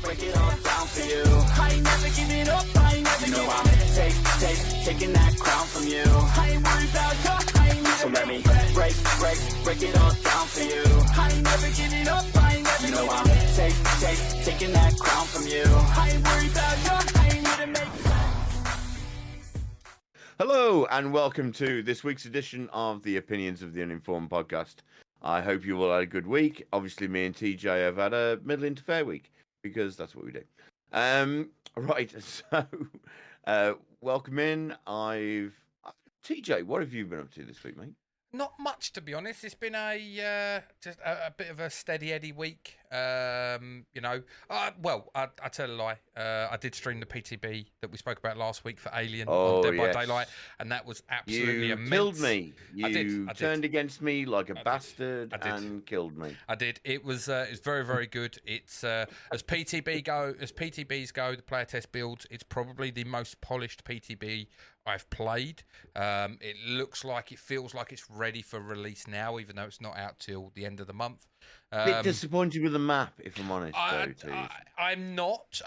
break it all down for you. I ain't never giving up, I ain't never giving up. Taking that crown from you. I ain't worried about you, I ain't never. So let me break it all down for you. I ain't never giving up, I ain't never giving up. Taking that crown from you. I ain't worried about you, I ain't never make. Hello and welcome to this week's edition of the Opinions of the Uninformed podcast. I hope you all had a good week. Obviously, me and TJ have had a middling to fair week because that's what we do. Right, so welcome in. TJ, what have you been up to this week, mate? Not much, to be honest. It's been just a bit of a steady Eddie week. I tell a lie. I did stream the PTB that we spoke about last week for Alien on Dead by Daylight, and that was absolutely immense. You killed me. I did. Turned against me like a bastard and killed me. I did. It was very, very good. It's as PTBs go, the player test builds. It's probably the most polished PTB I've played. It looks like, it feels like it's ready for release now, even though it's not out till the end of the month. A bit disappointed with the map, if I'm honest. I'm not.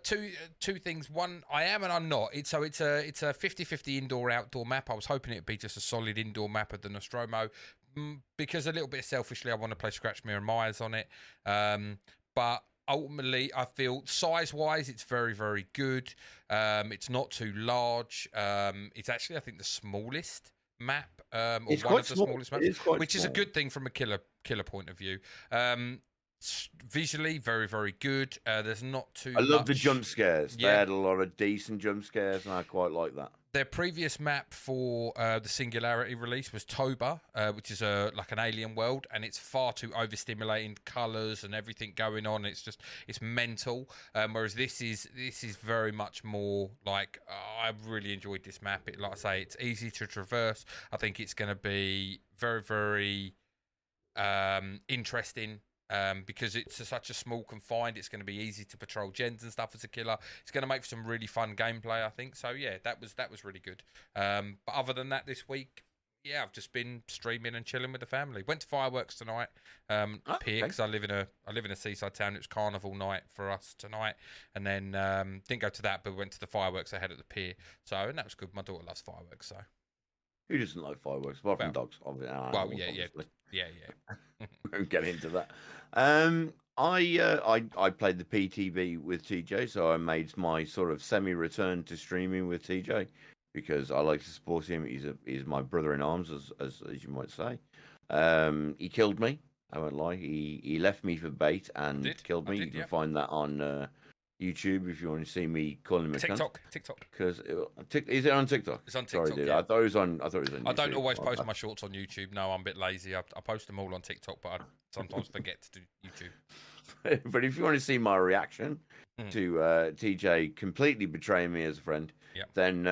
Two things. One, I am and I'm not. It's a 50-50 indoor-outdoor map. I was hoping it'd be just a solid indoor map of the Nostromo, because a little bit selfishly, I want to play Scratch, Mirror, Myers on it. But ultimately, I feel size-wise, it's very, very good. It's not too large. It's actually, I think, the smallest map, or it's one of the small. smallest maps, which is a good thing from a killer point of view. Visually, very, very good. There's not too much. I love the jump scares. Yeah. They had a lot of decent jump scares, and I quite like that. Their previous map for the Singularity release was Toba, which is like an alien world, and it's far too overstimulating, colours and everything going on. It's mental. Whereas this is very much more like, I really enjoyed this map. Like I say, it's easy to traverse. I think it's going to be very, very interesting. Because it's such a small confined, it's going to be easy to patrol gens and stuff as a killer. It's going to make for some really fun gameplay, I think. So yeah, that was really good. But other than that, this week, yeah, I've just been streaming and chilling with the family. Went to fireworks tonight, pier, because I live in a seaside town. It was carnival night for us tonight, and then didn't go to that, but went to the fireworks ahead at the pier. And that was good. My daughter loves fireworks, so. Who doesn't like fireworks? Apart from dogs, obviously. Yeah. We won't get into that. I played the PTB with TJ, so I made my sort of semi-return to streaming with TJ because I like to support him. He's my brother in arms, as you might say. He killed me. I won't lie. He left me for bait and killed me. You can find that on YouTube if you want to see me calling him a TikTok. Because is it on TikTok? It's on TikTok. Sorry, dude. Yeah. I thought it was on YouTube. I don't always post my shorts on YouTube. No, I'm a bit lazy. I post them all on TikTok, but I sometimes forget to do YouTube. But if you want to see my reaction to TJ completely betraying me as a friend, then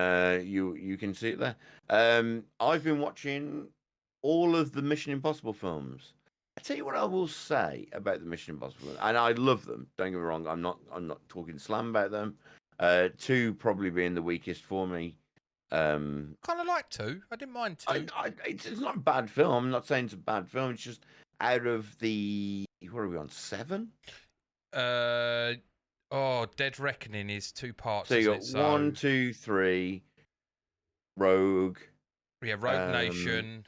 you can see it there. I've been watching all of the Mission Impossible films. I tell you what I will say about the Mission Impossible, and I love them. Don't get me wrong. I'm not talking slam about them. 2 probably being the weakest for me. Kind of like 2. I didn't mind 2. It's not a bad film. I'm not saying it's a bad film. It's just out of the, what are we on, 7? Dead Reckoning is 2 parts. So you got 1, 2, 3, Rogue. Yeah, Rogue Nation.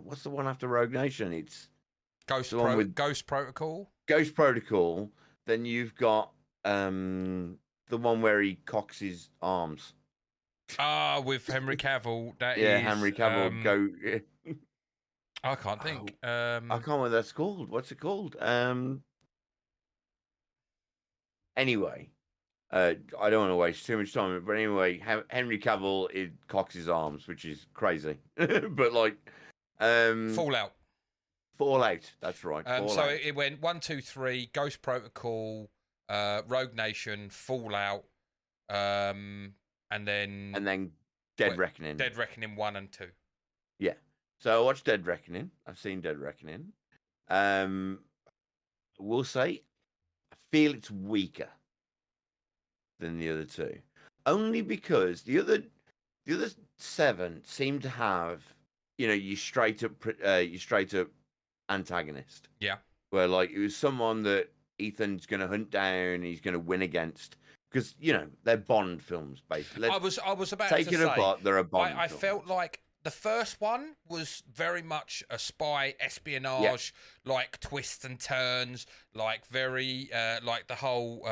What's the one after Rogue Nation? It's Ghost Protocol. Ghost Protocol. Then you've got the one where he cocks his arms. With Henry Cavill. Henry Cavill. I can't think. I can't remember what that's called. What's it called? Anyway, I don't want to waste too much time. But anyway, Henry Cavill cocks his arms, which is crazy. But like. Fallout. That's right. Fallout. So it went 1, 2, 3, Ghost Protocol, Rogue Nation, Fallout, and then Dead Reckoning. Dead Reckoning 1 and 2. Yeah. So I watched Dead Reckoning. I've seen Dead Reckoning. We'll say I feel it's weaker than the other 2, only because the other 7 seem to have. You know, you straight up antagonist. Yeah. where like it was someone that Ethan's going to hunt down, he's going to win against, because they're Bond films basically. I was about take to it say, apart. They're a Bond. I film. felt like the first one was very much a spy espionage, like twists and turns, like very like the whole.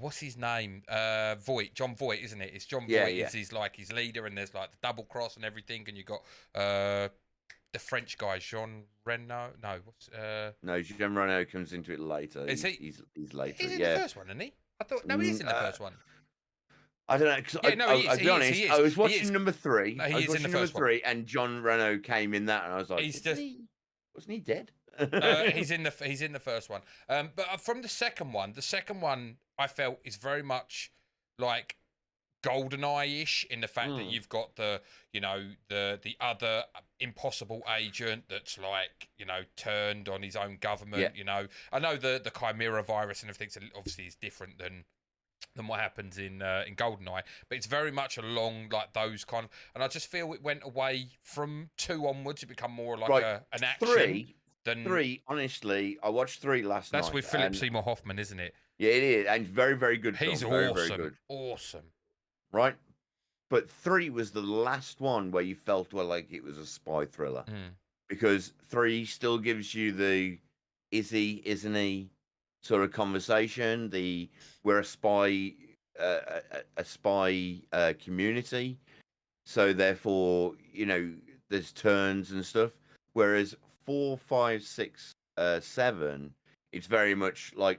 What's his name? John Voight, isn't it? It's John Voight. Is his leader, and there's like the double cross and everything, and you got the French guy, Jean Reno. No, what's No, Jean Reno comes into it later. Is he? He's later. He's in the first one, isn't he? I thought no, he is in the first one. I don't know. Cause I'll be honest. I was watching number 3. No, he is in the first one. And John Reno came in that, and I was like, wasn't he dead? He's in the first one. But from the second one I felt is very much like GoldenEye-ish in the fact that you've got the other impossible agent that's like turned on his own government. I know the Chimera virus and everything obviously is different than what happens in GoldenEye, but it's very much along like those kind of, and I just feel it went away from 2 onwards. It become more like an action. 3, honestly, I watched 3 last night. That's with Philip Seymour Hoffman, isn't it? Yeah, it is, and very, very good film. He's very, awesome, very good. awesome. Right, but 3 was the last one where you felt like it was a spy thriller, because 3 still gives you the is he, isn't he sort of conversation. We're a spy community, so therefore there's turns and stuff. Whereas 4, 5, 6, 7, it's very much like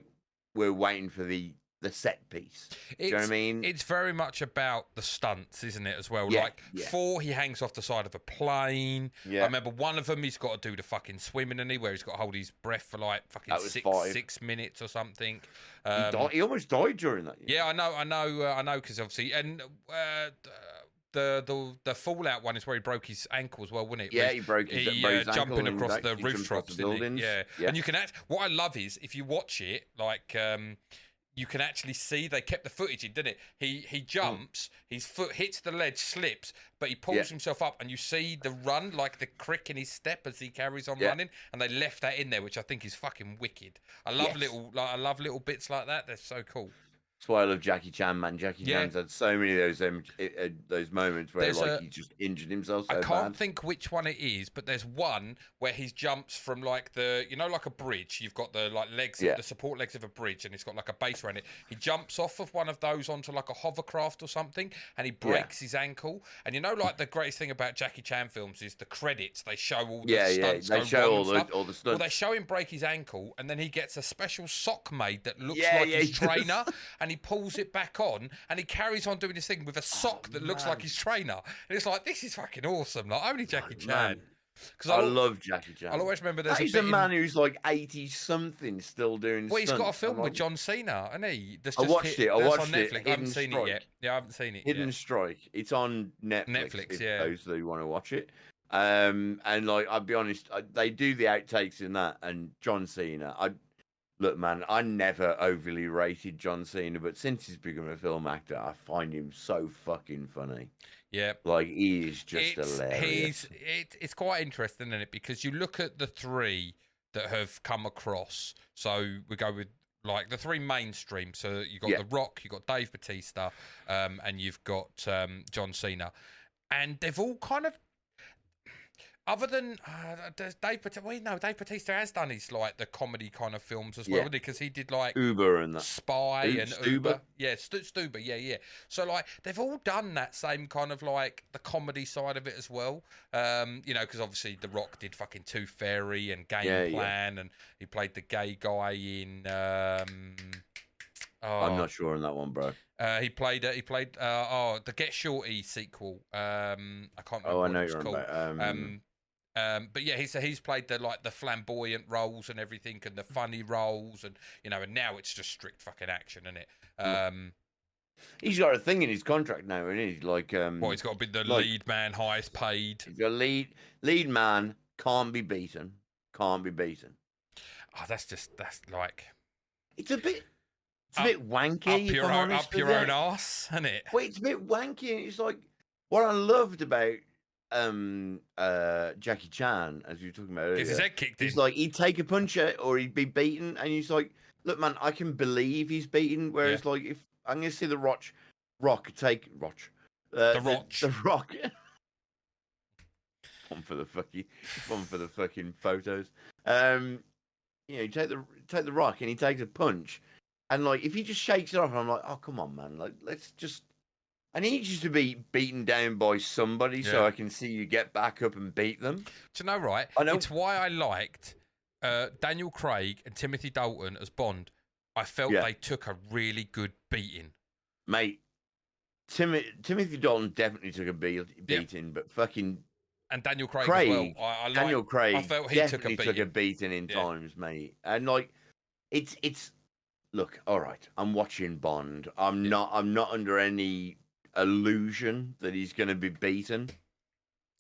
we're waiting for the set piece. Do you know what I mean? It's very much about the stunts, isn't it, as well? 4, he hangs off the side of a plane. I remember one of them, he's got to do the fucking swimming, where he's got to hold his breath for like fucking 6 minutes or something. He almost died during that. Yeah, I know, because obviously, and the Fallout one is where he broke his ankle as well, wasn't it? Yeah, he broke his ankle jumping across the rooftops, buildings. Yeah, and you can what I love is if you watch it, like you can actually see they kept the footage in, didn't it? He jumps, his foot hits the ledge, slips, but he pulls himself up, and you see the run, like the crick in his step as he carries on running, and they left that in there, which I think is fucking wicked. I love little bits like that. They're so cool. That's why I love Jackie Chan, man. Jackie Chan's had so many of those moments where he just injured himself so I can't bad. think which one it is, but there's one where he jumps from like like a bridge. You've got the legs, the support legs of a bridge, and it's got like a base around it. He jumps off of one of those onto like a hovercraft or something, and he breaks his ankle. And like the greatest thing about Jackie Chan films is the credits. They show all the stunts. They show all the stunts. Well, they show him break his ankle, and then he gets a special sock made that looks like his trainer. And he pulls it back on, and he carries on doing this thing with a sock that looks like his trainer. And it's like, this is fucking awesome. Like, only Jackie Chan. Because I love Jackie Chan. I'll always remember he's a man who's like 80-something still doing Well, he's got a film with John Cena, hasn't he? I watched it. On Netflix. I haven't seen it yet. Yeah, I haven't seen it yet. Hidden Strike. It's on Netflix, those who want to watch it. And like, I'll be honest, they do the outtakes in that, and John Cena, look, man, I never overly rated John Cena, but since he's become a film actor, I find him so fucking funny. Yeah. Like, he is just hilarious. It's quite interesting, isn't it? Because you look at the 3 that have come across. So we go with like the 3 mainstream. So you've got The Rock, you've got Dave Bautista, and you've got John Cena. And they've all kind of, other than Dave Bautista has done his like the comedy kind of films as well, because he did like Uber and that Spy and Uber. Yeah, Stuber. Yeah. So like they've all done that same kind of like the comedy side of it as well. Because obviously The Rock did fucking Tooth Fairy and Game Plan, and he played the gay guy in. I'm not sure on that one, bro. He played the Get Shorty sequel. I can't remember. I know what it's you're called. About. But yeah, he's played the flamboyant roles and everything, and the funny roles, and and now it's just strict fucking action, isn't it? He's got a thing in his contract now, isn't he? Like, he's got to be the lead man, highest paid. The lead man can't be beaten. Can't be beaten. Oh, that's like it's a bit wanky. Up your own arse, isn't it? Wait, it's a bit wanky. It's like what I loved about Jackie Chan, as you were talking about earlier. Gets his head kicked in. He's like, he'd take a punch or he'd be beaten, and he's like, look, man, I can believe he's beaten. Whereas, like, if I'm going to see the Rock take the Rock. One for the fucking photos. You take the Rock and he takes a punch, and like if he just shakes it off, I'm like, oh come on, man, like I need you to be beaten down by somebody so I can see you get back up and beat them. Do you know, right? It's why I liked Daniel Craig and Timothy Dalton as Bond. I felt they took a really good beating, mate. Timothy Dalton definitely took a beating, but fucking. And Daniel Craig as well. Daniel Craig I felt he took a beating in times, mate. And like, it's look, all right. I'm watching Bond. I'm not under any illusion that he's going to be beaten.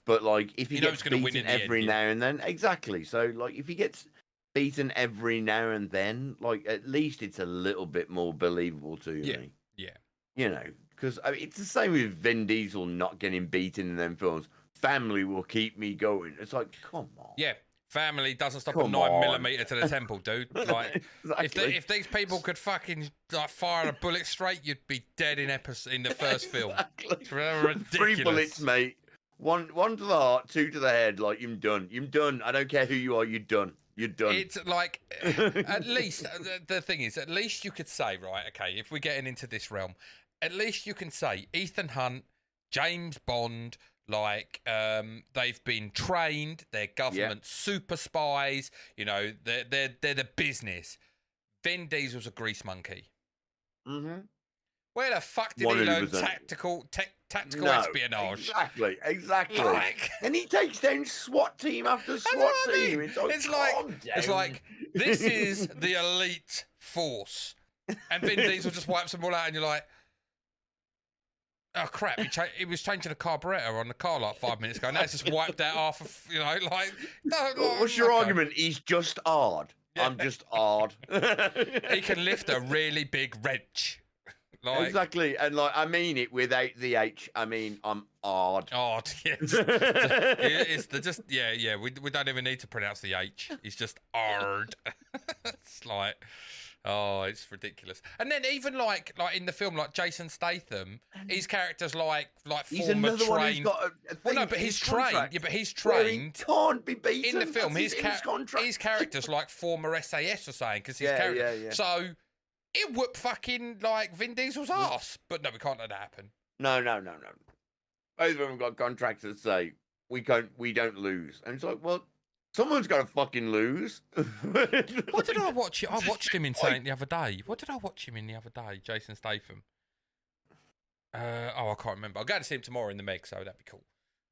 But like, if he gets beaten every now and then, exactly. So like, if he gets beaten every now and then, like at least it's a little bit more believable to me. Yeah. You know, because I mean, it's the same with Vin Diesel not getting beaten in them films. Family will keep me going. It's like, come on. Yeah, family doesn't stop a 9mm to the temple, dude. Like, exactly. if these people could fucking like fire a bullet straight, you'd be dead in the first film. Exactly. It's ridiculous. 3 bullets, mate. One to the heart, 2 to the head. Like, you're done. You're done. I don't care who you are. You're done. You're done. It's like, at least, the thing is, at least you could say, right, okay, if we're getting into this realm, at least you can say Ethan Hunt, James Bond, like they've been trained, they're government super spies, you know, they're the business. Vin Diesel's a grease monkey. Mm-hmm. Where the fuck did 100%. He learn tactical espionage? Exactly. Like, and he takes down SWAT team after SWAT team. It's like this is the elite force, and Vin Diesel just wipes them all out, and you're like, oh crap! He was changing a carburetor on the car like 5 minutes ago. Now it's just wiped out half of, you know, like. What's your argument? He's just hard. Yeah. I'm just hard. He can lift a really big wrench. Like, exactly, and like I mean it without the H. I mean I'm hard. Hard, yes. It's just yeah. We don't even need to pronounce the H. It's just hard. It's like. Oh, it's ridiculous. And then even like in the film, like Jason Statham, his character's like he's former another trained. One who's got a well, no, but he's trained. Yeah, but he's trained. He can't be beaten in the film. His character's like former SAS or something because his character. Yeah. So it whooped fucking like Vin Diesel's ass. But no, we can't let that happen. No. Both of them got contracts that say we don't lose, and it's like, well. Someone's got to fucking lose. What did I watch? I watched him in something the other day. What did I watch him in the other day? Jason Statham. I can't remember. I'll go to see him tomorrow in the Meg, so that'd be cool.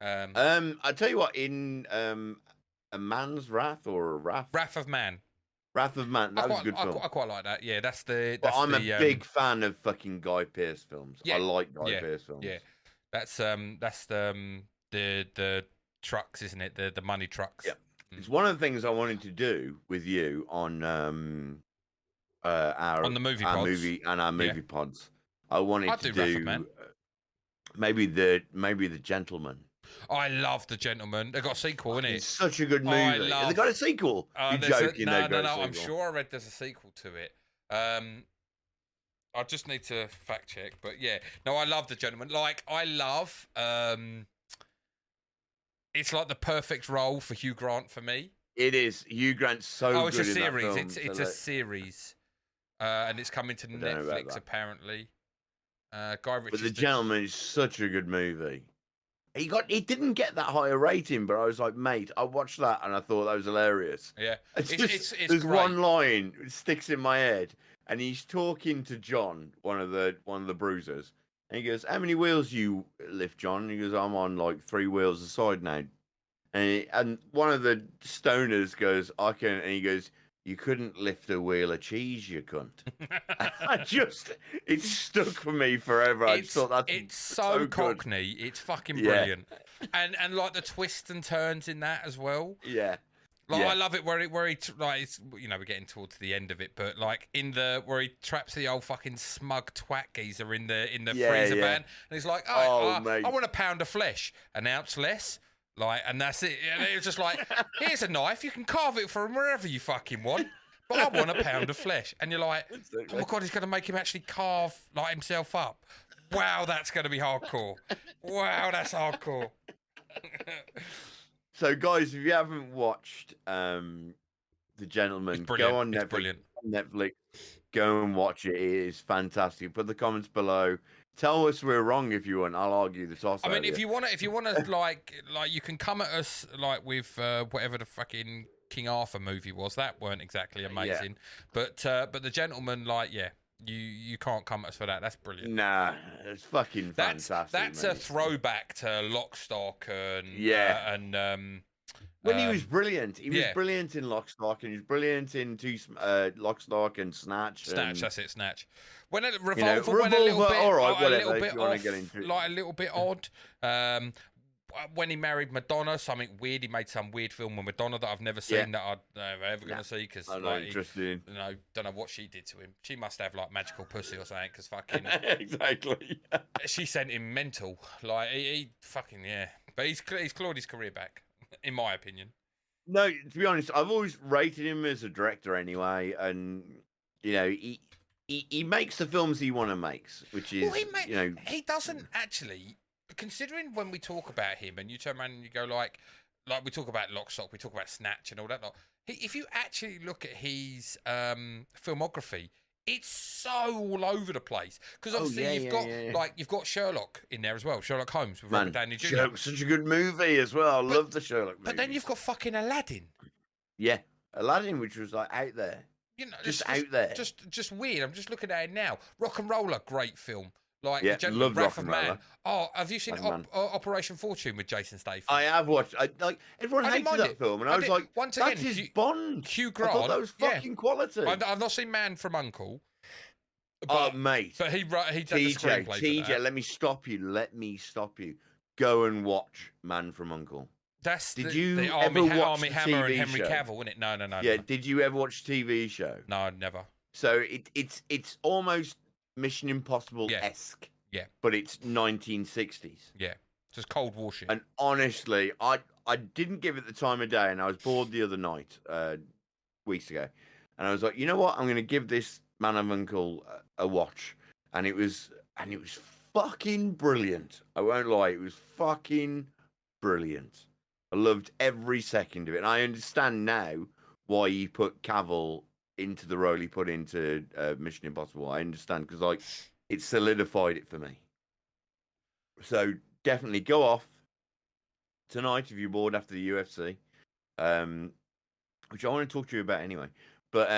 I tell you what, in A Man's Wrath or Wrath of Man. Wrath of Man. That was a good film. I quite like that. Yeah, that's I'm a big fan of fucking Guy Pearce films. Yeah, I like Guy Pearce films. Yeah, that's the trucks, isn't it? The money trucks. Yeah. It's one of the things I wanted to do with you on our movie pods. I wanted to do maybe the Gentleman. I love The Gentleman. They got a sequel, innit? It's such a good movie. They got a sequel. You're joking? No. I'm sure I read there's a sequel to it. I just need to fact check, but yeah. No, I love The Gentleman. Like I love. It's like the perfect role for Hugh Grant for me. It is. Hugh Grant's so good. Oh, it's a series. It's a series, and it's coming to Netflix apparently. Guy Ritchie. But The Gentleman is such a good movie. He didn't get that high a rating, but I was like, mate, I watched that and I thought that was hilarious. Yeah, it's there's great. One line that sticks in my head, and he's talking to John, one of the bruisers. And he goes, how many wheels you lift, John? And he goes, I'm on like 3 wheels a side now. And one of the stoners goes, I can. And he goes, you couldn't lift a wheel of cheese, you cunt. It stuck for me forever. I just thought it's so Cockney. It's fucking brilliant. And like the twists and turns in that as well. Yeah. Like I love it where he like it's, you know, we're getting towards the end of it, but like where he traps the old fucking smug twat geezer in the freezer van, and he's like, I want a pound of flesh, an ounce less. Like, and that's it. And it was just like, here's a knife, you can carve it from wherever you fucking want. But I want a pound of flesh. And you're like, oh my God, he's going to make him actually carve like himself up. Wow, that's going to be hardcore. Wow, that's hardcore. So, guys, if you haven't watched The Gentleman, go on Netflix. Brilliant. Netflix, go and watch it. It is fantastic. Put the comments below. Tell us we're wrong if you want. I'll argue the toss. I mean, if you want to, like you can come at us like with whatever the fucking King Arthur movie was. That weren't exactly amazing, but The Gentleman, like, yeah. You can't come at us for that. That's brilliant. Nah, it's fucking fantastic. That's a throwback to Lock, Stock, and when he was brilliant. He was brilliant in Lock, Stock, and he was brilliant in Lock, Stock, and Snatch. That's it, Snatch. When a Revolver went a little bit, all right, a little bit off, like a little bit odd. When he married Madonna, something weird. He made some weird film with Madonna that I've never seen that I'm ever going to see because I'm not interested. Don't know what she did to him. She must have like magical pussy or something because fucking exactly. She sent him mental. Like he fucking But he's clawed his career back, in my opinion. No, to be honest, I've always rated him as a director anyway, and he makes the films he want to make, which is he doesn't actually. Considering when we talk about him and you turn around and you go like we talk about Lock, Stock, we talk about Snatch and all that lot. If you actually look at his filmography, it's so all over the place. Because obviously you've got Sherlock in there as well, Sherlock Holmes with Robert Downey Jr. Sherlock's such a good movie as well. I love the Sherlock movie. But then you've got fucking Aladdin. Yeah, Aladdin, which was like out there. Just out there. Just weird. I'm just looking at it now. Rock and Roller, great film. Like the Gentleman, Wrath of Man. Oh, have you seen Operation Fortune with Jason Statham? I have watched. Everyone hated that film, and I was like, once again, that's his Bond. Hugh Grant. I thought that was fucking quality. I've not seen Man from U.N.C.L.E. Mate. But he did the screenplay. TJ, let me stop you. Go and watch Man from U.N.C.L.E. That's did you the ever watch Army the Hammer TV and Henry show? Cavill, isn't it? No. Yeah. Did you ever watch the TV show? No, never. So it's almost Mission Impossible-esque. Yeah. But it's 1960s. Yeah. Just Cold War shit. And honestly, I didn't give it the time of day, and I was bored the other night, weeks ago, and I was like, you know what? I'm going to give this Man of U.N.C.L.E. a watch, and it was fucking brilliant. I won't lie, it was fucking brilliant. I loved every second of it, and I understand now why he put Cavill into the role he put into Mission Impossible. I understand because it solidified it for me. So definitely go off tonight if you're bored after the UFC, which I want to talk to you about anyway. But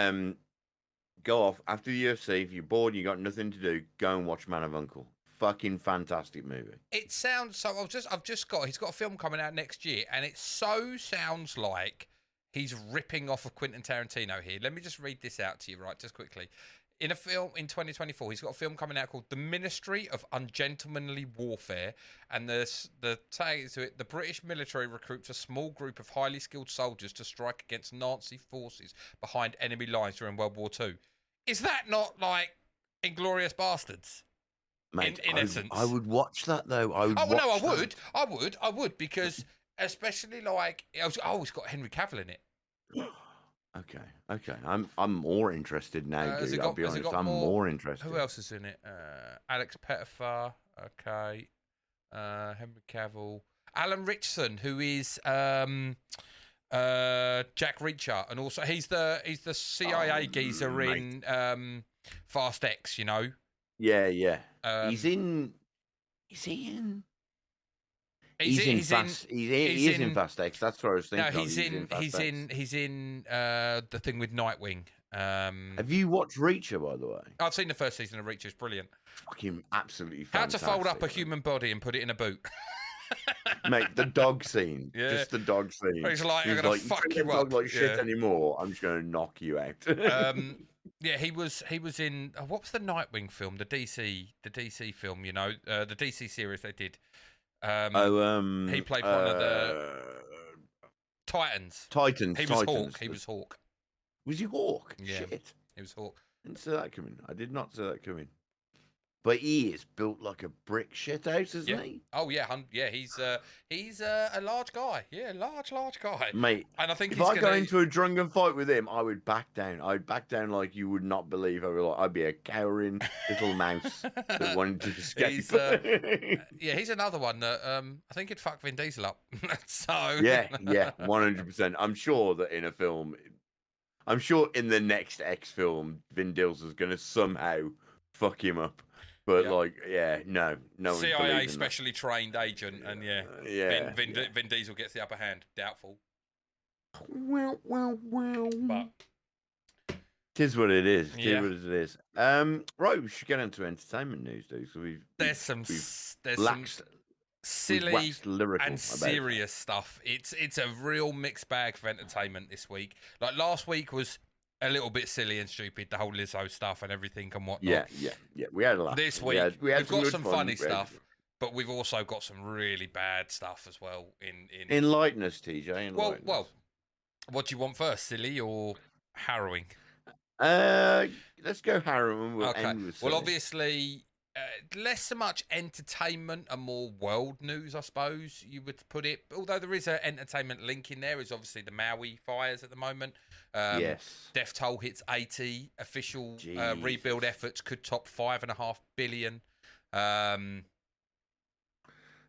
go off after the UFC if you're bored and you got nothing to do. Go and watch Man of U.N.C.L.E. Fucking fantastic movie. It sounds so. He's got a film coming out next year, and it so sounds like he's ripping off of Quentin Tarantino here. Let me just read this out to you, right, just quickly. In a film in 2024, he's got a film coming out called The Ministry of Ungentlemanly Warfare, and the tag to it: the British military recruits a small group of highly skilled soldiers to strike against Nazi forces behind enemy lines during World War II. Is that not like Inglourious Bastards? Mate, in essence, I would watch that though. I would because especially like it's got Henry Cavill in it. Okay. I'm more interested now, dude. I'll be honest. I'm more interested. Who else is in it? Alex Pettyfer. Okay. Henry Cavill. Alan Ritchson, who is Jack Reacher, and also he's the CIA geezer in Fast X. You know. Yeah. He's in Fast X. That's what I was thinking. No, he's in the thing with Nightwing. Have you watched Reacher, by the way? I've seen the first season of Reacher. It's brilliant. Fucking absolutely fantastic. How to fold up a human body and put it in a boot. Mate, the dog scene. Yeah. Just the dog scene. He's like, I'm gonna fuck you up. Like shit anymore. I'm just gonna knock you out. Yeah, he was in what was the Nightwing film? The DC film, you know, the DC series they did. He played one of the Titans. He was Hawk. He was Hawk. Was he Hawk? Yeah. Shit. He was Hawk. I didn't see that coming. I did not see that coming. but he is built like a brick shit house, isn't he? Oh yeah, yeah. He's a large guy. Yeah, large guy. Mate, And I think if I go into a drunken fight with him, I would back down. I'd back down like you would not believe. I'd be a cowering little mouse that wanted to escape. He's another one that I think he'd fuck Vin Diesel up. So yeah, 100%. I'm sure that in a film, I'm sure in the next X film, Vin Diesel's going to somehow fuck him up. But no one's CIA specially trained agent, and Vin Diesel gets the upper hand. Doubtful. Well. But tis what it is. Tis what it is. Right, we should get into entertainment news, dude. So there's some silly and serious stuff. It's a real mixed bag for entertainment this week. Like last week was a little bit silly and stupid, the whole Lizzo stuff and everything and whatnot. Yeah. We had a lot. This week we've got some funny stuff, but we've also got some really bad stuff as well. In enlighten us, TJ. Well, what do you want first, silly or harrowing? Let's go harrowing. We'll end with silly. Well, obviously, less so much entertainment and more world news, I suppose you would put it. Although there is an entertainment link in there, is obviously the Maui fires at the moment. Yes. Death toll hits 80. Official rebuild efforts could top $5.5 billion.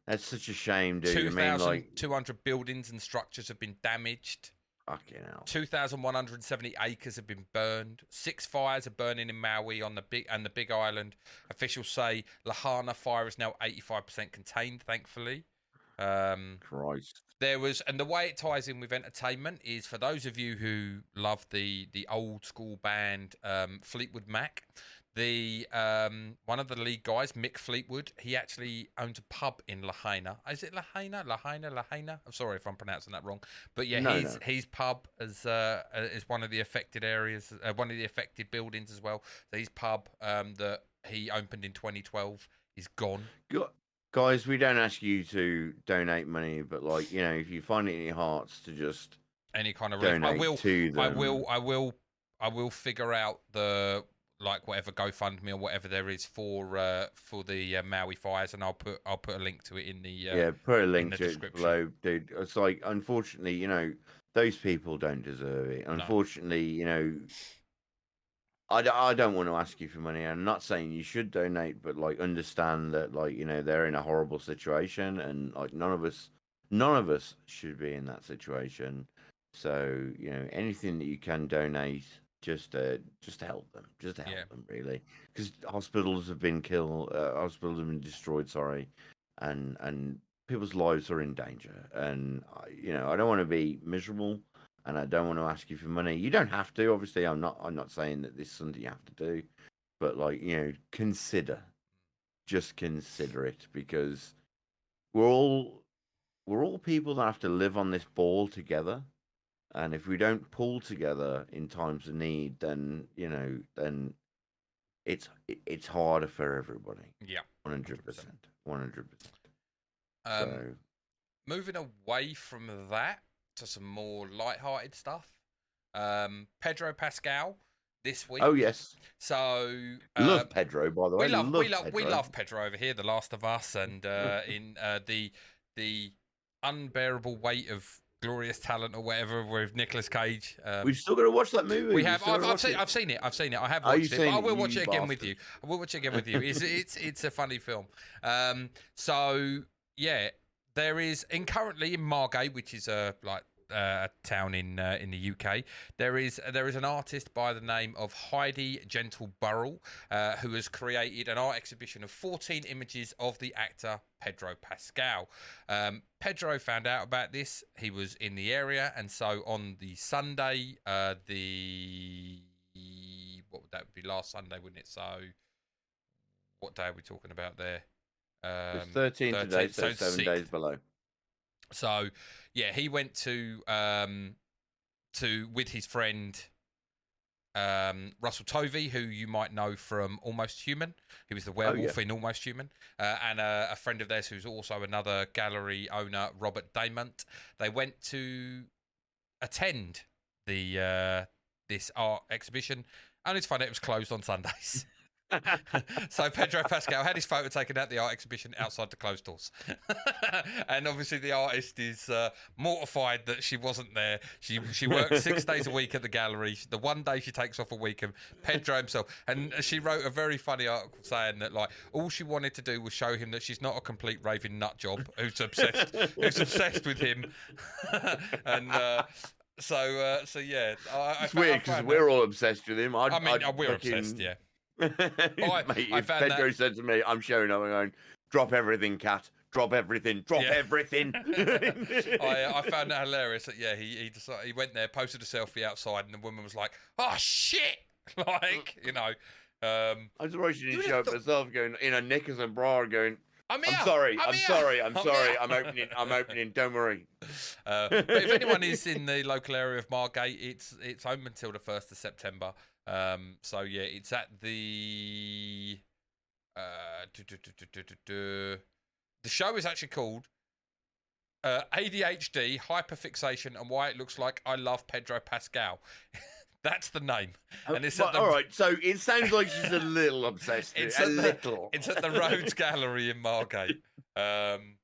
That's such a shame, dude. 2,200 buildings and structures have been damaged. Fucking hell. 2,170 acres have been burned. 6 fires are burning in Maui on the Big Island. Officials say Lahaina fire is now 85% contained, thankfully. Christ. And the way it ties in with entertainment is for those of you who love the old school band Fleetwood Mac. One of the lead guys, Mick Fleetwood, he actually owns a pub in Lahaina. Is it Lahaina? I'm sorry if I'm pronouncing that wrong, but his pub is one of the affected areas, one of the affected buildings as well. So his pub that he opened in 2012 is gone. Guys, we don't ask you to donate money, but if you find it in your hearts to just any kind of donate to them. I will figure out whatever GoFundMe or whatever there is for the Maui fires, and I'll put a link to it in the put a link to it below, dude. It's unfortunately, those people don't deserve it. Unfortunately, I don't want to ask you for money. I'm not saying you should donate, but understand that they're in a horrible situation, and none of us should be in that situation. So anything that you can donate. Just to help them, them really, because hospitals have been destroyed. Sorry, and people's lives are in danger. And I don't want to be miserable, and I don't want to ask you for money. You don't have to. Obviously, I'm not saying that this is something you have to do, but consider it, because we're all people that have to live on this ball together. And if we don't pull together in times of need, then it's harder for everybody. Yeah, 100%. So, moving away from that to some more light-hearted stuff. Pedro Pascal this week. Oh yes. So love Pedro, by the way. We love Pedro over here, The Last of Us, and in the unbearable weight of Glorious Talent or whatever with Nicolas Cage. We've still got to watch that movie. We have. I've seen it. I have watched it. But I will watch it again with you. It's a funny film. So yeah, there is currently in Margate, which is a town in the UK. There is an artist by the name of Heidi Gentle Burrell who has created an art exhibition of 14 images of the actor Pedro Pascal. Pedro found out about this. He was in the area, and so on the Sunday, what would that be? Last Sunday, wouldn't it? So what day are we talking about there? It's 13 today, so 7 days below. So yeah, he went to with his friend Russell Tovey, who you might know from Almost Human. He was the werewolf in Almost Human, and a friend of theirs who's also another gallery owner, Robert Damont. They went to attend the this art exhibition, only to find out it was closed on Sundays. So Pedro Pascal had his photo taken at the art exhibition outside the closed doors. And obviously the artist is mortified that she wasn't there. She works 6 days a week at the gallery. The one day she takes off a week, and Pedro himself. And she wrote a very funny article saying that like all she wanted to do was show him that she's not a complete raving nut job who's obsessed with him. And so yeah, it's weird because we're all obsessed with him. We're obsessed, yeah. Mate, if Pedro said to me, "I'm showing up," I'm going, "Drop everything, cat. Drop everything. Drop everything." I found that hilarious. That he decided, he went there, posted a selfie outside, and the woman was like, "Oh shit!" Like I'm surprised she didn't show up herself, going in a knickers and bra, going. I'm sorry. I'm opening. Don't worry. But if anyone is in the local area of Margate, it's open until the 1st of September. So yeah, it's at the the show is actually called ADHD, Hyperfixation, and Why It Looks Like I Love Pedro Pascal. That's the name. And it's all right, so it sounds like she's a little obsessed. It's at the Rhodes Gallery in Margate. And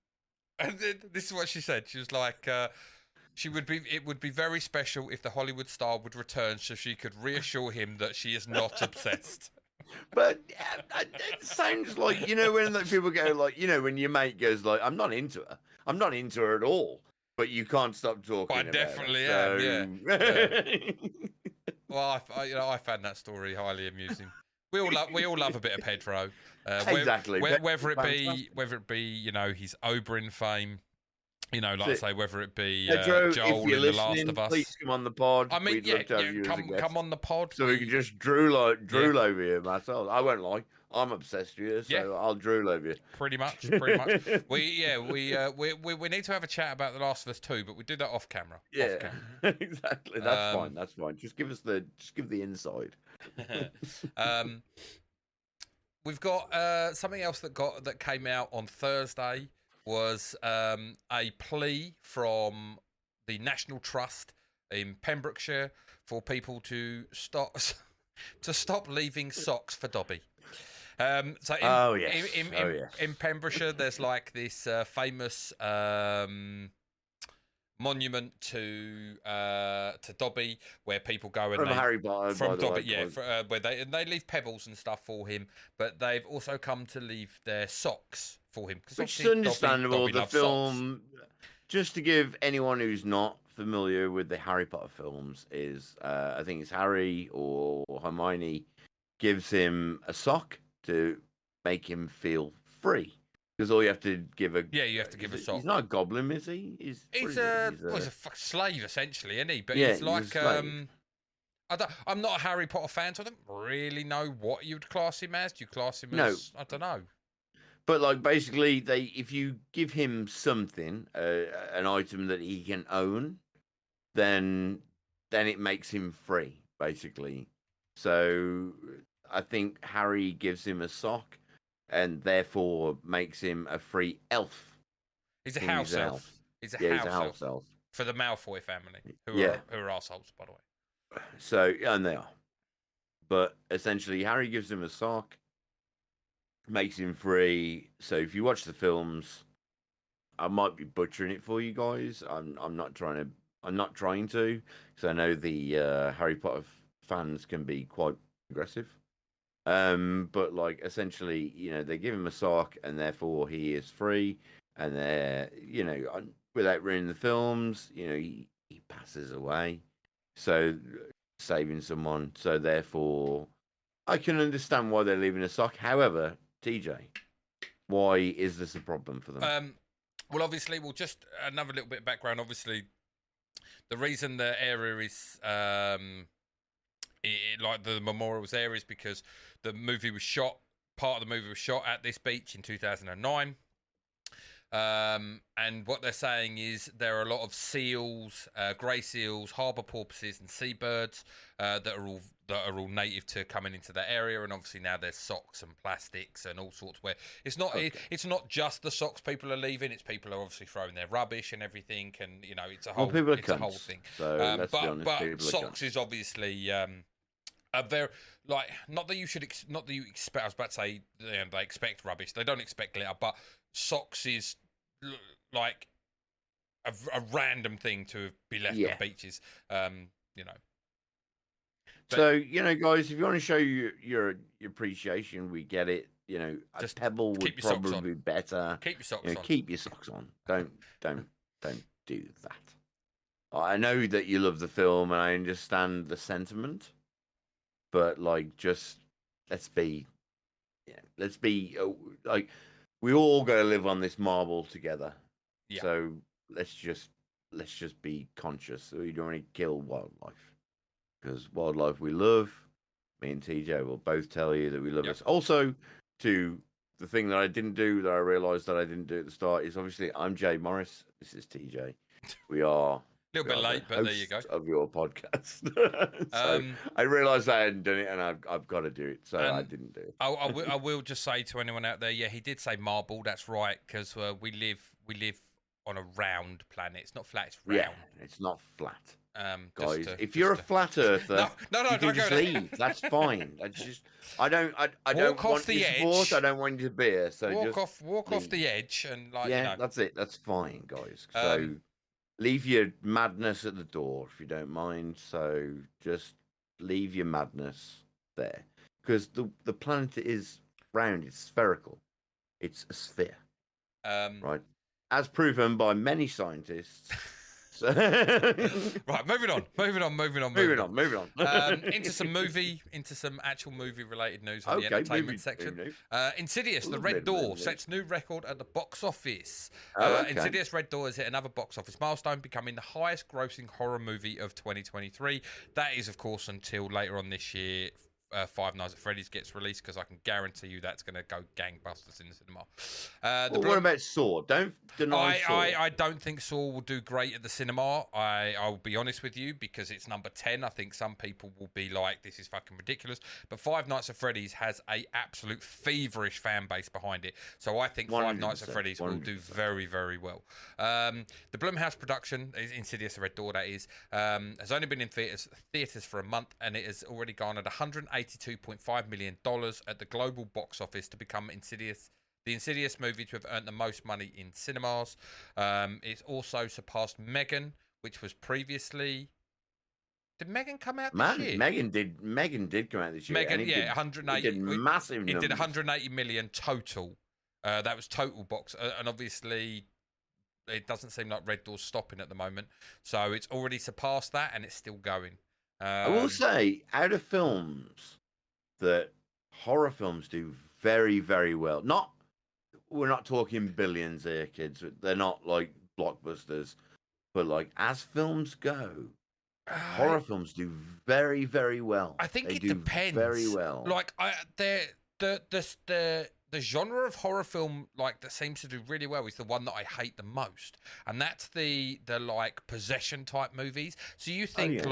this is what she said. She was like, it would be very special if the Hollywood star would return so she could reassure him that she is not obsessed. But it sounds like, when people go like, when your mate goes like, I'm not into her at all, but you can't stop talking I definitely about am, yeah. Well, I found that story highly amusing. We all love a bit of Pedro. Exactly. Whether it be his Oberyn fame, like I say, whether it be Pedro, Joel in The Last of Us. Please come on the pod. I mean, come on the pod. So we can just drool over you myself. I won't lie. I'm obsessed with you, so I'll drool over you. Pretty much. We need to have a chat about The Last of Us 2, but we do that off camera. Yeah, exactly. That's fine. Just give the inside. We've got something else that came out on Thursday was a plea from the National Trust in Pembrokeshire for people to stop leaving socks for Dobby. So in Pembrokeshire, there's like this famous monument to Dobby where people go and Harry Potter, from Dobby, where they leave pebbles and stuff for him, but they've also come to leave their socks for him, which is understandable. Dobby the film, just to give anyone who's not familiar with the Harry Potter films, is I think it's Harry or Hermione gives him a sock to make him feel free. Because all you have to give a a sock. He's not a goblin, is he? He's a slave essentially, isn't he? But he's like I'm not a Harry Potter fan, so I don't really know what you'd class him as. Do you class him as? I don't know. But like basically, if you give him something, an item that he can own, then it makes him free, basically. So I think Harry gives him a sock, and therefore makes him a free elf. He's a house elf. He's a house elf for the Malfoy family, who are assholes, by the way. So and they are. But essentially, Harry gives him a sock, makes him free. So if you watch the films, I might be butchering it for you guys. I'm not trying to, because I know the Harry Potter fans can be quite aggressive. But like essentially, they give him a sock, and therefore he is free. And without ruining the films, he passes away, so saving someone. So therefore, I can understand why they're leaving a sock. However, TJ, why is this a problem for them? Well, obviously, just another little bit of background. Obviously, the reason the area is like the memorial's there is because the movie was shot. Part of the movie was shot at this beach in 2009. And what they're saying is there are a lot of seals, grey seals, harbour porpoises, and seabirds that are all native to coming into that area. And obviously now there's socks and plastics and all sorts. Where it's not just the socks people are leaving; it's people are obviously throwing their rubbish and everything. And it's a whole people are it's a whole thing. So let's be honest, but socks is obviously They're like, not that you should, not that you expect. I was about to say they expect rubbish. They don't expect glitter, but socks is like a random thing to be left on beaches. You know. But, so guys, if you want to show your appreciation, we get it. A pebble would probably be better. Keep your socks on. Keep your socks on. Don't do that. I know that you love the film, and I understand the sentiment, but just let's be like, we all got to live on this marble together. Yeah. So let's just be conscious so we don't want to kill wildlife, because wildlife we love. Me and TJ will both tell you that we love us. Also, to the thing that I didn't do, that I realised that I didn't do at the start, is obviously I'm Jay Morris. This is TJ. We are a little bit late, but there you go. Of your podcast. So I realised I hadn't done it, and I've got to do it, so I didn't do it. I will just say to anyone out there, yeah, he did say marble. That's right, because we live on a round planet. It's not flat. It's round. Yeah, it's not flat. Guys, if you're a flat earther, no, you can just leave. That's fine. I don't want your support. I don't want you to be here. So walk off the edge, and that's it. That's fine, guys. So leave your madness at the door if you don't mind. So just leave your madness there, because the planet is round. It's spherical. It's a sphere. Right, as proven by many scientists. Right, moving on. Into some actual movie related news on the entertainment section. Insidious, The Red Door, sets new record at the box office. Insidious Red Door has hit another box office milestone, becoming the highest grossing horror movie of 2023. That is, of course, until later on this year. Five Nights at Freddy's gets released, because I can guarantee you that's going to go gangbusters in the cinema. What about Saw? Don't deny Saw. I don't think Saw will do great at the cinema. I'll be honest with you, because it's number 10. I think some people will be like, this is fucking ridiculous. But Five Nights at Freddy's has a absolute feverish fan base behind it. So I think Five Nights at Freddy's will do very, very well. The Blumhouse production, Insidious The Red Door, that is, has only been in theaters for a month, and it has already garnered $182.5 million at the global box office to become the Insidious movie to have earned the most money in cinemas. It's also surpassed Megan, which was previously. Did Megan come out this year? Megan did come out this year. Megan, 180. It did massive numbers. It did 180 million total. That was total box, and obviously it doesn't seem like Red Door's stopping at the moment. So it's already surpassed that, and it's still going. I will say, out of films that horror films do very, very well. We're not talking billions here, kids. They're not like blockbusters, but as films go, horror films do very, very well. I think it depends. Very well. The genre of horror film that seems to do really well is the one that I hate the most, and that's the possession type movies. So you think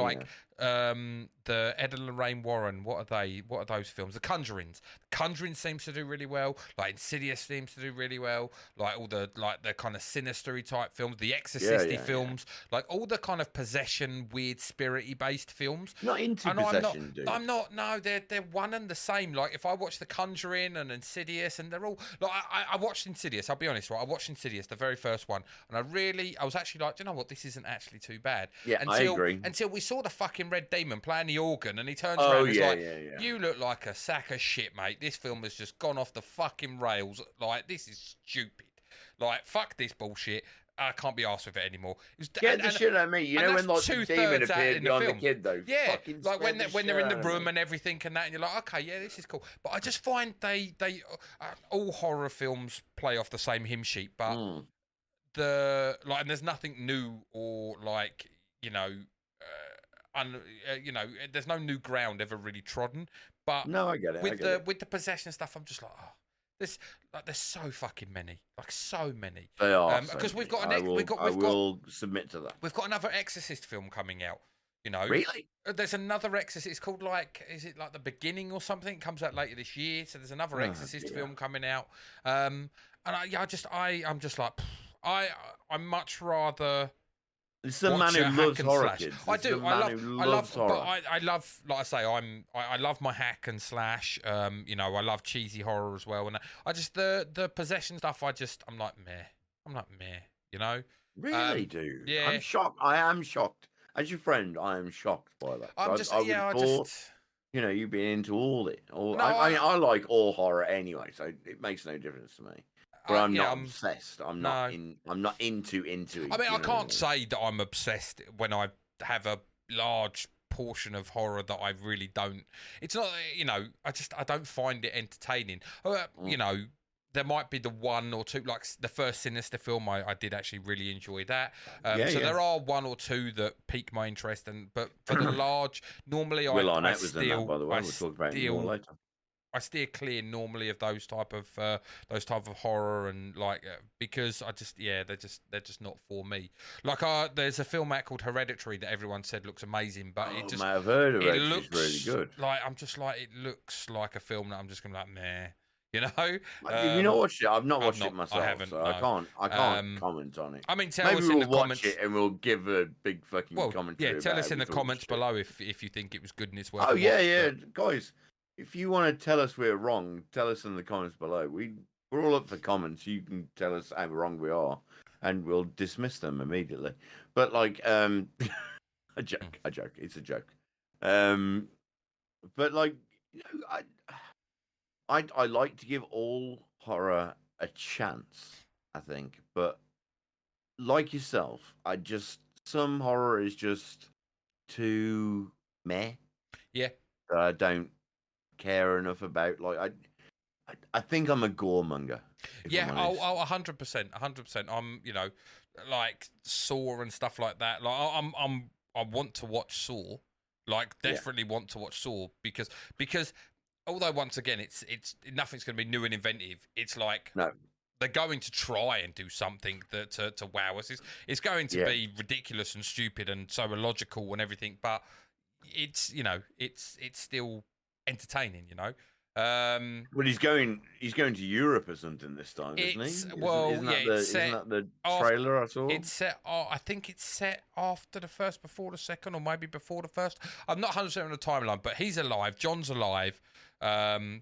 the Ed and Lorraine Warren, what are those films? The Conjurings. The Conjuring seems to do really well. Insidious seems to do really well. All the kind of sinister type films, the Exorcist films, all the kind of possession, weird, spirity based films. Not into possession, dude. I'm not. No, they're one and the same. If I watch The Conjuring and Insidious, and they're all I watched Insidious. I'll be honest, right? I watched Insidious, the very first one, and I was actually like, do you know what? This isn't actually too bad. Yeah, I agree. Until we saw the fucking Red Demon playing the organ, and he turns around and is you look like a sack of shit, mate. This film has just gone off the fucking rails. This is stupid. Fuck this bullshit. I can't be arsed with it anymore. Get the shit out of me. You know when the demon appeared beyond the kid, though? Yeah, when they're in the room and everything and that, and you're like, okay, yeah, this is cool. But I just find they all horror films play off the same hymn sheet, but and there's nothing new or there's no new ground ever really trodden. But no, I get it. With the possession stuff, I'm just like, there's so fucking many, so many. They are because we've got I will submit to that. We've got another Exorcist film coming out. Really? There's another Exorcist. It's called is it The Beginning or something? It comes out later this year. So there's another Exorcist film coming out. And I'm just like, I much rather This is a Watch man a who hack loves and horror, slash. kids. I This is do. a man who loves horror. But I love, like I say, I love my hack and slash. You know, I love cheesy horror as well, and I just the possession stuff. I'm like meh. I'm like meh. You know. Really, dude? Yeah. I'm shocked. I am shocked. As your friend, I am shocked by that. I'm just, I just. You know, you've been into all it. No, I like all horror anyway, so it makes no difference to me. But I'm not obsessed. I'm not into it. I mean, I can't say that I'm obsessed when I have a large portion of horror that I really don't. It's not, you know, I don't find it entertaining. You know, there might be the one or two, like the first Sinister film, I did actually really enjoy that. There are one or two that pique my interest, but for the large, normally I was in that, by the way. We'll talk about it more later. I steer clear normally of those type of horror, and like because they're just not for me. Like there's a film out called Hereditary that everyone said looks amazing, but it just I've heard of it. It looks really good. Like I'm just like, it looks like a film that I'm just gonna be like meh. You know, have you not watched it? I've not watched it myself. I haven't. So no. I can't comment on it. I mean, tell Maybe us in the comments, watch it and we'll give a big fucking commentary. Yeah, tell us in the comments below if you think it was good and it's worth. Guys. If you want to tell us we're wrong, tell us in the comments below. We're all up for comments. You can tell us how wrong we are, and we'll dismiss them immediately. But like, a joke. It's a joke. But like, you know, I like to give all horror a chance, I think. But like yourself, some horror is just too meh. Yeah. I don't care enough about. Like, I think I'm a goremonger. Yeah. 100%. I'm, you know, like Saw and stuff like that. Like I want to watch Saw. Like, definitely want to watch Saw because although once again it's nothing's going to be new and inventive. It's like they're going to try and do something that to wow us. It's going to be ridiculous and stupid and so illogical and everything, but it's, you know, it's still entertaining, you know. Well, he's going to Europe or something this time, isn't he? Isn't that the trailer I saw? It's set. I think it's set after the first, before the second, or maybe before the first. I'm not 100% on the timeline, but he's alive. John's alive.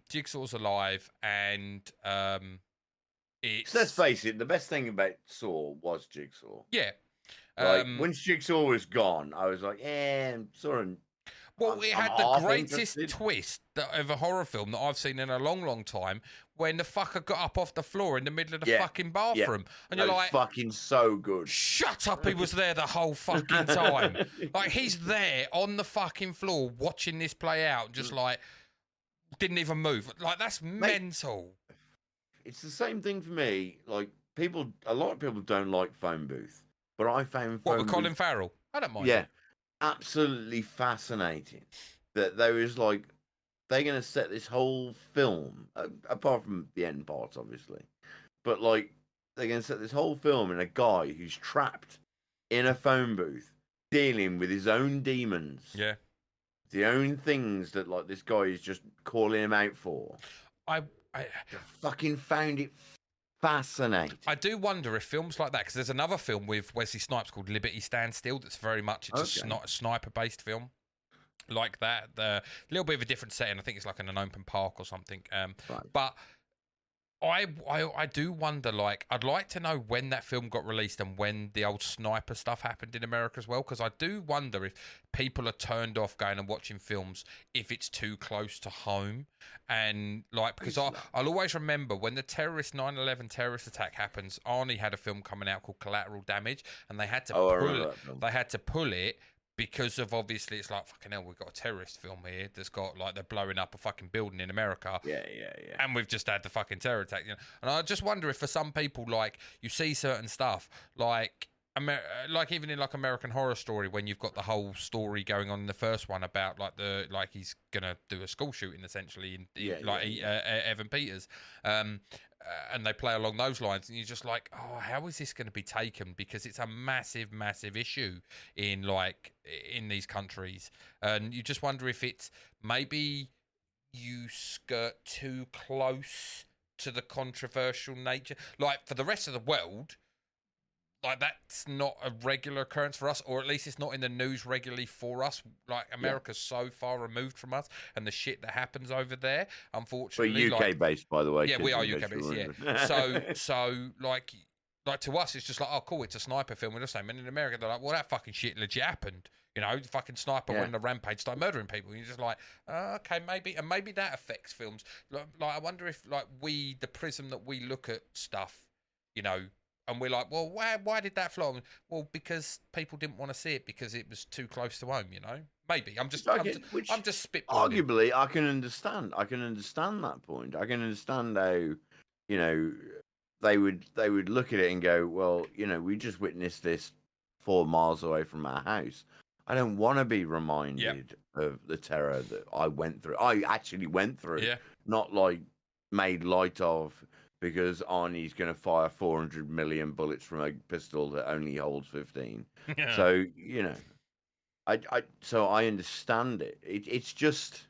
Jigsaw's alive, and let's face it. The best thing about Saw was Jigsaw. Yeah. Like, once Jigsaw was gone, I was like, Saw. Well, it had the greatest twist of a horror film that I've seen in a long, long time, when the fucker got up off the floor in the middle of the fucking bathroom. And you're like, fucking so good. Shut up, he was there the whole fucking time. Like, he's there on the fucking floor watching this play out, just like, didn't even move. Like, that's mental. It's the same thing for me. Like, a lot of people don't like Phone Booth, but I found What, with Colin Farrell? I don't mind. Yeah. Absolutely fascinating that there is like they're going to set this whole film apart from the end parts obviously, but like they're going to set this whole film in a guy who's trapped in a phone booth dealing with his own demons, the own things that like this guy is just calling him out for. I fucking found it fascinating. I do wonder if films like that, because there's another film with Wesley Snipes called Liberty Stand Still that's very much a sniper-based film like that. A little bit of a different setting. I think it's like in an open park or something. But I do wonder, like, I'd like to know when that film got released and when the old sniper stuff happened in America as well, because I do wonder if people are turned off going and watching films if it's too close to home. And, like, because I'll always remember when the 9/11 terrorist attack happens, Arnie had a film coming out called Collateral Damage, and they had to pull it because of, obviously, it's like, fucking hell, we've got a terrorist film here that's got, like, they're blowing up a fucking building in America. Yeah. And we've just had the fucking terror attack. You know? And I just wonder if for some people, like, you see certain stuff, like even in, like, American Horror Story, when you've got the whole story going on in the first one about, like, he's going to do a school shooting, essentially, Evan Peters. And they play along those lines, and you're just like, oh, how is this going to be taken? Because it's a massive, massive issue in these countries, and you just wonder if it's maybe you skirt too close to the controversial nature. Like, for the rest of the world, like that's not a regular occurrence for us, or at least it's not in the news regularly for us. Like America's so far removed from us, and the shit that happens over there, unfortunately. We're UK based, by the way. Yeah, we are UK based. Yeah. So like to us, it's just like, oh, cool, it's a sniper film. We're the same. And in America, they're like, well, that fucking shit legit happened. You know, the fucking sniper went on a rampage, started murdering people. And you're just like, okay, maybe that affects films. Like, I wonder if like the prism that we look at stuff, you know. And we're like, well, why did that flop? Well, because people didn't want to see it because it was too close to home, you know? Maybe. I'm just spitballing. Arguably, I can understand that point. I can understand how, you know, they would look at it and go, well, you know, we just witnessed this 4 miles away from our house. I don't want to be reminded of the terror that I went through. I actually went through, not like made light of. Because Arnie's going to fire 400 million bullets from a pistol that only holds 15. Yeah. So, you know, I understand it. It's just,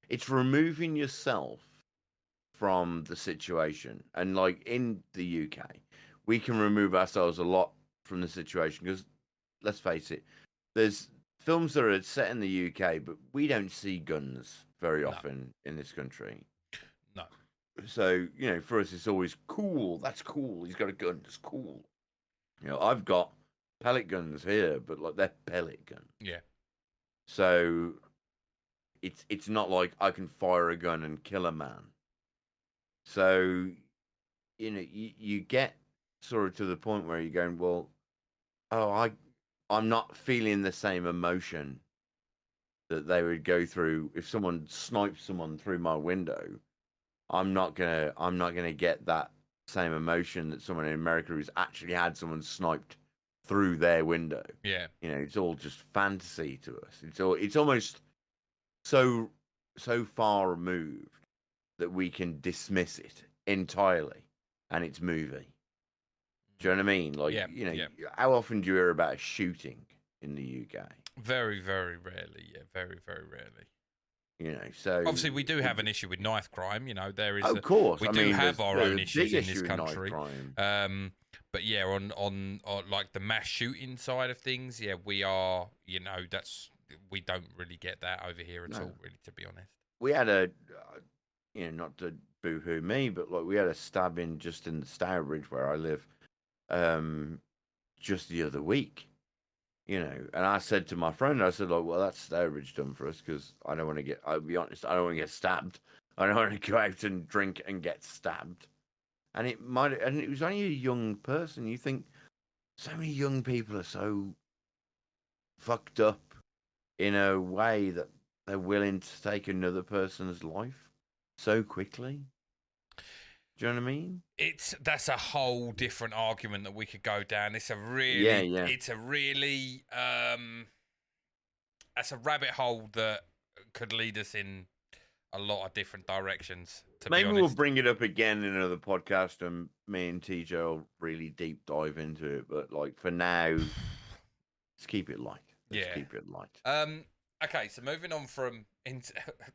it's removing yourself from the situation. And like in the UK, we can remove ourselves a lot from the situation because, let's face it, there's films that are set in the UK, but we don't see guns very often in this country. No. So, you know, for us, it's always cool. That's cool. He's got a gun. That's cool. You know, I've got pellet guns here, but like they're pellet guns. Yeah. So it's not like I can fire a gun and kill a man. So, you know, you get sort of to the point where you're going, well, I'm not feeling the same emotion that they would go through if someone sniped someone through my window. I'm not gonna get that same emotion that someone in America who's actually had someone sniped through their window. Yeah, you know, it's all just fantasy to us. It's almost so far removed that we can dismiss it entirely, and it's movie. Do you know what I mean? Like, you know, how often do you hear about a shooting in the UK? Very, very rarely. Yeah, very, very rarely. You know, so obviously we do have an issue with knife crime. You know, there is. Of course, we do have our own issues in this country. But yeah, on like the mass shooting side of things, yeah, we are. You know, we don't really get that over here at all. Really, to be honest, we had a, you know, not to boo-hoo me, but like we had a stabbing just in the Stourbridge where I live, just the other week. You know, and I said to my friend, I said, like, well, that's Stourbridge done for us because I don't want to I'll be honest, I don't want to get stabbed. I don't want to go out and drink and get stabbed. And it was only a young person. You think so many young people are so fucked up in a way that they're willing to take another person's life so quickly. Do you know what I mean? That's a whole different argument that we could go down. It's a really, it's a really, that's a rabbit hole that could lead us in a lot of different directions. Maybe we'll bring it up again in another podcast, and me and TJ will really deep dive into it. But like for now, let's keep it light. Keep it light. Okay, so moving on from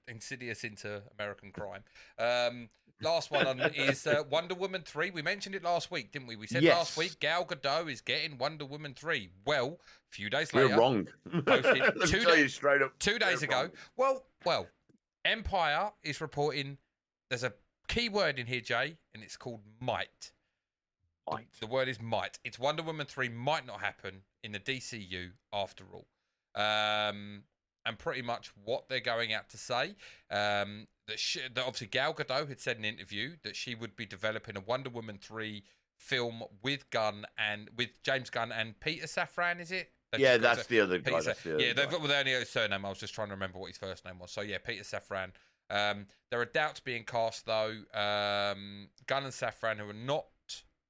Insidious into American Crime. Last one on is Wonder Woman 3. We mentioned it last week, didn't we? We said last week Gal Gadot is getting Wonder Woman 3. Well, a few days later, we're wrong. Posted Let me tell you straight up. 2 days ago. Wrong. Well, Empire is reporting. There's a key word in here, Jay, and it's called might. Might. The word is might. It's Wonder Woman 3 might not happen in the DCU after all. And pretty much what they're going out to say, that obviously Gal Gadot had said in an interview that she would be developing a Wonder Woman 3 film with James Gunn and Peter Safran, is it? That's the other guy. They've got their only surname. I was just trying to remember what his first name was. So yeah, Peter Safran. There are doubts being cast though. Gunn and Safran, who are not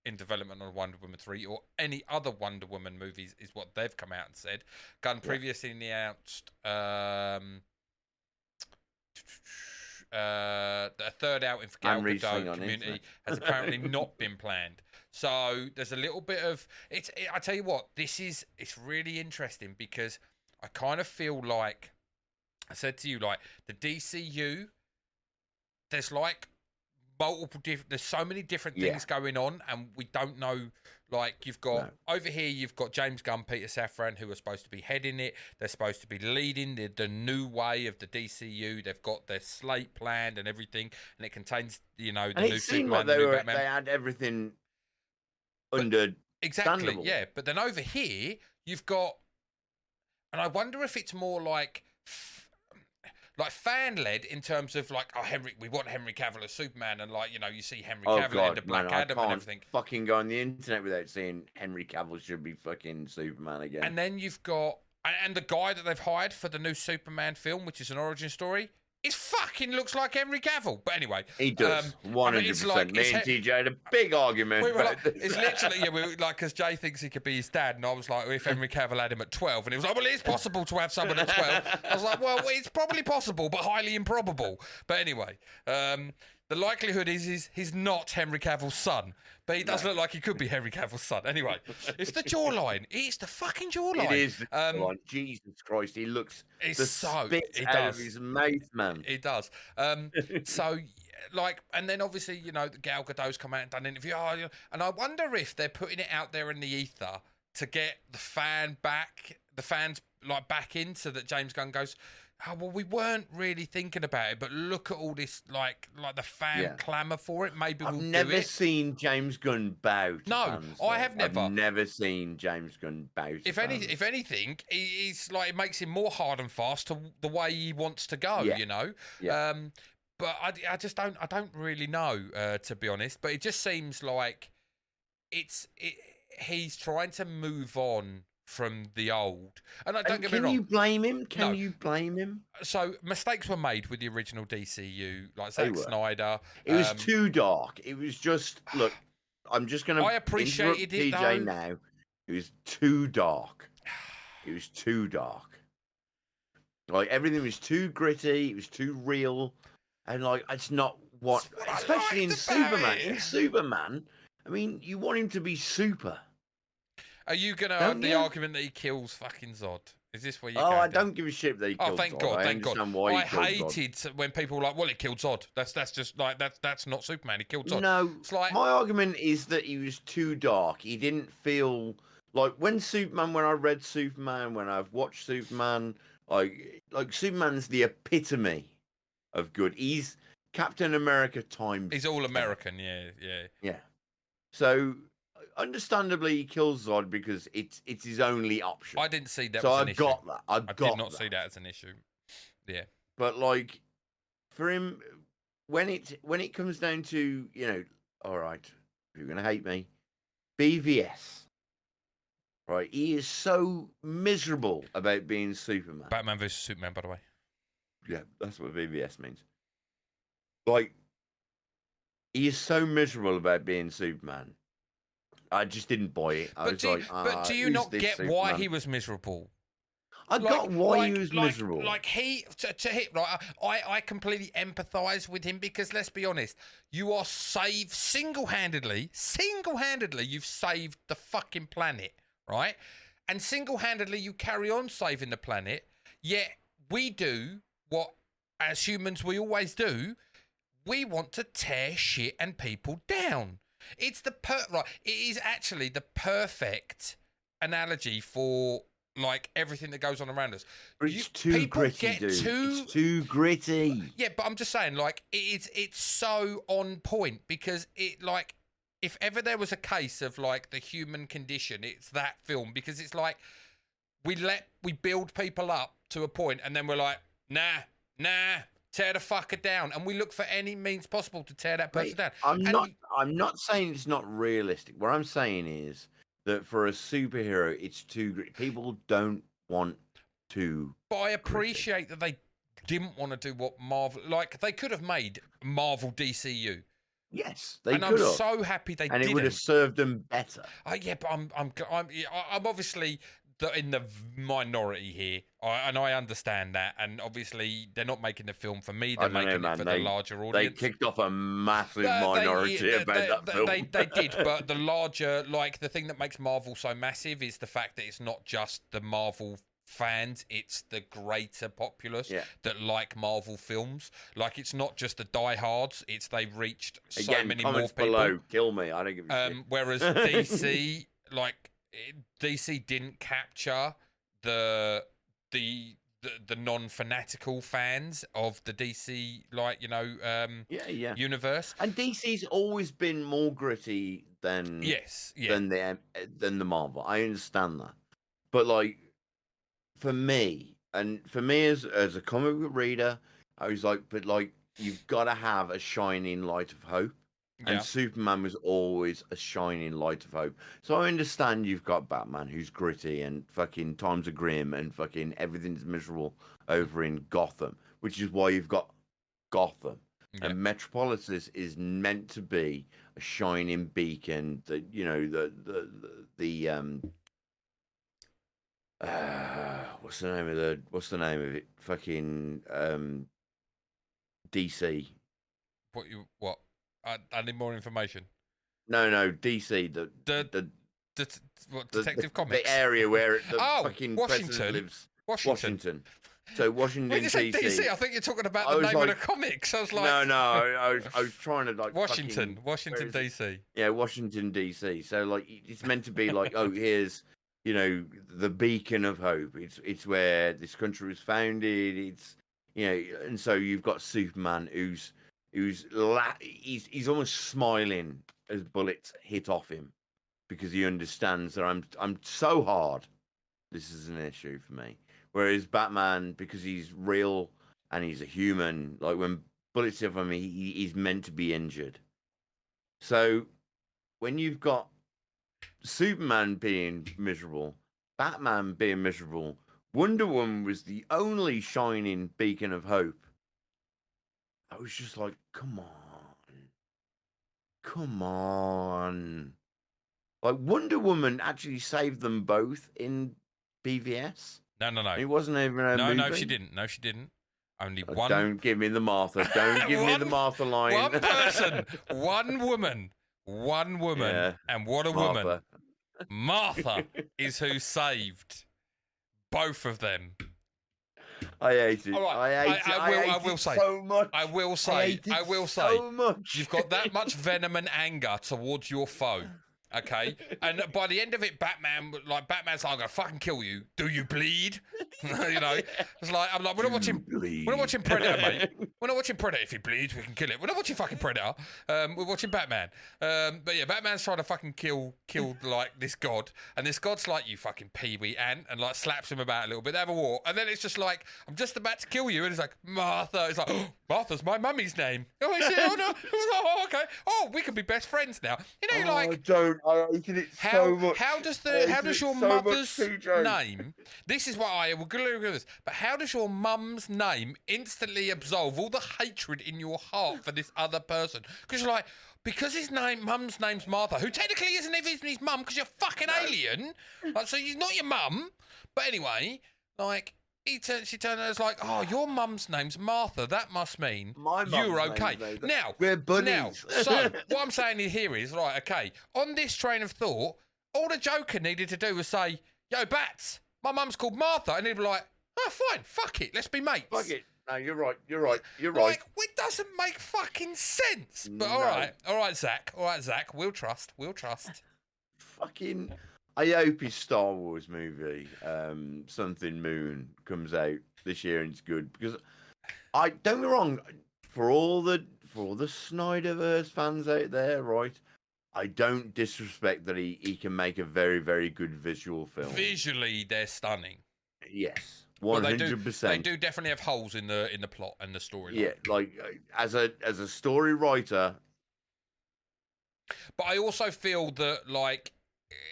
in development on Wonder Woman 3 or any other Wonder Woman movies, is what they've come out and said. Gunn previously announced a third outing for Gal Gadot Community has apparently not been planned. So there's a little bit of I tell you what, it's really interesting because I kind of feel like I said to you, like the DCU, there's like multiple different. There's so many different things going on, and we don't know. Like you've got over here, you've got James Gunn, Peter Safran, who are supposed to be heading it. They're supposed to be leading the new way of the DCU. They've got their slate planned and everything, and it contains the and new it seemed Superman, like the new Batman. they had everything under exactly, yeah. But then over here, you've got, and I wonder if it's more like fan-led in terms of like, oh, we want Henry Cavill as Superman, and like, you see Henry Cavill into Black Adam and everything. Fucking go on the internet without seeing Henry Cavill should be fucking Superman again. And then you've got, and the guy that they've hired for the new Superman film, which is an origin story, it fucking looks like Henry Cavill. But anyway, he does 100%. Me and TJ had a big argument. We were like, it's literally we were like, because Jay thinks he could be his dad, and I was like, if Henry Cavill had him at 12, and he was like, well, it's possible to have someone at 12. I was like, well, it's probably possible, but highly improbable. But anyway, the likelihood is he's not Henry Cavill's son, but he does look like he could be Henry Cavill's son. Anyway, it's the jawline. It's the fucking jawline. It is the jawline. Jesus Christ, he looks it's the so spit it out does. of his mouth, man. It does. So, like, and then obviously, Gal Gadot's come out and done an interview. And I wonder if they're putting it out there in the ether to get the fans back in, so that James Gunn goes, oh, well, we weren't really thinking about it, but look at all this, like the fan clamour for it. Maybe we'll do it. I've never seen James Gunn bow to No, fans, I have never. I've never seen James Gunn bow to fans. If anything, he's like, it makes him more hard and fast to the way he wants to go, Yeah. But I just don't really know, to be honest. But it just seems like he's trying to move on from the old. And don't get me wrong. Can you blame him? Can you blame him? So mistakes were made with the original DCU, like Zack Snyder. It was too dark. It was just, look, I'm just going to I appreciated it, DJ though. now. It was too dark. It was too dark. Like, everything was too gritty. It was too real. And, like, it's not what especially in Superman. In Superman, I mean, you want him to be super. Are you going to have the argument that he kills fucking Zod? Is this where you go? I don't give a shit that he killed Zod. Oh, thank God, thank God. Why I hated when people were like, well, it killed Zod. That's just like, that's not Superman. He killed Zod. No, it's like, my argument is that he was too dark. He didn't feel like when I read Superman, when I've watched Superman, like Superman's the epitome of good. He's Captain America times. He's all American, yeah. So understandably, he kills Zod because it's his only option. I didn't see that. So as an I issue. got that. I did not see that as an issue. Yeah, but like for him, when it comes down to all right, you're gonna hate me, BVS. Right, he is so miserable about being Superman. Batman versus Superman, by the way. Yeah, that's what BVS means. Like, he is so miserable about being Superman. I just didn't buy it. But do you not get Superman? why he was miserable? I got why he was miserable. Like to hit right. I completely empathise with him because let's be honest, you are saved single-handedly. You've saved the fucking planet, right? And single-handedly you carry on saving the planet. Yet we do what as humans we always do. We want to tear shit and people down. It's right. It is actually the perfect analogy for like everything that goes on around us. But it's too gritty, dude. It's too gritty. Yeah, but I'm just saying, like, it's so on point because it, like, if ever there was a case of like the human condition, it's that film because it's like we build people up to a point and then we're like, nah, tear the fucker down, and we look for any means possible to tear that person down. I'm not saying it's not realistic. What I'm saying is that for a superhero, it's too gritty. People don't want to. But I appreciate that they didn't want to do what Marvel, like they could have made Marvel DCU. Yes, they could have. And I'm so happy they didn't. And it would have served them better. Yeah, but I'm obviously in the minority here, and I understand that. And obviously, they're not making the film for me; they're making it for the larger audience. They kicked off a massive minority about that film. They did, but the larger, like the thing that makes Marvel so massive is the fact that it's not just the Marvel fans, it's the greater populace that like Marvel films. Like, it's not just the diehards, it's they've reached so many more people. Below, kill me, I don't give a shit. Whereas DC, like, DC didn't capture the non-fanatical fans of the DC, like, universe. And DC's always been more gritty than than the Marvel. I understand that, but like for me as a comic book reader, I was like, but like you've got to have a shining light of hope. And Superman was always a shining light of hope. So I understand you've got Batman, who's gritty and fucking times are grim and fucking everything's miserable over in Gotham, which is why you've got Gotham. Yeah. And Metropolis is meant to be a shining beacon that, what's the name of it? Fucking DC. What? I need more information. No, DC. Detective Comics? The area where the fucking president lives. Washington. So Washington, when you say DC, I think you're talking about the name of the comics. I was like, no, I was trying to like Washington, DC. Yeah, Washington, DC. So like, it's meant to be like, oh, here's the beacon of hope. It's where this country was founded. It's and so you've got Superman who's almost smiling as bullets hit off him because he understands that I'm so hard. This is an issue for me. Whereas Batman, because he's real and he's a human, like when bullets hit him, he's meant to be injured. So when you've got Superman being miserable, Batman being miserable, Wonder Woman was the only shining beacon of hope. I was just like, come on. Like, Wonder Woman actually saved them both in BVS. No. It wasn't even a movie. No, she didn't. Only one. Don't give me the Martha. Don't give me the Martha line. One person, one woman, yeah. And what a woman. Martha is who saved both of them. I hate it. All right. I will say so much. I will say so much. You've got that much venom and anger towards your foe. Okay, and by the end of it, Batman's like, I'm gonna fucking kill you. Do you bleed? It's like, I'm like, we're not watching Predator, mate. We're not watching Predator. If he bleeds, we can kill it. We're not watching fucking Predator. We're watching Batman. But yeah, Batman's trying to fucking kill like this god, and this god's like, you fucking peewee ant, and like slaps him about a little bit. They have a war, and then it's just like, I'm just about to kill you, and it's like, Martha. It's like, oh, Martha's my mummy's name. Oh, I said, oh no. Oh, okay. Oh, we can be best friends now. I hated it so much. How does your mother's name? This is what I will agree with this. But how does your mum's name instantly absolve all the hatred in your heart for this other person? Because you're like, because mum's name's Martha, who technically isn't even his mum, because you're fucking alien. Like, so he's not your mum. But anyway, like, she turned and was like, oh, your mum's name's Martha. That must mean you're okay. Now, we're buddies. So what I'm saying here is, right, okay, on this train of thought, all the Joker needed to do was say, yo, Bats, my mum's called Martha. And he'd be like, oh, fine, fuck it, let's be mates. Fuck it. No, you're right. Like, it doesn't make fucking sense. But all right, Zach, we'll trust. Fucking... I hope his Star Wars movie, Something Moon, comes out this year and it's good, because don't get me wrong, for all the Snyderverse fans out there, right? I don't disrespect that he can make a very, very good visual film. Visually, they're stunning. Yes, 100%. They do definitely have holes in the plot and the storyline. Yeah, like as a story writer. But I also feel that, like,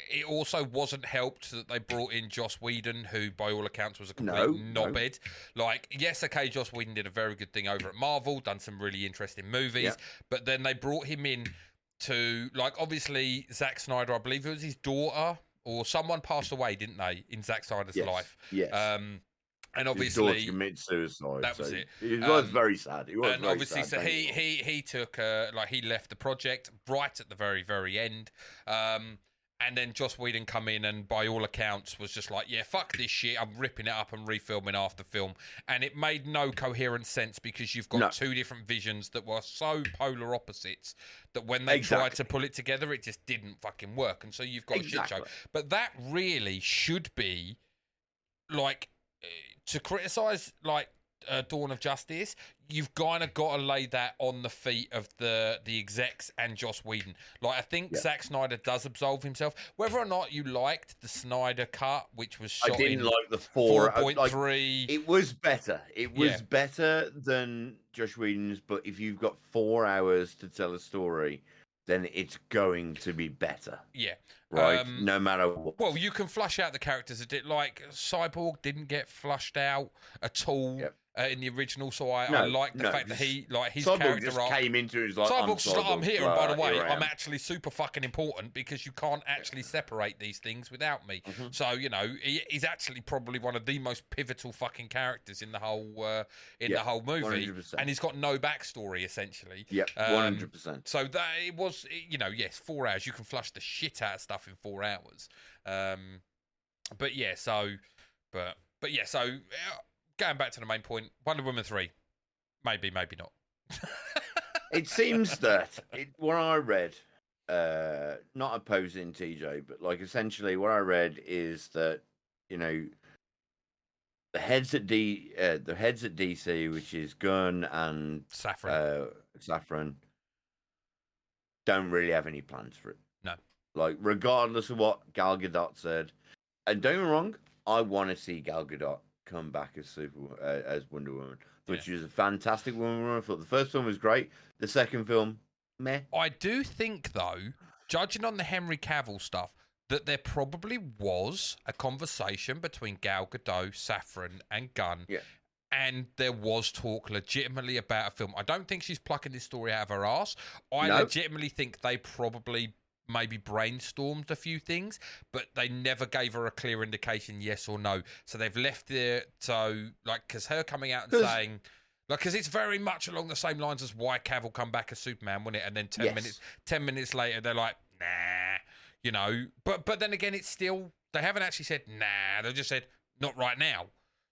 it also wasn't helped that they brought in Joss Whedon, who by all accounts was a complete knobhead. Like, yes, okay, Joss Whedon did a very good thing over at Marvel, done some really interesting movies, but then they brought him in to, like, obviously Zack Snyder, I believe it was his daughter or someone passed away, didn't they, in Zack Snyder's life? Yes. And obviously, his daughter committed suicide. That was it. It was very sad. And obviously, so he took he left the project right at the very, very end. And then Joss Whedon come in and, by all accounts, was just like, yeah, fuck this shit. I'm ripping it up and refilming after film. And it made no coherent sense because you've got two different visions that were so polar opposites that when they tried to pull it together, it just didn't fucking work. And so you've got a shit show. But that really should be, like, to criticise, like, Dawn of Justice, you've kind of got to lay that on the feet of the execs and Joss Whedon. Like, I think Zack Snyder does absolve himself. Whether or not you liked the Snyder cut, which was shot I didn't in like the 4.3. It was better. It was better than Joss Whedon's, but if you've got 4 hours to tell a story, then it's going to be better. Yeah. Right? No matter what. Well, you can flush out the characters. Like, Cyborg didn't get flushed out at all. In the original, so I like the fact that he, like, his Cyborg character just came into it, like, Cyborg's just like, I'm here, and by the way, I'm am. actually super fucking important because you can't actually separate these things without me. So, you know, he's actually probably one of the most pivotal fucking characters in the whole the whole movie, 100%. and he's got no backstory essentially. Yep, 100%. So that it was, you know, yes, 4 hours. You can flush the shit out of stuff in 4 hours. But yeah, so. Going back to the main point, Wonder Woman 3, maybe not. It seems that what I read, not opposing TJ, but like essentially what I read is that, you know, the heads at DC, which is Gunn and Safran, don't really have any plans for it. No. Like, regardless of what Gal Gadot said, and don't get me wrong, I want to see Gal Gadot come back as Wonder Woman, which is a fantastic Wonder Woman. I thought the first film was great. The second film, meh. I do think, though, judging on the Henry Cavill stuff, that there probably was a conversation between Gal Gadot, Safran, and Gunn. Yeah. And there was talk legitimately about a film. I don't think she's plucking this story out of her ass. I legitimately think they probably maybe brainstormed a few things, but they never gave her a clear indication, yes or no. So they've left it, so, like, because her coming out and saying, like, because it's very much along the same lines as why Cavill come back as Superman, wasn't it? And then 10 minutes later, they're like, nah, you know. But then again, it's still, they haven't actually said, nah, they just said, not right now.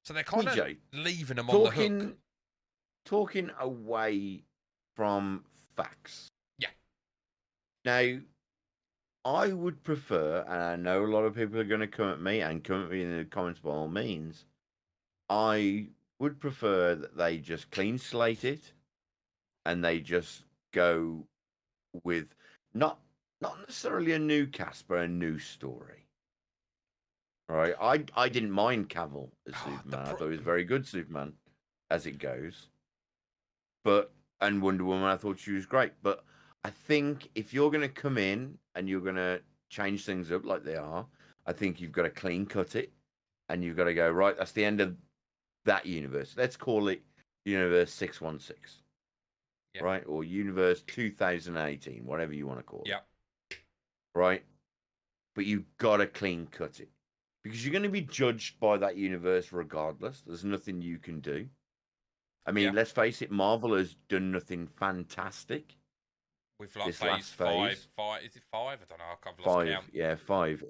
So they're kind of leaving them on the hook. Talking away from facts. Yeah. Now, I would prefer, and I know a lot of people are going to come at me and come at me in the comments by all means, I would prefer that they just clean slate it and they just go with not necessarily a new cast, but a new story. All right, I didn't mind Cavill as Superman. I thought he was a very good Superman as it goes. And Wonder Woman, I thought she was great. But I think if you're going to come in and you're going to change things up like they are, I think you've got to clean cut it. And you've got to go, right, that's the end of that universe. Let's call it Universe 616. Yep. Right? Or Universe 2018, whatever you want to call it. Yeah. Right? But you've got to clean cut it. Because you're going to be judged by that universe regardless. There's nothing you can do. I mean, let's face it, Marvel has done nothing fantastic. With like phase 5. Is it 5? I don't know. I can't lost count. Yeah, 5.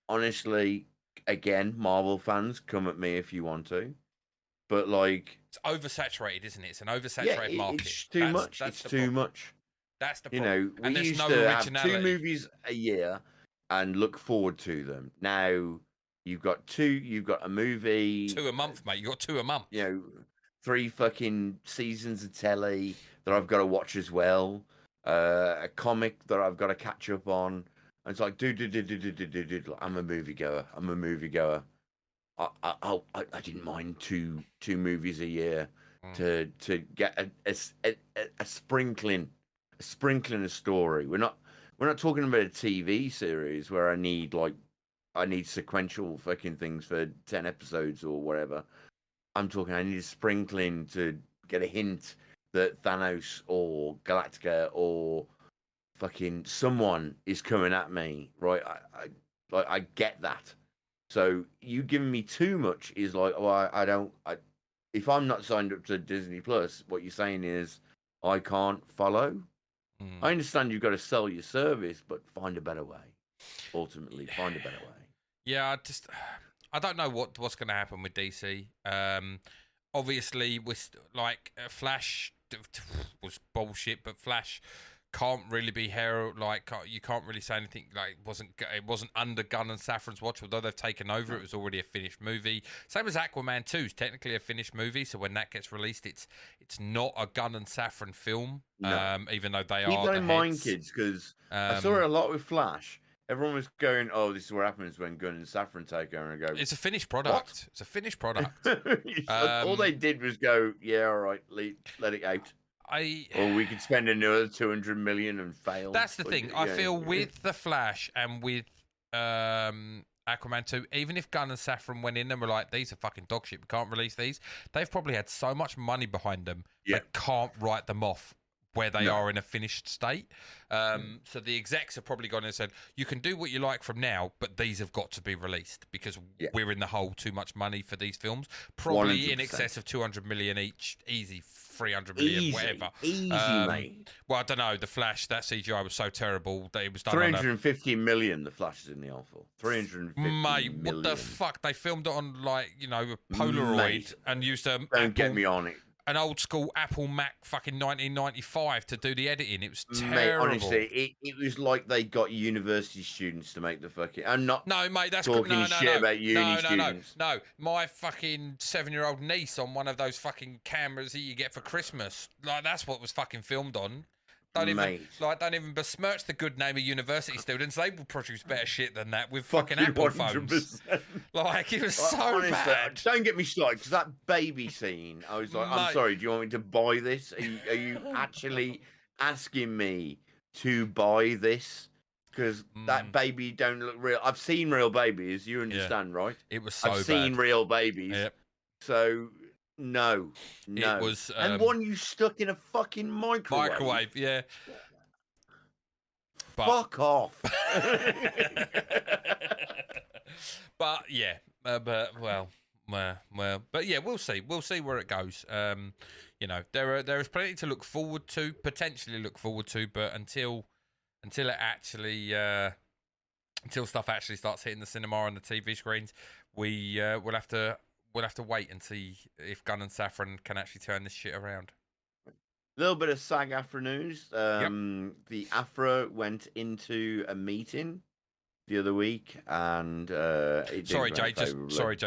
Honestly, again, Marvel fans, come at me if you want to. But, like, it's oversaturated, isn't it? It's an oversaturated market. It's too much. It's too much. That's the problem. You know, and we there's used no to originality. have 2 movies a year and look forward to them. Now you've got a movie, 2 a month, mate. You got 2 a month. You know, 3 fucking seasons of telly that I've got to watch as well. A comic that I've got to catch up on. And it's like, dude. I'm a moviegoer. I didn't mind two movies a year to get a sprinkling of story. We're not talking about a TV series where I need sequential fucking things for 10 episodes or whatever. I'm talking I need a sprinkling to get a hint that Thanos or Galactica or fucking someone is coming at me, right? I get that. So you giving me too much is like, oh, if I'm not signed up to Disney Plus, what you're saying is I can't follow. I understand you've got to sell your service, but find a better way. Ultimately, find a better way. Yeah, I don't know what's going to happen with DC. Obviously, Flash was bullshit, but Flash can't really be you can't really say anything like it wasn't under Gunn and Safran's watch, although they've taken over. It was already a finished movie. Same as Aquaman 2 is technically a finished movie, so when that gets released, it's not a Gunn and Safran film. No. Even though they Keep are that the in heads. mind, kids, because I saw it a lot with Flash. Everyone was going, "Oh, this is what happens when Gunn and Safran take over," and I go, "It's a finished product. What? It's a finished product." All they did was go, "Yeah, all right, let it out." Or we could spend another 200 million and fail. That's the thing. I feel with the Flash and with Aquaman 2, even if Gunn and Safran went in and were like, "These are fucking dog shit, we can't release these," they've probably had so much money behind them, they can't write them off where they are in a finished state. So the execs have probably gone and said, "You can do what you like from now, but these have got to be released because we're in the hole too much money for these films. Probably 100%. In excess of 200 million each, easy 300 million, whatever. Easy, mate. Well, I don't know. The Flash, that CGI was so terrible that it was done 350 million. The Flash is in the awful. 350 million. What the fuck? They filmed it on a Polaroid and used a. Don't get me on it. An old school Apple Mac fucking 1995 to do the editing. It was terrible. Mate, honestly, it was like they got university students to make the fucking. I'm not. No, mate, that's talking shit about uni students. No, my fucking 7-year-old niece on one of those fucking cameras that you get for Christmas. That's what was fucking filmed on. Don't even besmirch the good name of university students. They will produce better shit than that with fucking Apple 100%. Phones. It was so honestly, bad. Don't get me started, because that baby scene, I was like, I'm sorry, do you want me to buy this? Are you actually asking me to buy this? Because that baby don't look real. I've seen real babies, you understand, right? It was so bad. I've seen real babies. Yep. So... No. It was, and one you stuck in a fucking microwave. Yeah. Fuck off. But yeah, but yeah, we'll see. We'll see where it goes. There is plenty to potentially look forward to, but until stuff actually starts hitting the cinema and the TV screens, we'll have to wait and see if Gunn and Safran can actually turn this shit around. A little bit of SAG-AFTRA news. The AFTRA went into a meeting the other week, and sorry, Jay.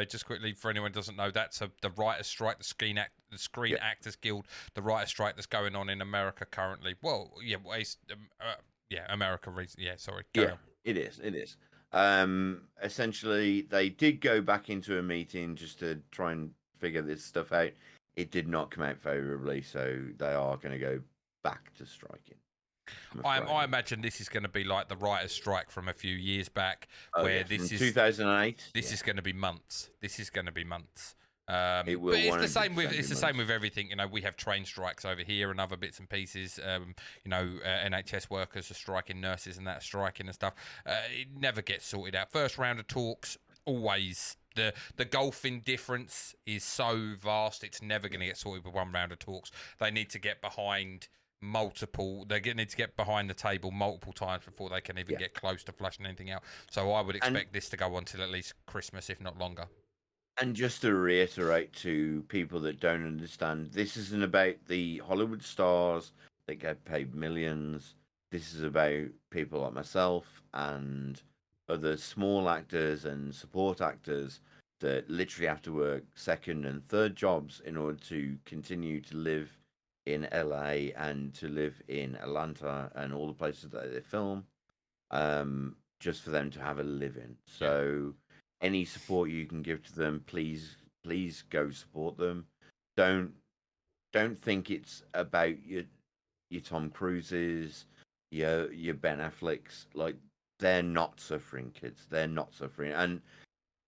Just quickly, for anyone who doesn't know, that's the writers' strike, the Screen Actors Guild, the writers' strike that's going on in America currently. Well, America. Sorry. It is. Essentially, they did go back into a meeting just to try and figure this stuff out. It did not come out favorably, so they are going to go back to striking. I imagine this is going to be like the writers' strike from a few years back, this is 2008. This is going to be months. It will. But it's the same with everything. We have train strikes over here and other bits and pieces. NHS workers are striking, nurses and that are striking and stuff. It never gets sorted out. First round of talks, always the gulfing difference is so vast. It's never going to get sorted with one round of talks. They need to get behind multiple. They need to get behind the table multiple times before they can even get close to flashing anything out. So I would expect this to go on till at least Christmas, if not longer. And just to reiterate to people that don't understand, this isn't about the Hollywood stars that get paid millions. This is about people like myself and other small actors and support actors that literally have to work second and third jobs in order to continue to live in LA and to live in Atlanta and all the places that they film, just for them to have a living. So any support you can give to them, please go support them. Don't think it's about your Tom Cruises, your Ben Afflecks. Like, they're not suffering, kids. They're not suffering. And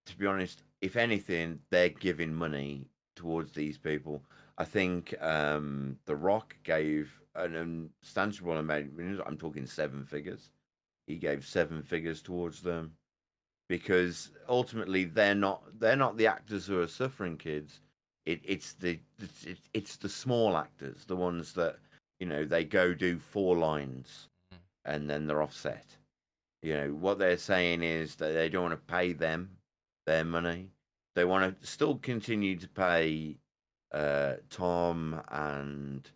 to be honest, if anything, they're giving money towards these people. I think The Rock gave an substantial amount. I'm talking 7 figures. He gave 7 figures towards them, because ultimately they're not the actors who are suffering, kids. It's the small actors, the ones that they go do 4 lines and then they're offset. What they're saying is that they don't want to pay them their money. They want to still continue to pay Tom and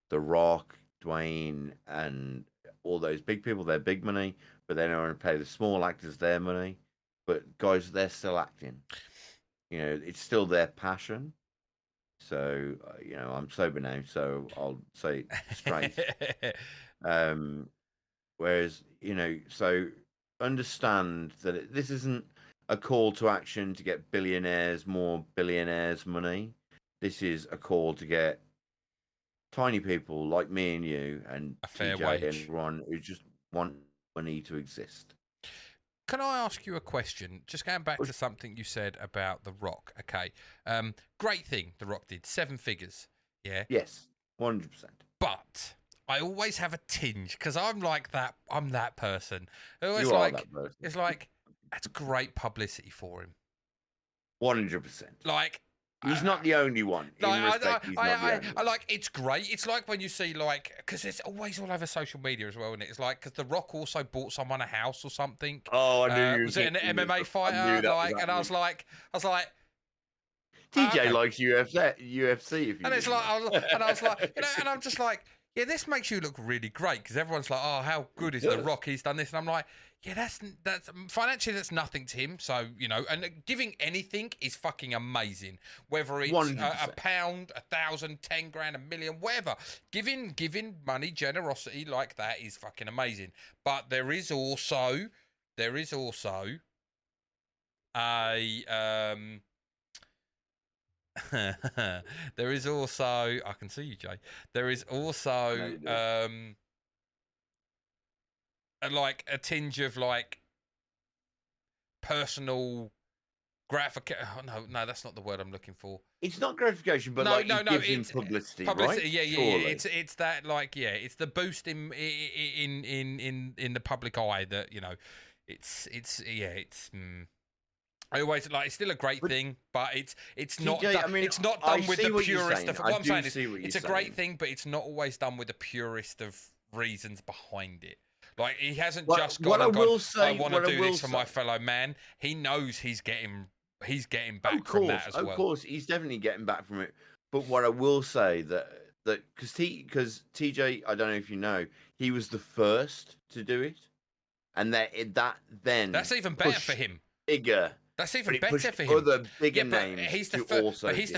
The Rock, Dwayne, and all those big people their big money, but they don't want to pay the small actors their money. But guys, they're still acting. It's still their passion. So, I'm sober now, so I'll say it straight. Whereas, so understand that this isn't a call to action to get more billionaires money. This is a call to get tiny people like me and you and a fair TJ wage. And Ron who just want money to exist. Can I ask you a question? Just going back to something you said about The Rock. Okay. Great thing The Rock did. 7 figures. Yeah. Yes. 100%. But I always have a tinge because I'm like that. I'm that person. I always You are that person. It's like, that's great publicity for him. 100%. Like, he's not the only one. It's great. It's like when you see, because it's always all over social media as well, isn't it? It's like, because The Rock also bought someone a house or something. Oh, I knew you were. Was it an MMA fighter? And I was like, TJ likes UFC. If you and it's like, I was like, and I'm just like, yeah, this makes you look really great because everyone's like, oh, how good is The Rock? He's done this, and I'm like, yeah, that's financially that's nothing to him. So and giving anything is fucking amazing. Whether it's a pound, 1,000, 10 grand, $1 million, whatever. Giving money, generosity like that is fucking amazing. But there is also a there is also, I can see you, Jay. There is also a tinge of personal gratification. Oh, no, that's not the word I'm looking for. It's not gratification, but it gives him publicity, right? Yeah. It's that it's the boost in the public eye that it's. I always it's still a great thing, but it's not. It's not done with the purest of. What I'm saying is, it's a great thing, but it's not always done with the purest of reasons behind it. Like he hasn't just gone. I want to do this for my fellow man. He knows he's getting back from that as well. Of course, he's definitely getting back from it. But what I will say that because TJ, I don't know if you know, he was the first to do it, and that's even better for him. Bigger. That's even better for him. Other bigger names. He's the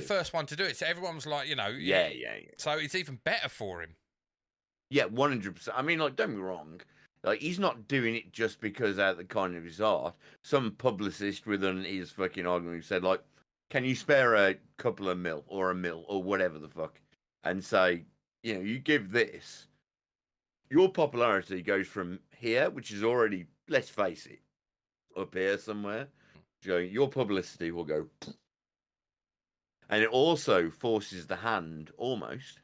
first one to do it. So everyone was like, Yeah. So it's even better for him. Yeah, 100%. I mean, don't get me wrong. He's not doing it just because out of the kindness of his heart. Some publicist within his fucking argument said, can you spare a couple of mil or whatever the fuck, and say, you give this, your popularity goes from here, which is already, let's face it, up here somewhere. Your publicity will go, and it also forces the hand almost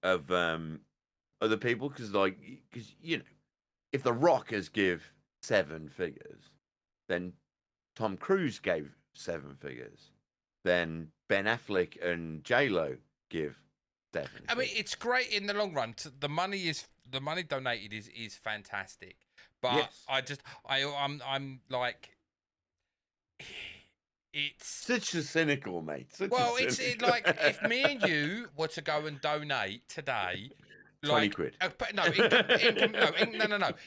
of other people because if the Rockers give 7 figures, then Tom Cruise gave 7 figures, then Ben Affleck and J-Lo give 7. I mean, it's great in the long run. The money donated is fantastic, but yes. I'm like. It's such a cynical, mate. It's like if me and you were to go and donate today, 20 quid. No.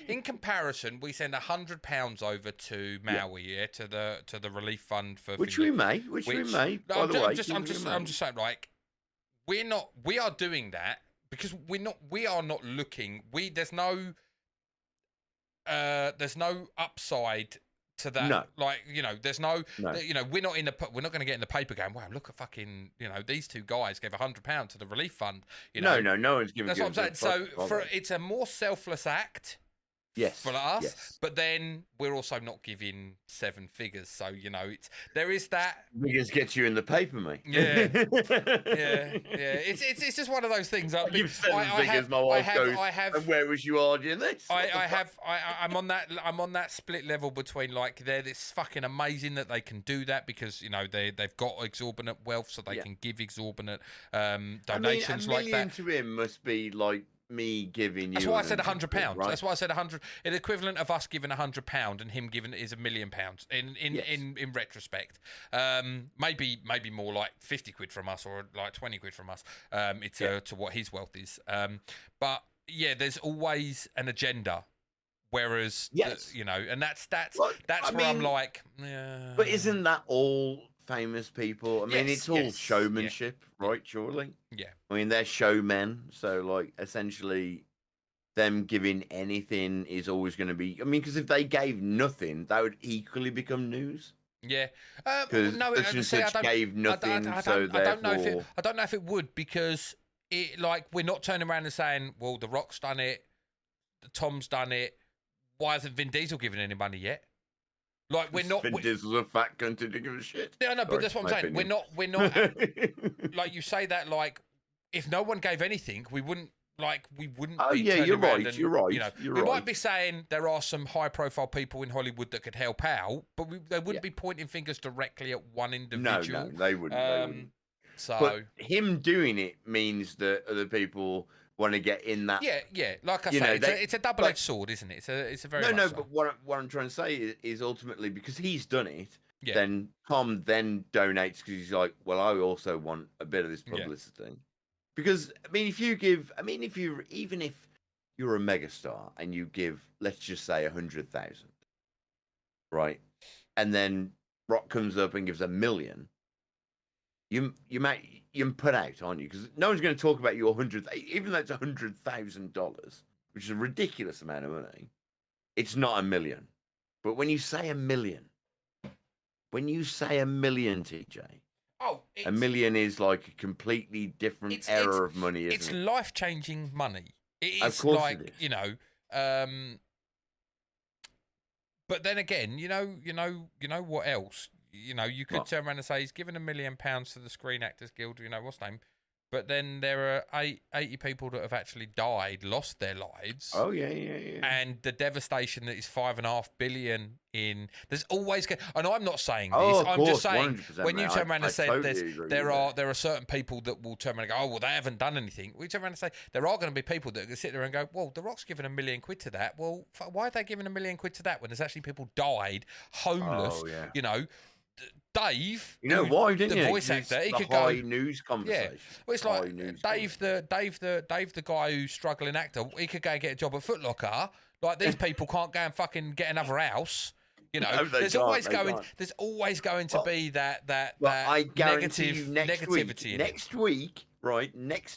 In comparison, we send £100 over to Maui, to the relief fund for which we may. By the way, I'm just saying, we are doing that because we are not looking. There's no upside to that. No. There's no. We're not going to get in the paper going, wow, look at fucking, these 2 guys gave £100 to the relief fund. No one's giving. That's what I'm saying. So it's a more selfless act Yes. for us, Yes. but then we're also not giving 7 figures, so there is that. Figures get you in the paper, mate. Yeah, yeah. It's just one of those things. I give 7 figures. My wife goes, and where was you arguing this? I'm on that split level between like they're this fucking amazing that they can do that because they've got exorbitant wealth, so they can give exorbitant donations like that. $1 million to him must be like me giving you. That's why I said £100. Right? That's why I said 100. The equivalent of us giving £100 and him giving is £1 million in retrospect. Maybe more like 50 quid from us or like 20 quid from us. To what his wealth is. But yeah, there's always an agenda. Whereas, and that's where I'm like, yeah. But isn't that all famous people? I mean, it's all showmanship, right? Surely. Yeah. I mean, they're showmen, so like essentially, them giving anything is always going to be. I mean, because if they gave nothing, that would equally become news. Yeah. Because such gave nothing, I don't know if it would because we're not turning around and saying, well, The Rock's done it, Tom's done it. Why hasn't Vin Diesel given any money yet? Like we're not. Vin Diesel's a fat cunt who didn't give a shit. Yeah, no, but that's what I'm saying. We're not. Like you say that. Like if no one gave anything, we wouldn't. Oh yeah, you're right. You're right. We might be saying there are some high-profile people in Hollywood that could help out, but they wouldn't be pointing fingers directly at one individual. No, they wouldn't. So, but him doing it means that other people want to get in that. Yeah. Like I say, it's a double-edged sword, isn't it? It's a very no. But what I'm trying to say is ultimately because he's done it. Yeah. Then Tom then donates because he's like, well, I also want a bit of this publicity. Yeah. Because even if you're a megastar and you give, let's just say 100,000, right, and then Rock comes up and gives $1 million, you put out, aren't you? Because no one's going to talk about your even though it's $100,000, which is a ridiculous amount of money. It's not $1 million, but when you say $1 million, TJ. $1 million is like a completely different era of money, isn't it? It's life-changing money. It is, of course like, it is. But then again, you know what else? You could turn around and say he's given £1 million to the Screen Actors Guild. What's the name? But then there are 80 people that have actually died, lost their lives. Oh yeah. And the devastation that is $5.5 billion in. There's always, and I'm not saying this. I'm just saying when you man. turn around and say totally there are certain people that will turn around and go, oh well, they haven't done anything. We turn around and say there are going to be people that can sit there and go, well, The Rock's given £1 million to that. Well, why are they giving £1 million to that when there's actually people died, homeless? Oh, yeah. Dave, why didn't the you? voice actor, he could go news conversation. Yeah, well, it's like Dave, the guy who's struggling actor. He could go and get a job at Foot Locker. Like these people can't go and fucking get another house. No, there's always going to be that I guarantee you negativity. Next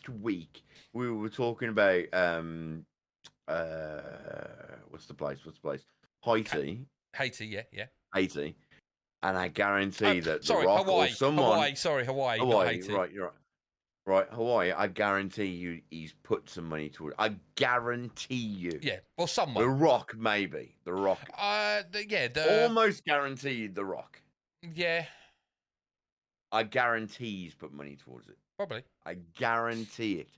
week, we were talking about what's the place? Haiti. Haiti, yeah. Haiti. And I guarantee that Hawaii, Hawaii, Haiti. Right, you're right. Hawaii, I guarantee you he's put some money toward it. I guarantee you. Yeah, well, someone. The Rock, maybe. The Rock. Almost guaranteed The Rock. Yeah. I guarantee he's put money towards it. Probably. I guarantee it.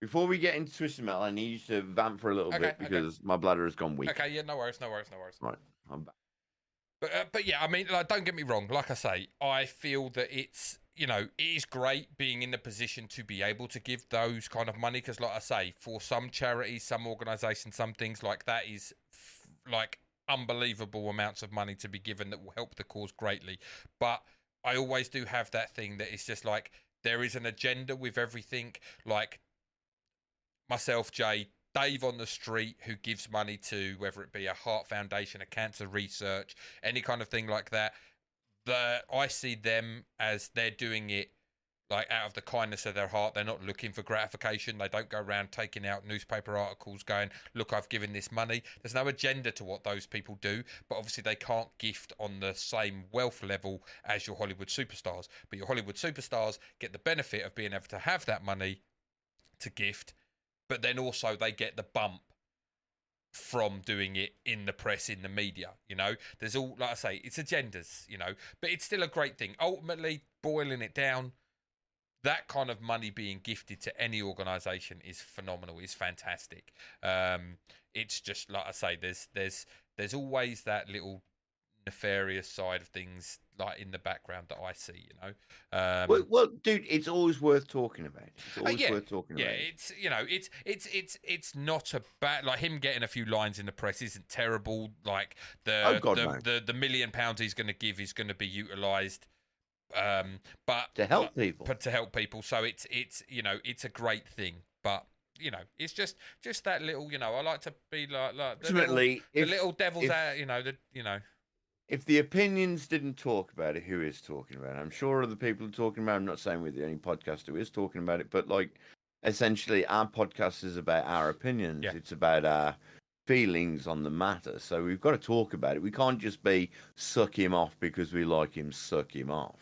Before we get into Twisted Metal, I need you to vamp for a little bit because my bladder has gone weak. Okay, yeah, no worries. Right, I'm back. But yeah, I mean, don't get me wrong. Like I say, I feel that it is great being in the position to be able to give those kind of money because, like I say, for some charities, some organisations, some things like that is like unbelievable amounts of money to be given that will help the cause greatly. But I always do have that thing that it's just like there is an agenda with everything. Like myself, Jay, Dave on the street who gives money to whether it be a heart foundation, a cancer research, any kind of thing like that. I see them as they're doing it like out of the kindness of their heart. They're not looking for gratification. They don't go around taking out newspaper articles going, look, I've given this money. There's no agenda to what those people do, but obviously they can't gift on the same wealth level as your Hollywood superstars. But your Hollywood superstars get the benefit of being able to have that money to gift, but then also they get the bump from doing it in the press, in the media. There's all, like I say, it's agendas, but it's still a great thing. Ultimately, boiling it down, that kind of money being gifted to any organisation is phenomenal. It's fantastic. It's just, like I say, there's always that little nefarious side of things, like in the background, that I see. Well, dude, it's always worth talking about. It's always worth talking about. It's not a bad, like, him getting a few lines in the press isn't terrible. Like the £1 million he's going to give is going to be utilised. But to help people. So it's it's a great thing. But it's just that little. I like to be like ultimately the little devil's out. If the opinions didn't talk about it, who is talking about it? I'm sure other people are talking about it. I'm not saying we're the only podcast who is talking about it, but like, essentially, our podcast is about our opinions. Yeah. It's about our feelings on the matter. So we've got to talk about it. We can't just be suck him off because we like him, suck him off.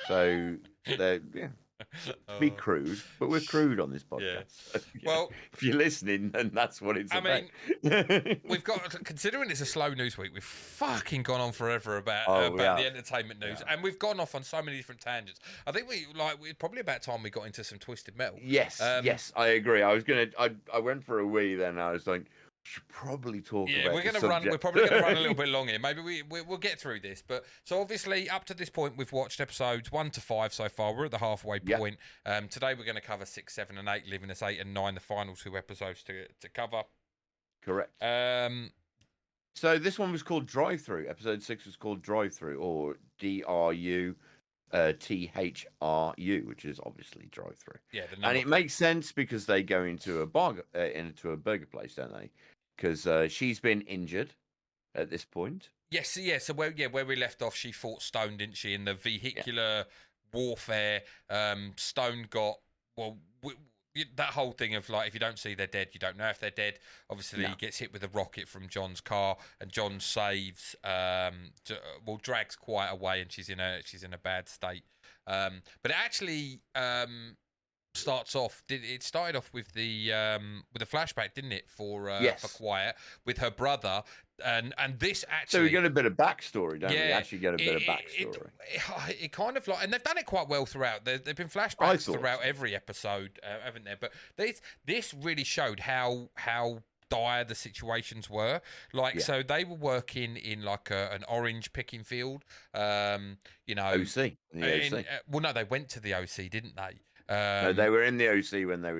So yeah. To be crude, but we're crude on this podcast. Yeah. So, well, if you're listening, then that's what it's about. Mean, we've got, considering it's a slow news week, we've fucking gone on forever about the entertainment news, and we've gone off on so many different tangents. I think we're probably about time we got into some Twisted Metal. Yes, yes, I agree. I went for a wee, then I was like, should probably talk about we're probably going to run a little bit long here. Maybe we'll get through this. But so obviously up to this point we've watched episodes 1 to 5 so far. We're at the halfway point. Today we're going to cover 6, 7 and 8, leaving us 8 and 9, the final 2 episodes to cover. Correct. So this one was called Drive Through. Episode 6 was called Drive Through, or DRU. THRU, which is obviously drive through. Yeah, and it makes sense because they go into a burger place, don't they? Because she's been injured at this point. Yes, yeah. So where we left off, she fought Stone, didn't she? In the vehicular warfare, Stone got that whole thing of like, if you don't see they're dead, you don't know if they're dead. Obviously, he gets hit with a rocket from John's car, and John saves, drags Quiet away, and she's in a bad state. But it actually starts off. It started off with the flashback, didn't it, for Quiet with her brother. And this actually, so we get a bit of backstory, don't we? Actually get a bit of backstory. It kind of like, and they've done it quite well throughout. There've been flashbacks throughout every episode, haven't there? But this really showed how dire the situations were. Like, so they were working in like an orange picking field. OC. Well, no, they went to the OC, didn't they? No, they were in the OC when they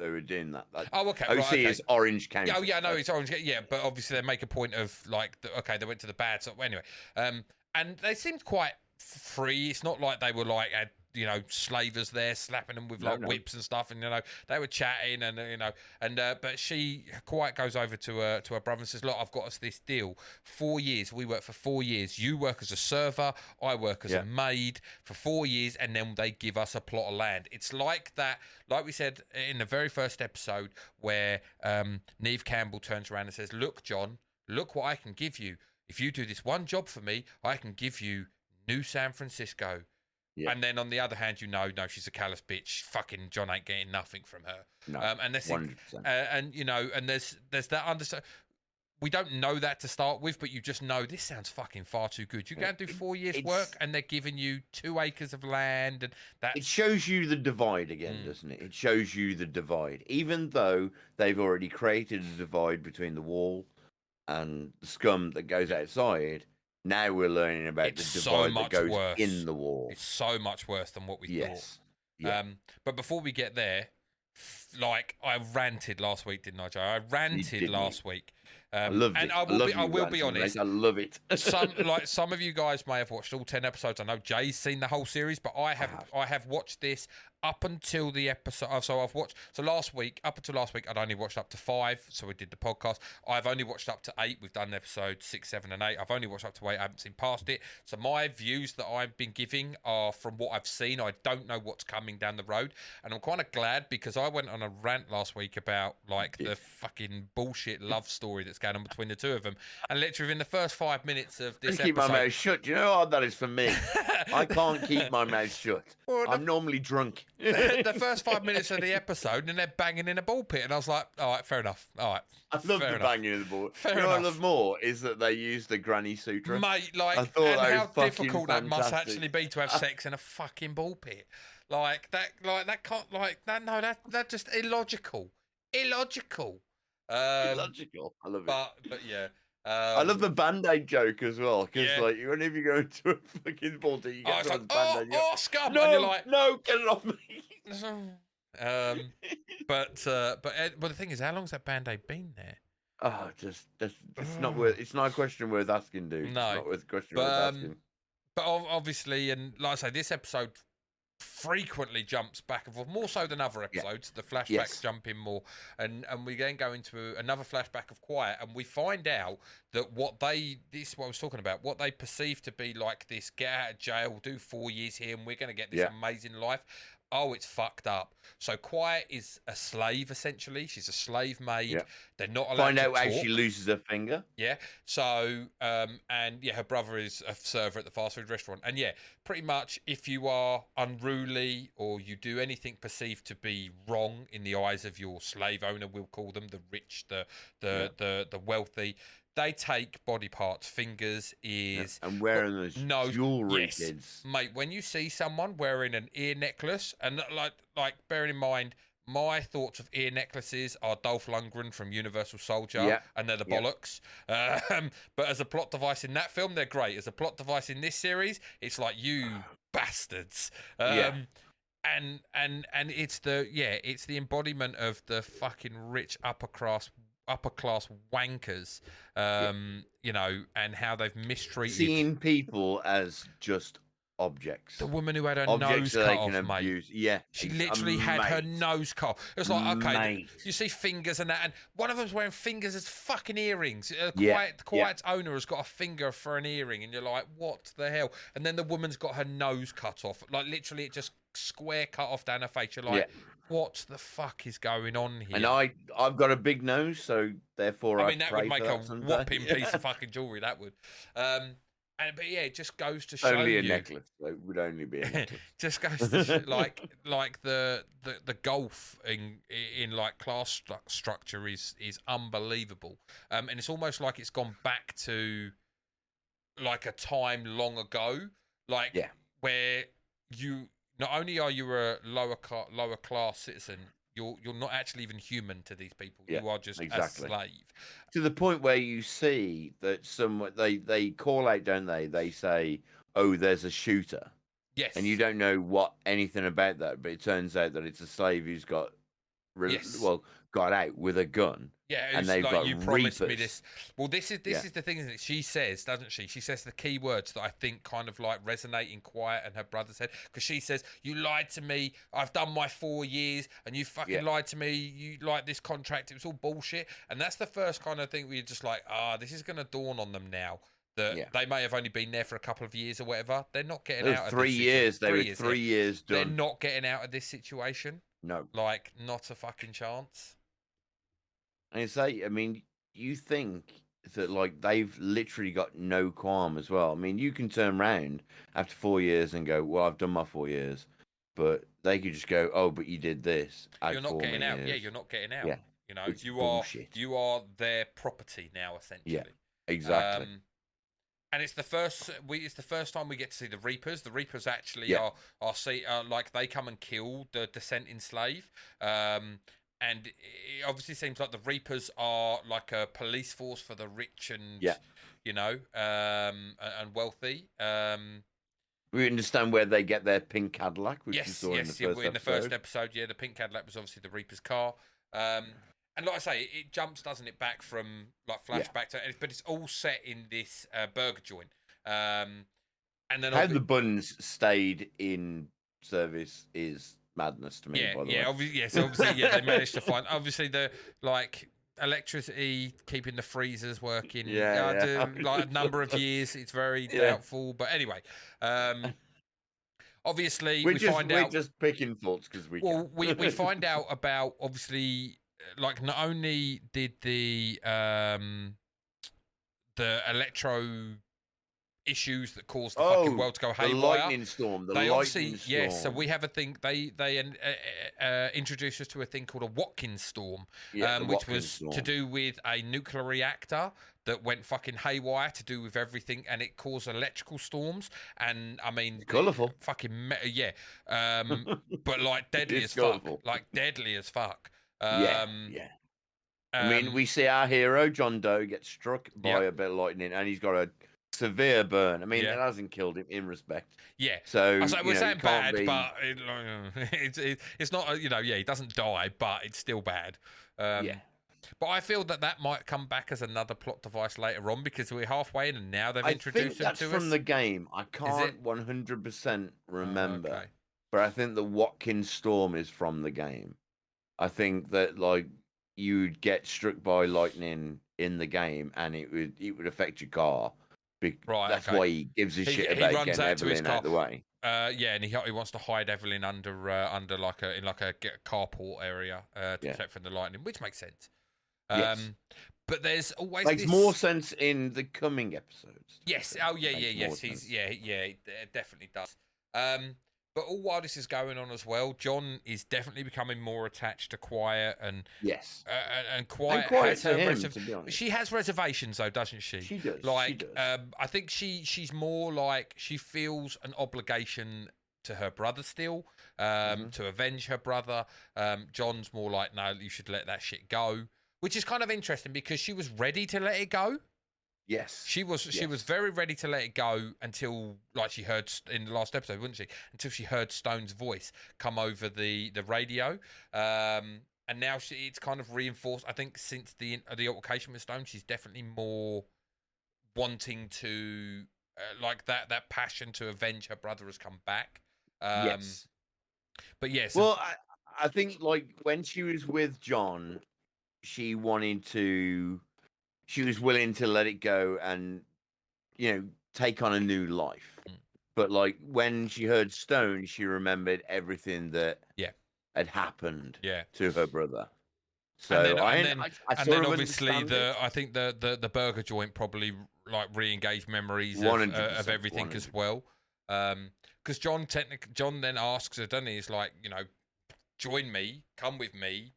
were doing that. Okay. OC is Orange County. Oh, yeah, no, it's Orange. Yeah, but obviously they make a point of like, they went to the bad. So anyway, and they seemed quite free. It's not like they were like slavers there slapping them with whips and stuff, and they were chatting, and but she quite goes over to her brother and says, look, I've got us this deal. 4 years, we work for 4 years. You work as a server, I work as a maid for 4 years, and then they give us a plot of land. It's like that, like we said in the very first episode, where Neve Campbell turns around and says, look, John, look what I can give you. If you do this one job for me, I can give you New San Francisco. Yeah. And then on the other hand, no, she's a callous bitch. Fucking John ain't getting nothing from her. No, and that's 100%. And there's that understand. We don't know that to start with, but you just know this sounds fucking far too good. You go and do 4 years work, and they're giving you 2 acres of land, and that. It shows you the divide again, doesn't it? It shows you the divide, even though they've already created a divide between the wall and the scum that goes outside. Now we're learning about the divide that goes in the wall. It's so much worse than what we thought. Yeah. But before we get there, like, I ranted last week, didn't I, Joe? I ranted last week. I loved it. And I will be honest. I love it. some of you guys may have watched all 10 episodes. I know Jay's seen the whole series, but I have watched this up until the episode. So last week, up until last week, I'd only watched up to 5. So we did the podcast. I've only watched up to 8. We've done episodes 6, 7, and 8. I've only watched up to 8. I haven't seen past it. So my views that I've been giving are from what I've seen. I don't know what's coming down the road, and I'm kind of glad, because I went on a rant last week about like the fucking bullshit love story story that's going on between the two of them. And literally in the first 5 minutes of this keep episode, my mouth shut. Do you know how hard that is for me? I can't keep my mouth shut. Well, I'm normally drunk. The first 5 minutes of the episode, and they're banging in a ball pit, and I was like, all right, fair enough. All right. I love the banging in the ball. Fair you know what I enough. love more is that they use the Granny Sutra. Mate, like, I thought and that how was fucking difficult that must fantastic. actually be to have sex in a fucking ball pit. Like that can't, like, that, no, that's just illogical. Illogical. Illogical. I love it. But yeah. I love the Band-Aid joke as well, because like whenever you go into a fucking ball pit, you get like, Band-Aid. scum! No, and you're like, no, get it off me. But the thing is, how long's that Band-Aid been there? Oh, it's not worth. It's not a question worth asking, dude. No, it's not worth a question worth asking. But obviously, and like I say, this episode frequently jumps back and forth, more so than other episodes. The flashbacks jump in more, and we then go into another flashback of Quiet, and we find out that this is what I was talking about, what they perceive to be like this get out of jail, do 4 years here, and we're going to get this amazing life. Oh, it's fucked up. So Quiet is a slave, essentially. She's a slave maid. Yeah. They're not allowed Find to out talk. how she loses her finger. Yeah. So, and her brother is a server at the fast food restaurant. And pretty much if you are unruly or you do anything perceived to be wrong in the eyes of your slave owner, we'll call them, the rich, the wealthy, they take body parts, fingers, ears, and wearing those jewelry, kids. Mate, when you see someone wearing an ear necklace, and like bearing in mind, my thoughts of ear necklaces are Dolph Lundgren from Universal Soldier, and they're the bollocks. But as a plot device in that film, they're great. As a plot device in this series, it's like, you bastards. And it's the embodiment of the fucking rich upper class wankers, you know, and how they've mistreated, seeing people as just objects. The woman who had her nose cut off, mate. Yeah, she literally had her nose cut off. It was like, okay, you see fingers and that, and one of them's wearing fingers as fucking earrings. Quiet's owner has got a finger for an earring, and you're like, what the hell? And then the woman's got her nose cut off, like literally it just square cut off down her face. You're like, what the fuck is going on here? And I've got a big nose, so therefore I mean that would make a whopping piece of fucking jewelry. That would. But it just goes to show only a you. Necklace. So it would only be a necklace. Just goes to like the gulf in like class structure is unbelievable. And it's almost like it's gone back to like a time long ago, where you. Not only are you a lower class citizen, you're not actually even human to these people. You are just a slave. To the point where you see that they call out, don't they? They say, "Oh, there's a shooter." Yes. And you don't know anything about that, but it turns out that it's a slave who's got out with a gun. Yeah, and they've got you promised reapers. me this. Well, this is the thing, isn't it? She says, doesn't she? She says the key words that I think kind of like resonate in Quiet and her brother's head, because she says, "You lied to me. I've done my 4 years, and you fucking lied to me. You like this contract. It was all bullshit." And that's the first kind of thing where you're just like, this is going to dawn on them now. That they may have only been there for a couple of years or whatever. They're not getting out of 3 years. They were 3 years done. They're not getting out of this situation. No. Like, not a fucking chance. And I mean, you think that like they've literally got no qualm as well. I mean, you can turn around after 4 years and go, "Well, I've done my 4 years," but they could just go, "Oh, but you did this." You're not getting out. Yeah, you're not getting out. Yeah. You know, you are their property now, essentially. Yeah, exactly. And it's the first time we get to see the Reapers. The Reapers actually are like they come and kill the dissenting slave. And it obviously seems like the Reapers are like a police force for the rich and and wealthy. We understand where they get their pink Cadillac, which you saw in the first episode. Yeah, the pink Cadillac was obviously the Reaper's car. And like I say, it jumps, doesn't it, back from like flashback to, but it's all set in this burger joint. And then how the buns stayed in service is madness to me. By the way. Obviously, they managed to find obviously the like electricity, keeping the freezers working. Like a number of years, it's very doubtful. But anyway, obviously we're just picking faults because we find out about obviously like not only did the electro issues that caused the fucking world to go haywire. The lightning storm. They obviously, yes. So we have a thing. They introduced us to a thing called a Watkins storm, which was to do with a nuclear reactor that went fucking haywire, to do with everything, and it caused electrical storms. And I mean, colourful, fucking yeah. But like deadly as colourful. fuck. Like deadly as fuck. Yeah. I mean, we see our hero John Doe get struck by a bit of lightning, and he's got a severe burn. I mean, it hasn't killed him in respect. Yeah. So we're saying bad, but it's not. He doesn't die, but it's still bad. But I feel that might come back as another plot device later on, because we're halfway in and now they've introduced it to us. I think that's from the game. I can't 100% remember, but I think the Watkins storm is from the game. I think that like you'd get struck by lightning in the game, and it would affect your car. That's why he gives a shit about getting Evelyn out of the way. And he wants to hide Evelyn under like a carport area to protect from the lightning, which makes sense. Yes. But there's always makes more sense in the coming episodes. Yes. Oh yeah, yes. It definitely does. But all while this is going on as well, John is definitely becoming more attached to Quiet, and and Quiet has her reservations. She has reservations though, doesn't she? She does. Like, I think she's more like she feels an obligation to her brother still, to avenge her brother. John's more like, no, you should let that shit go, which is kind of interesting because she was ready to let it go. Yes, she was very ready to let it go until, like, she heard in the last episode, wouldn't she? Until she heard Stone's voice come over the radio, and now it's kind of reinforced. I think since the altercation with Stone, she's definitely more wanting to like that passion to avenge her brother has come back. Yes, but yes. Well, I think like when she was with John, she wanted to. She was willing to let it go and, take on a new life. But like when she heard Stone, she remembered everything that had happened to her brother. So I then obviously I think the burger joint probably like re-engaged memories of everything 100%. As well. Because John then asks her, doesn't he? He's like, join me, come with me.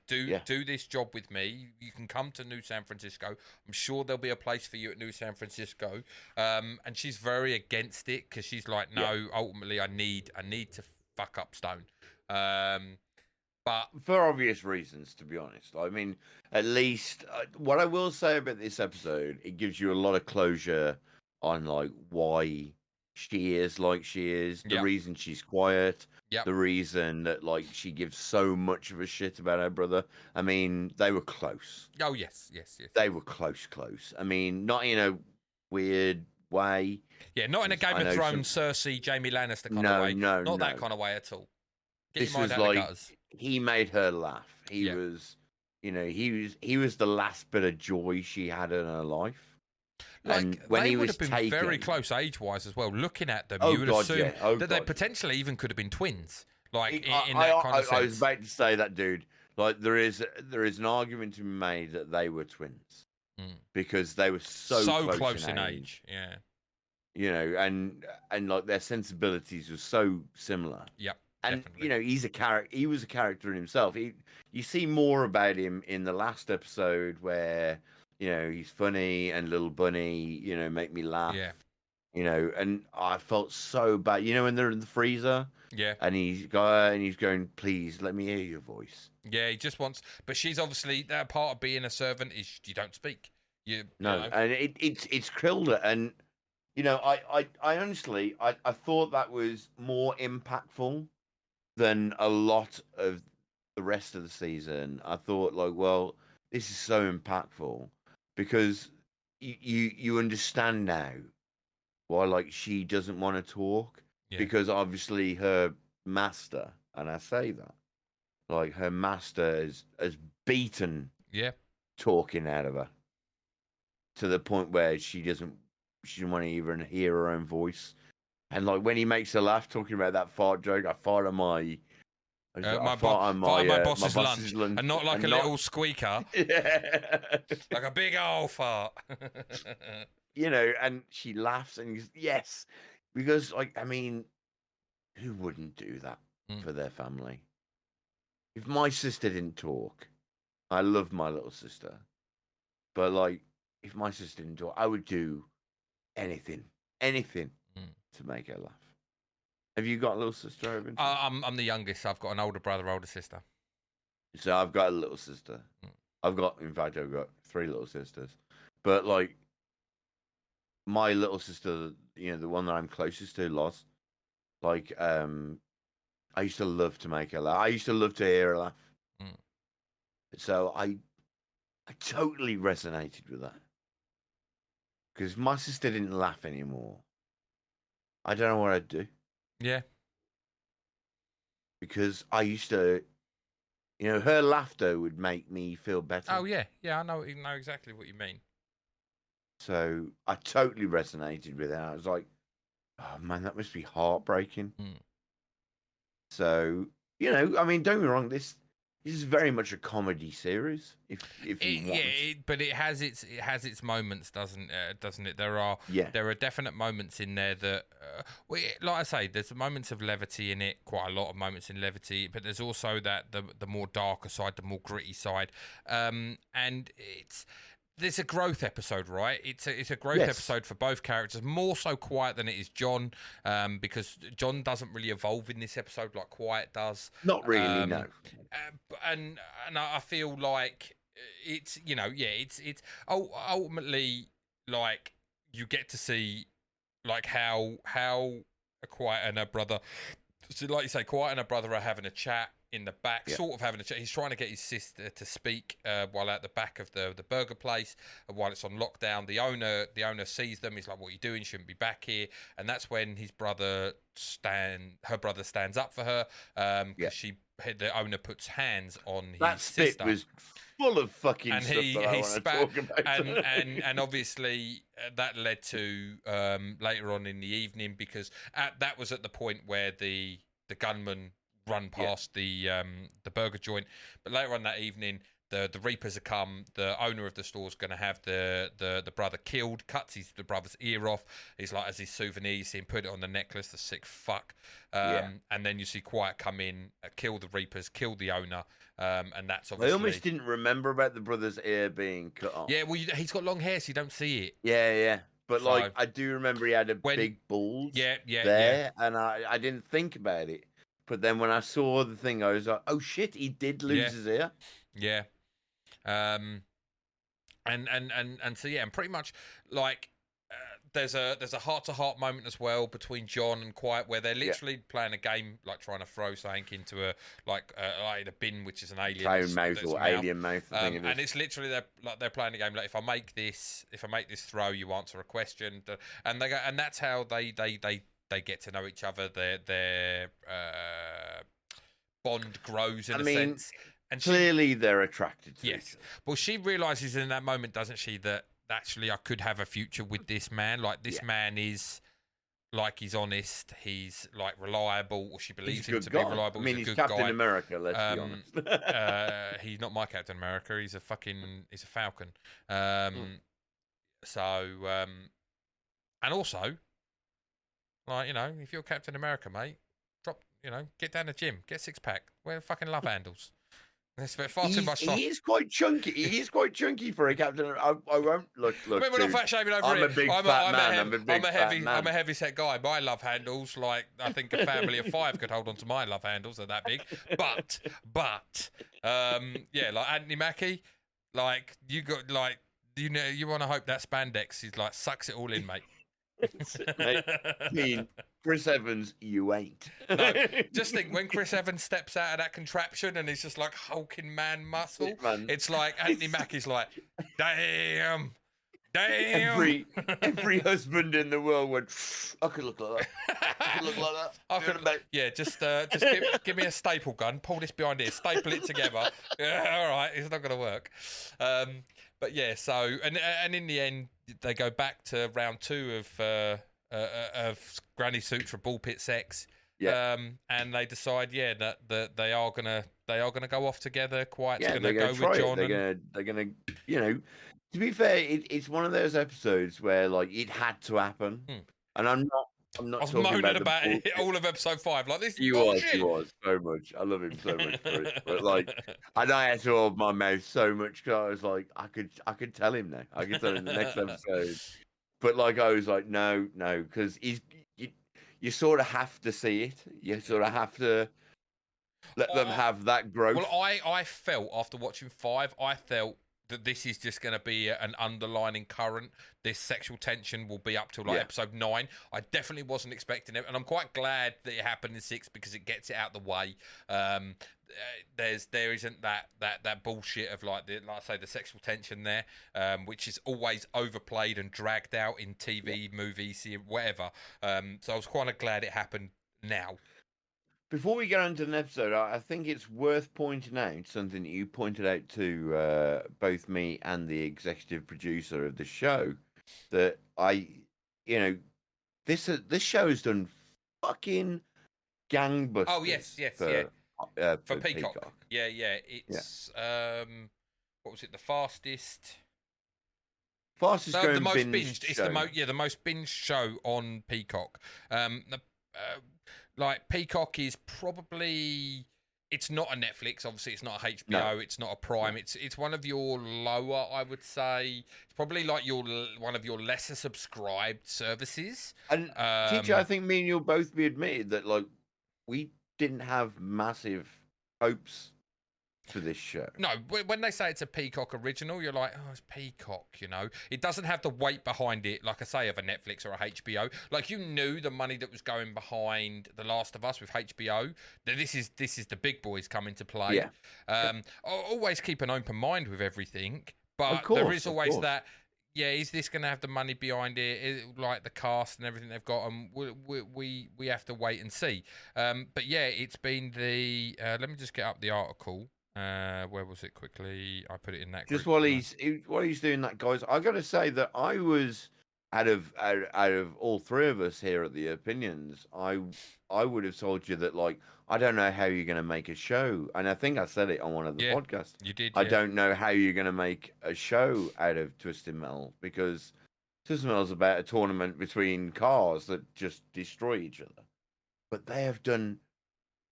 Do this job with me. You can come to New San Francisco. I'm sure there'll be a place for you at New San Francisco. And she's very against it because she's like, no. Ultimately, I need to fuck up Stone. But for obvious reasons, to be honest. I mean, at least what I will say about this episode, it gives you a lot of closure on like why she is like she is, the reason she's quiet. The reason that like she gives so much of a shit about her brother. I mean, they were close. Oh yes. They were close. I mean, not in a weird way. Yeah, not in a Game of Thrones, Cersei, Jamie Lannister kind of way. Not that kind of way at all. This was like he made her laugh. He was, he was the last bit of joy she had in her life. Like, and when they he would was have been very close age-wise as well. Looking at them, you would assume that they potentially even could have been twins. Like in that kind of sense. I was about to say that, dude. Like there is an argument to be made that they were twins because they were so close in age. Yeah. And like their sensibilities were so similar. Yep. And definitely. he's a character. He was a character in himself. You see more about him in the last episode where. He's funny and little bunny, make me laugh. Yeah. And I felt so bad. When they're in the freezer. Yeah. And he's going, please let me hear your voice. Yeah, he just wants. But she's obviously that part of being a servant is you don't speak. And it's killed her. And I honestly I thought that was more impactful than a lot of the rest of the season. I thought like, well, this is so impactful. Because you understand now why like she doesn't want to talk because obviously her master, and I say that like her master has beaten talking out of her to the point where she doesn't want to even hear her own voice. And like when he makes her laugh talking about that fart joke, I farted my My boss's lunch, and not like little squeaker, like a big old fart. And she laughs and goes, yes, because who wouldn't do that for their family? If my sister didn't talk, I love my little sister, but if my sister didn't talk, I would do anything to make her laugh. Have you got a little sister, Irvin? I'm the youngest. I've got an older brother, older sister. So I've got a little sister. I've got 3 little sisters. But my little sister, the one that I'm closest to, Loz, I used to love to make her laugh. I used to love to hear her laugh. So I totally resonated with that. Because my sister didn't laugh anymore. I don't know what I'd do. Yeah. Because I used to, her laughter would make me feel better. Oh, yeah. Yeah, I know exactly what you mean. So I totally resonated with it. I was like, oh, man, that must be heartbreaking. So, don't get me wrong, this is very much a comedy series. If you want. Yeah, but it has its moments, doesn't it? There are definite moments in there that, like I say, there's moments of levity in it. Quite a lot of moments in levity, but there's also the more darker side, the more gritty side, and there's a growth episode, right? It's a growth episode for both characters. More so Quiet than it is John, because John doesn't really evolve in this episode like Quiet does. Not really, no. And I feel like it's it's ultimately like you get to see like how Quiet and her brother, so like you say, Quiet and her brother are having a chat in the back, sort of having a chat. He's trying to get his sister to speak while at the back of the burger place, while it's on lockdown. The owner sees them. He's like, "What are you doing? Shouldn't be back here." And that's when her brother stands up for her because the owner puts hands on his sister. That bit was full of fucking stuff that I want to talk about. And obviously that led to later on in the evening, because that was at the point where the gunman run past the burger joint. But later on that evening, the Reapers have come. The owner of the store's going to have the brother killed. Cuts the brother's ear off. He's like, as his souvenir, you see him put it on the necklace. The sick fuck. And then you see Quiet come in, kill the Reapers, kill the owner. And that's obviously. I almost didn't remember about the brother's ear being cut off. Yeah, well, he's got long hair, so you don't see it. Yeah. But I do remember he had a big bulge. There, and I didn't think about it. But then when I saw the thing, I was like, "Oh shit, he did lose his ear." Yeah, and so and pretty much like there's a heart-to-heart moment as well between John and Quiet, where they're literally playing a game, like trying to throw something into a bin, which is an alien clown mouth or alien mouth. And it's literally they're playing a game like, if I make this throw, you answer a question, and they go, and that's how they get to know each other. Their bond grows in a sense. And clearly they're attracted to each other. Well, she realises in that moment, doesn't she, that actually I could have a future with this man. Like, this man is, like, he's honest, he's, like, reliable, or she believes him to be reliable. I mean, he's Captain America, let's be honest. He's not my Captain America. He's a Falcon. So, and also, like, if you're Captain America, mate, get down the gym, get a six-pack, wear fucking love handles. He is quite chunky. He is quite chunky for a captain. I won't look. We're not fat shaving over I'm here. a big fat man. I'm a heavy set guy. My love handles, like, I think a family of 5 could hold on to my love handles. They're that big. But like Anthony Mackie, like, you got, like, you want to hope that spandex is like sucks it all in, mate. Mate, I mean, Chris Evans, you ain't. No, just think, when Chris Evans steps out of that contraption and he's just like hulking man muscle, it's like Anthony Mackie's like, damn. Every husband in the world went, I could look like that. Just give me a staple gun, pull this behind here, staple it together. All right, it's not going to work. But yeah, so and in the end, they go back to round 2 of Granny Suits for ball pit sex. And they decide, that they are gonna go off together. Quiet's gonna they're go with John. They're gonna, to be fair, it's one of those episodes where like it had to happen, and I'm not I was talking moaning about it all of episode 5. Like, this he bullshit. was so much. I love him so much for it. But like, and I had to hold my mouth so much because I was like, I could tell him now. I could tell him the next episode. But like, I was like, no, because you sort of have to see it. You sort of have to let them have that growth. Well, I felt after watching 5, I felt that this is just going to be an underlining current. This sexual tension will be up till like episode 9. I definitely wasn't expecting it, and I'm quite glad that it happened in 6 because it gets it out the way. There isn't that bullshit of like I say the sexual tension there, which is always overplayed and dragged out in TV, movies, whatever. So I was quite glad it happened now. Before we get on to an episode, I think it's worth pointing out something that you pointed out to both me and the executive producer of the show, that this show has done fucking gangbusters. Oh yes, for Peacock. Yeah. It's what was it? The fastest going the most binged It's show. the most binged show on Peacock. Like Peacock is probably, it's not a Netflix, obviously it's not a HBO, it's not a Prime, it's one of your lower, I would say. It's probably like one of your lesser subscribed services. And teacher, I think me and you'll both be admitted that like we didn't have massive hopes for this show. No, when they say it's a Peacock original, you're like, oh, it's Peacock, It doesn't have the weight behind it, like I say, of a Netflix or a HBO. Like, you knew the money that was going behind The Last of Us with HBO. This is the big boys come into play. Always keep an open mind with everything, but there is always that. Yeah, is this going to have the money behind it? Like the cast and everything they've got, and we have to wait and see. But yeah, it's been the. Let me just get up the article. Where was it quickly? I put it in that group. Just while he's doing that, guys, I got to say that I was out of all three of us here at the opinions, I would have told you that like I don't know how you're going to make a show, and I think I said it on one of the podcasts. You did. I don't know how you're going to make a show out of Twisted Metal, because Twisted Metal is about a tournament between cars that just destroy each other, but they have done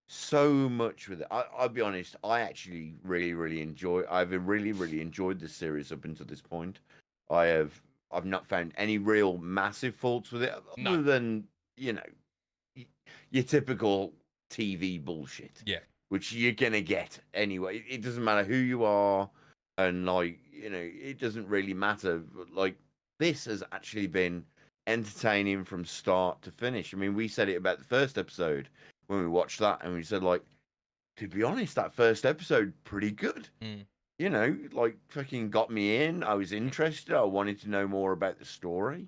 so much with it. I'll be honest, I actually really I've really enjoyed this series up until this point. I've not found any real massive faults with it, other than your typical TV bullshit, which you're gonna get anyway. It doesn't matter who you are, and like it doesn't really matter. Like, this has actually been entertaining from start to finish. I mean, we said it about the first episode when we watched that, and we said, like, to be honest, that first episode pretty good. Like, fucking got me in. I was interested. I wanted to know more about the story.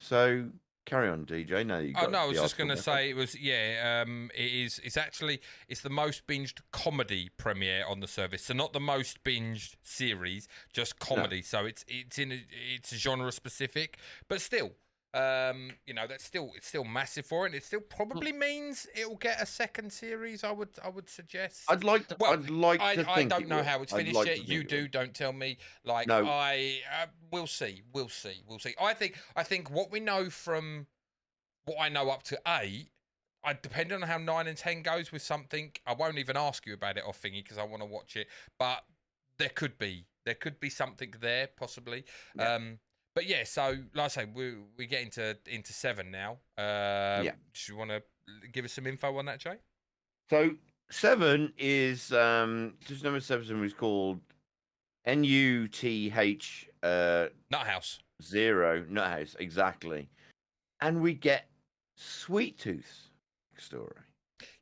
So carry on, DJ. Now you got. I was just going to say it was. It is. It's the most binged comedy premiere on the service. So not the most binged series, just comedy. No. So it's genre specific, but still. That's still massive for it. It still probably means it will get a second series. I would suggest. I'd like to think. I don't know how it's finished yet. You do. Don't tell me. Like, no. We'll see. I think what we know from what I know up to 8. Depending on how 9 and 10 goes with something, I won't even ask you about it off thingy because I want to watch it. But there could be something there possibly. Yeah. But yeah, so like I say, we get into 7 now. Do you want to give us some info on that, Jay? So 7 is just number 7 was called NUTH. Nuthouse. 0 Nuthouse, exactly. And we get Sweet Tooth's story.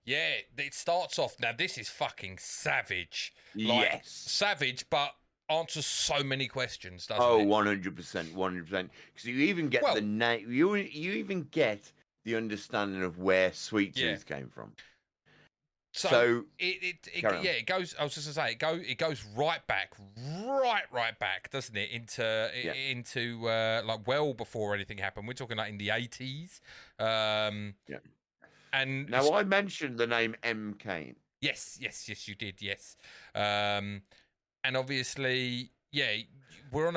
Yeah, it starts off. Now this is fucking savage. Yes, savage, but answers so many questions, doesn't it? 100%. 100%. Because you even get the name. You even get the understanding of where Sweet Tooth came from. So it goes. I was just gonna say it goes right back, doesn't it? Into like well before anything happened. We're talking like in the 80s. And now I mentioned the name M. Kane. Yes, you did. Yes, and obviously, yeah, we're on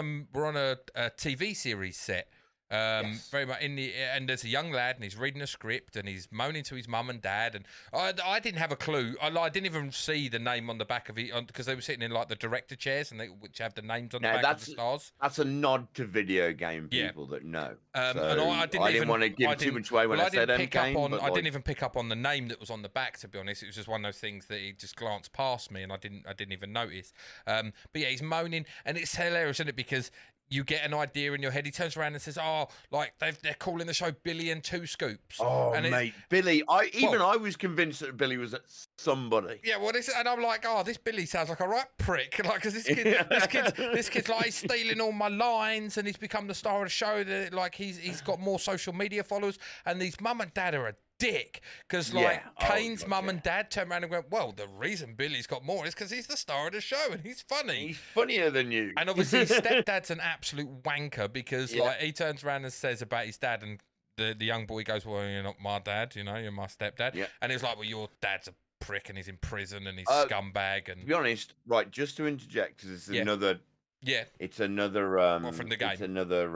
a TV series set. Very much and there's a young lad and he's reading a script and he's moaning to his mum and dad, and I didn't have a clue. I didn't even see the name on the back of it because they were sitting in like the director chairs which have the names on the back of the stars. That's a nod to video game people that know. And I didn't want to give too much away when I said M. Kane. I didn't even pick up on the name that was on the back, to be honest. It was just one of those things that he just glanced past me and I didn't even notice. But yeah, he's moaning and it's hilarious, isn't it? Because you get an idea in your head. He turns around and says, "Oh, like they're calling the show Billy and Two Scoops." Oh, and mate, Billy! I was convinced that Billy was somebody. Yeah, well, and I'm like, "Oh, this Billy sounds like a right prick." Like, because this kid's like he's stealing all my lines, and he's become the star of the show. Like he's got more social media followers, and these mum and dad are a dick because Kane's mum and dad turned around and went, well, the reason Billy's got more is because he's the star of the show and he's funny. He's funnier than you. And obviously his stepdad's an absolute wanker because like he turns around and says about his dad, and the young boy goes, well, you're not my dad, you're my stepdad. And he's like, well, your dad's a prick and he's in prison and he's scumbag. And to be honest, right, just to interject, because it's another it's another from the game. It's another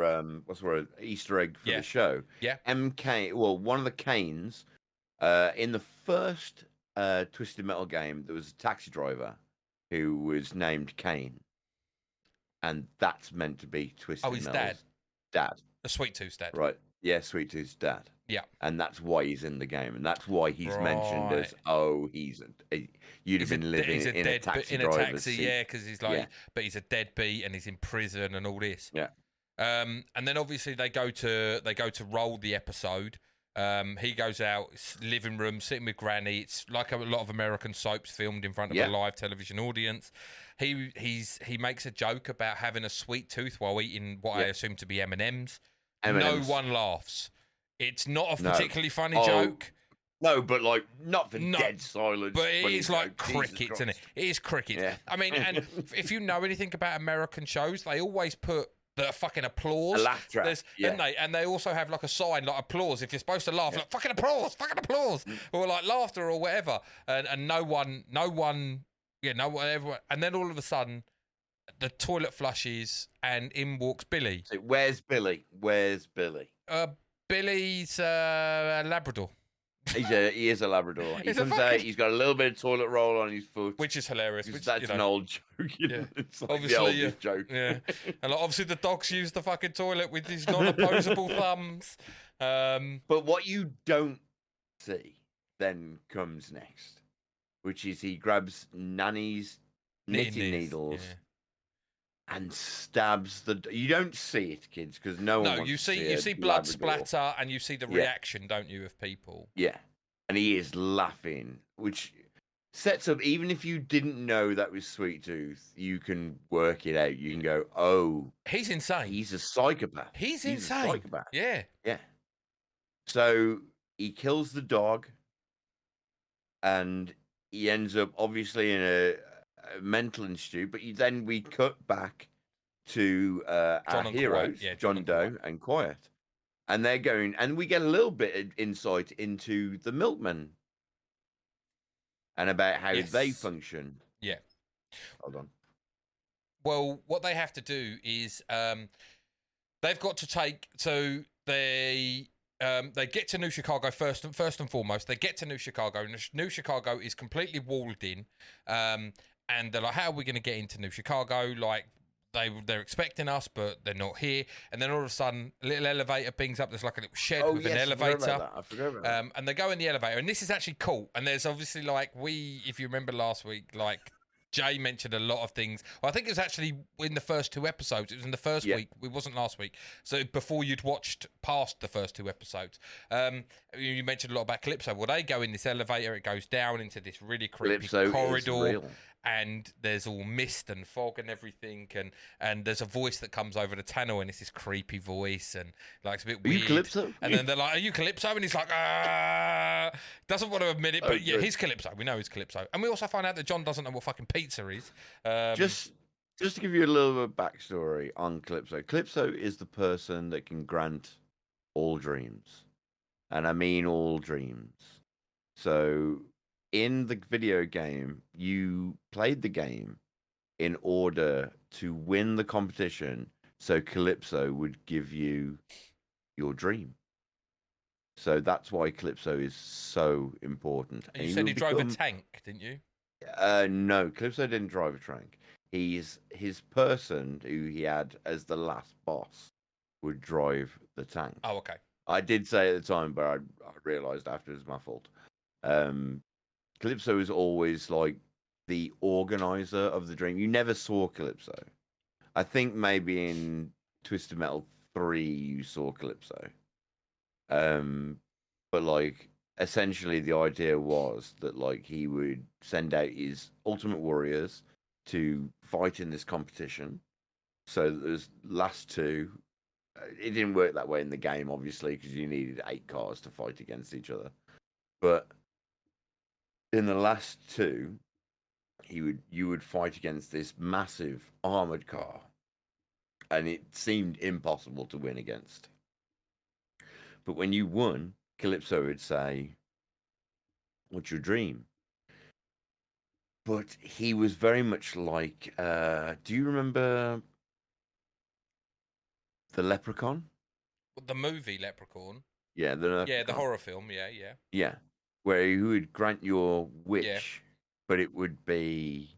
what's the word, Easter egg for the show. MK, well, one of the Kanes in the first Twisted Metal game, there was a taxi driver who was named Kane, and that's meant to be Twisted Metal's dad. The Sweet Tooth's dad. Right. Yeah, Sweet Tooth's dad. Yeah. And that's why he's in the game, and that's why he's mentioned as you'd have been living in a taxi driver's seat. Yeah, because he's like, but he's a deadbeat and he's in prison and all this. Yeah. And then obviously they go to roll the episode. He goes out, living room, sitting with Granny. It's like a lot of American soaps filmed in front of a live television audience. He makes a joke about having a sweet tooth while eating what I assume to be M&Ms. No one laughs. It's not a particularly funny joke. No, but like not for dead silence. But it is like crickets, isn't it? It is crickets. Yeah. I mean, and if you know anything about American shows, they always put the fucking applause. A laugh track. And they also have like a sign, like applause. If you're supposed to laugh, like fucking applause, or like laughter or whatever. And no one, everyone. And then all of a sudden, the toilet flushes and in walks Billy. So where's Billy? Billy's a Labrador. He is a Labrador. He comes out. He's got a little bit of toilet roll on his foot, which is hilarious. That's an old joke. It's like obviously, the oldest joke. Yeah, and like, obviously the dogs use the fucking toilet with his non-opposable thumbs. But what you don't see then comes next, which is he grabs Nanny's knitting needles. Yeah. And stabs the. You don't see it, kids, because no one. No, you see blood splatter, and you see the reaction, don't you, of people? Yeah, and he is laughing, which sets up. Even if you didn't know that was Sweet Tooth, you can work it out. You can go, "Oh, he's insane. He's a psychopath. He's insane. A psychopath." Yeah. So he kills the dog, and he ends up obviously in a mental institute, but then we cut back to our heroes, John Doe and Quiet, and they're going, and we get a little bit of insight into the milkmen and about how they function. Yeah. Hold on. Well, what they have to do is they've got to take they get to New Chicago first and foremost. They get to New Chicago. New Chicago is completely walled in. And they're like, how are we going to get into New Chicago? Like, they're expecting us, but they're not here. And then all of a sudden, a little elevator pings up. There's like a little shed with an elevator. I forgot about that. And they go in the elevator. And this is actually cool. And there's obviously, like, if you remember last week, like, Jay mentioned a lot of things. Well, I think it was actually in the first 2 episodes. It was in the first week. It wasn't last week. So before you'd watched past the first 2 episodes. You mentioned a lot about Calypso. Well, they go in this elevator. It goes down into this really creepy corridor. And there's all mist and fog and everything, and there's a voice that comes over the tunnel, and it's this creepy voice, and like it's a bit weird. Are you Calypso? And then they're like, "Are you Calypso?" And he's like, doesn't want to admit it, but he's Calypso. We know he's Calypso, and we also find out that John doesn't know what fucking pizza is. Just to give you a little bit of backstory on Calypso. Calypso is the person that can grant all dreams, and I mean all dreams. So in the video game, you played the game in order to win the competition, so Calypso would give you your dream. So that's why Calypso is so important. And you said he drove a tank, didn't you? No, Calypso didn't drive a tank. His person who he had as the last boss would drive the tank. Oh, okay. I did say at the time, but I realised after it was my fault. Calypso is always like the organizer of the dream. You never saw Calypso. I think maybe in Twisted Metal 3 you saw Calypso. But like essentially the idea was that like he would send out his ultimate warriors to fight in this competition. So there's last two. It didn't work that way in the game, obviously, because you needed 8 cars to fight against each other. But in the last two, you would fight against this massive armored car, and it seemed impossible to win against. But when you won, Calypso would say, "What's your dream?" But he was very much like, do you remember the Leprechaun? The movie Leprechaun. Yeah, the horror film. Yeah. Where he would grant your wish, but it would be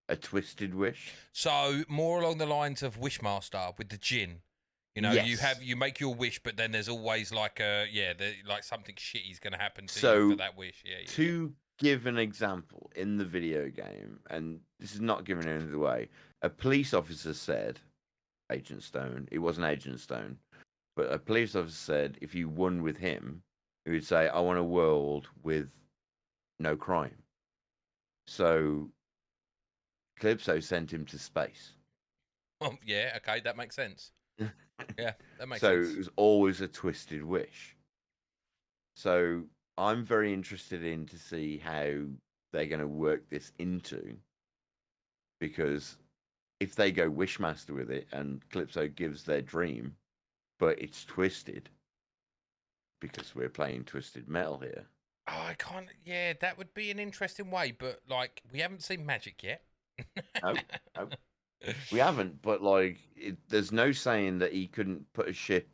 a twisted wish. So more along the lines of Wishmaster with the djinn. You know, you make your wish, but then there's always like like something shitty's going to happen to you for that wish. Yeah. To give an example in the video game, and this is not giving anything away, a police officer said, Agent Stone, it wasn't Agent Stone, but a police officer said if you won with him, he would say, "I want a world with no crime." So Calypso sent him to space. Oh, yeah, okay, that makes sense. Yeah, that makes sense. So it was always a twisted wish. So I'm very interested in to see how they're going to work this into, because if they go Wishmaster with it and Calypso gives their dream, but it's twisted, because we're playing Twisted Metal here. Oh, I can't. Yeah, that would be an interesting way, but like we haven't seen magic yet. No. We haven't, but like, there's no saying that he couldn't put a ship.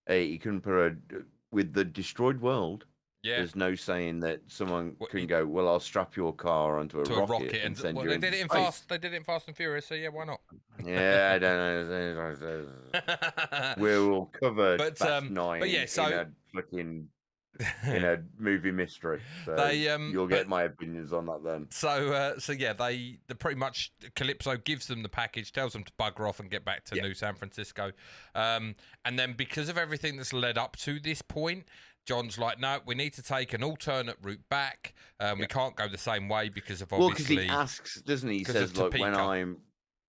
He couldn't put with the destroyed world. Yeah. There's no saying that someone can go, "Well, I'll strap your car onto a rocket and send you into space." They did it in Fast and Furious, so yeah, why not? Yeah, I don't know. We'll cover Fast 9 but yeah, so in a fucking in a movie mystery. So you'll get my opinions on that then. So yeah, they pretty much Calypso gives them the package, tells them to bugger off and get back to New San Francisco, and then because of everything that's led up to this point, John's like, no, we need to take an alternate route back. We can't go the same way because of obviously. Well, because he asks, doesn't he? He says, "Look,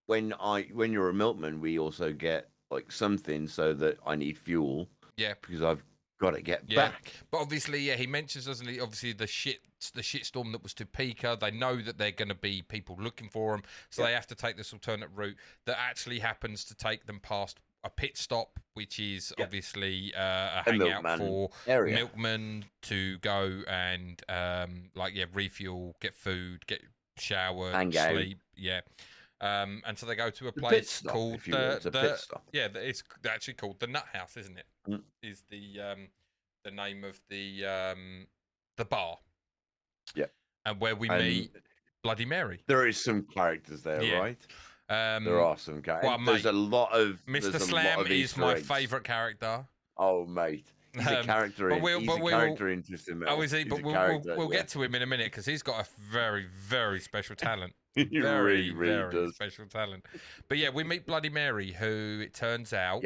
when you're a milkman, we also get like something so that I need fuel. Yeah, because I've got to get back." But obviously, he mentions, doesn't he? Obviously, the shitstorm that was Topeka. They know that they're going to be people looking for them, so they have to take this alternate route that actually happens to take them past a pit stop, which is obviously a hangout for milkmen to go and refuel, get food, get showered, sleep. Yeah. And so they go to a place called it's actually called the Nut House, isn't it? Is the name of the bar. Yeah. And where we meet Bloody Mary. There is some characters there, right? There are some characters. Well, there's a lot of Mr. Slam is my favourite character. Oh, mate. He's a character in Twisted Metal. Oh, is he? But we'll get to him in a minute because he's got a very, very special talent. Very, really does. Special talent. But yeah, we meet Bloody Mary, who it turns out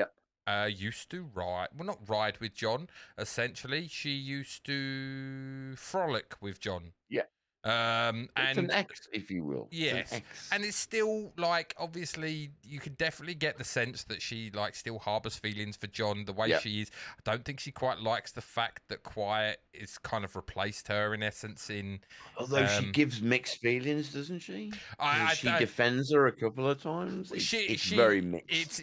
used to ride with John. Essentially, she used to frolic with John. Yeah. And it's an X, if you will. Yes, and it's still like, obviously you could definitely get the sense that she like still harbours feelings for John the way she is. I don't think she quite likes the fact that Quiet is kind of replaced her in essence in. Although she gives mixed feelings, doesn't she? She defends her a couple of times. It's very mixed.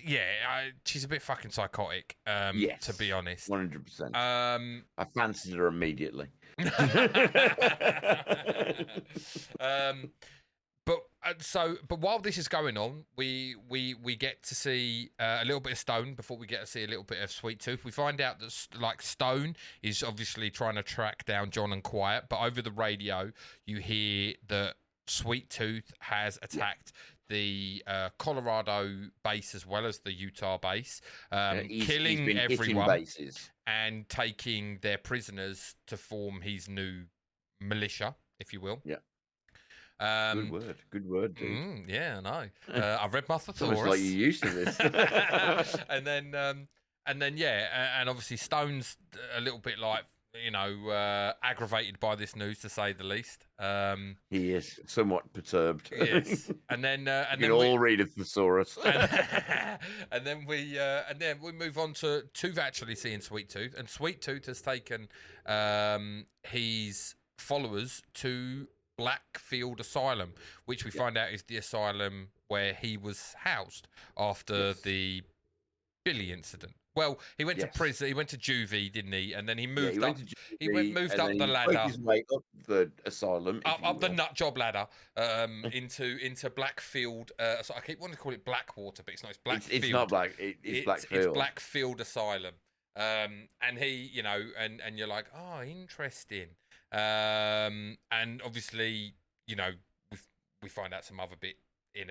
She's a bit fucking psychotic. To be honest, 100%. I fancied her immediately. But while this is going on, we get to see a little bit of Stone before we get to see a little bit of Sweet Tooth. We find out that like Stone is obviously trying to track down John and Quiet, but over the radio you hear that Sweet Tooth has attacked the Colorado base as well as the Utah base, killing everyone and taking their prisoners to form his new militia, if you will. Yeah. Good word, dude. Yeah, I know. I read my thesaurus. Almost like you're used to this. and then obviously Stone's a little bit like, aggravated by this news, to say the least. He is somewhat perturbed. Yes, and then we all read a thesaurus. and then we move on to actually seeing Sweet Tooth, and Sweet Tooth has taken his followers to Blackfield Asylum, which we find out is the asylum where he was housed after the Billy incident. Well, he went to prison. He went to juvie, didn't he? And then he moved up. He moved up the ladder. His way up the asylum, up the nut job ladder, into Blackfield. So I keep wanting to call it Blackwater, but it's not. It's Blackfield. It's not Black. It's Blackfield. It's Blackfield Asylum. And he, and you're like, oh, interesting. And obviously, we find out some other bit in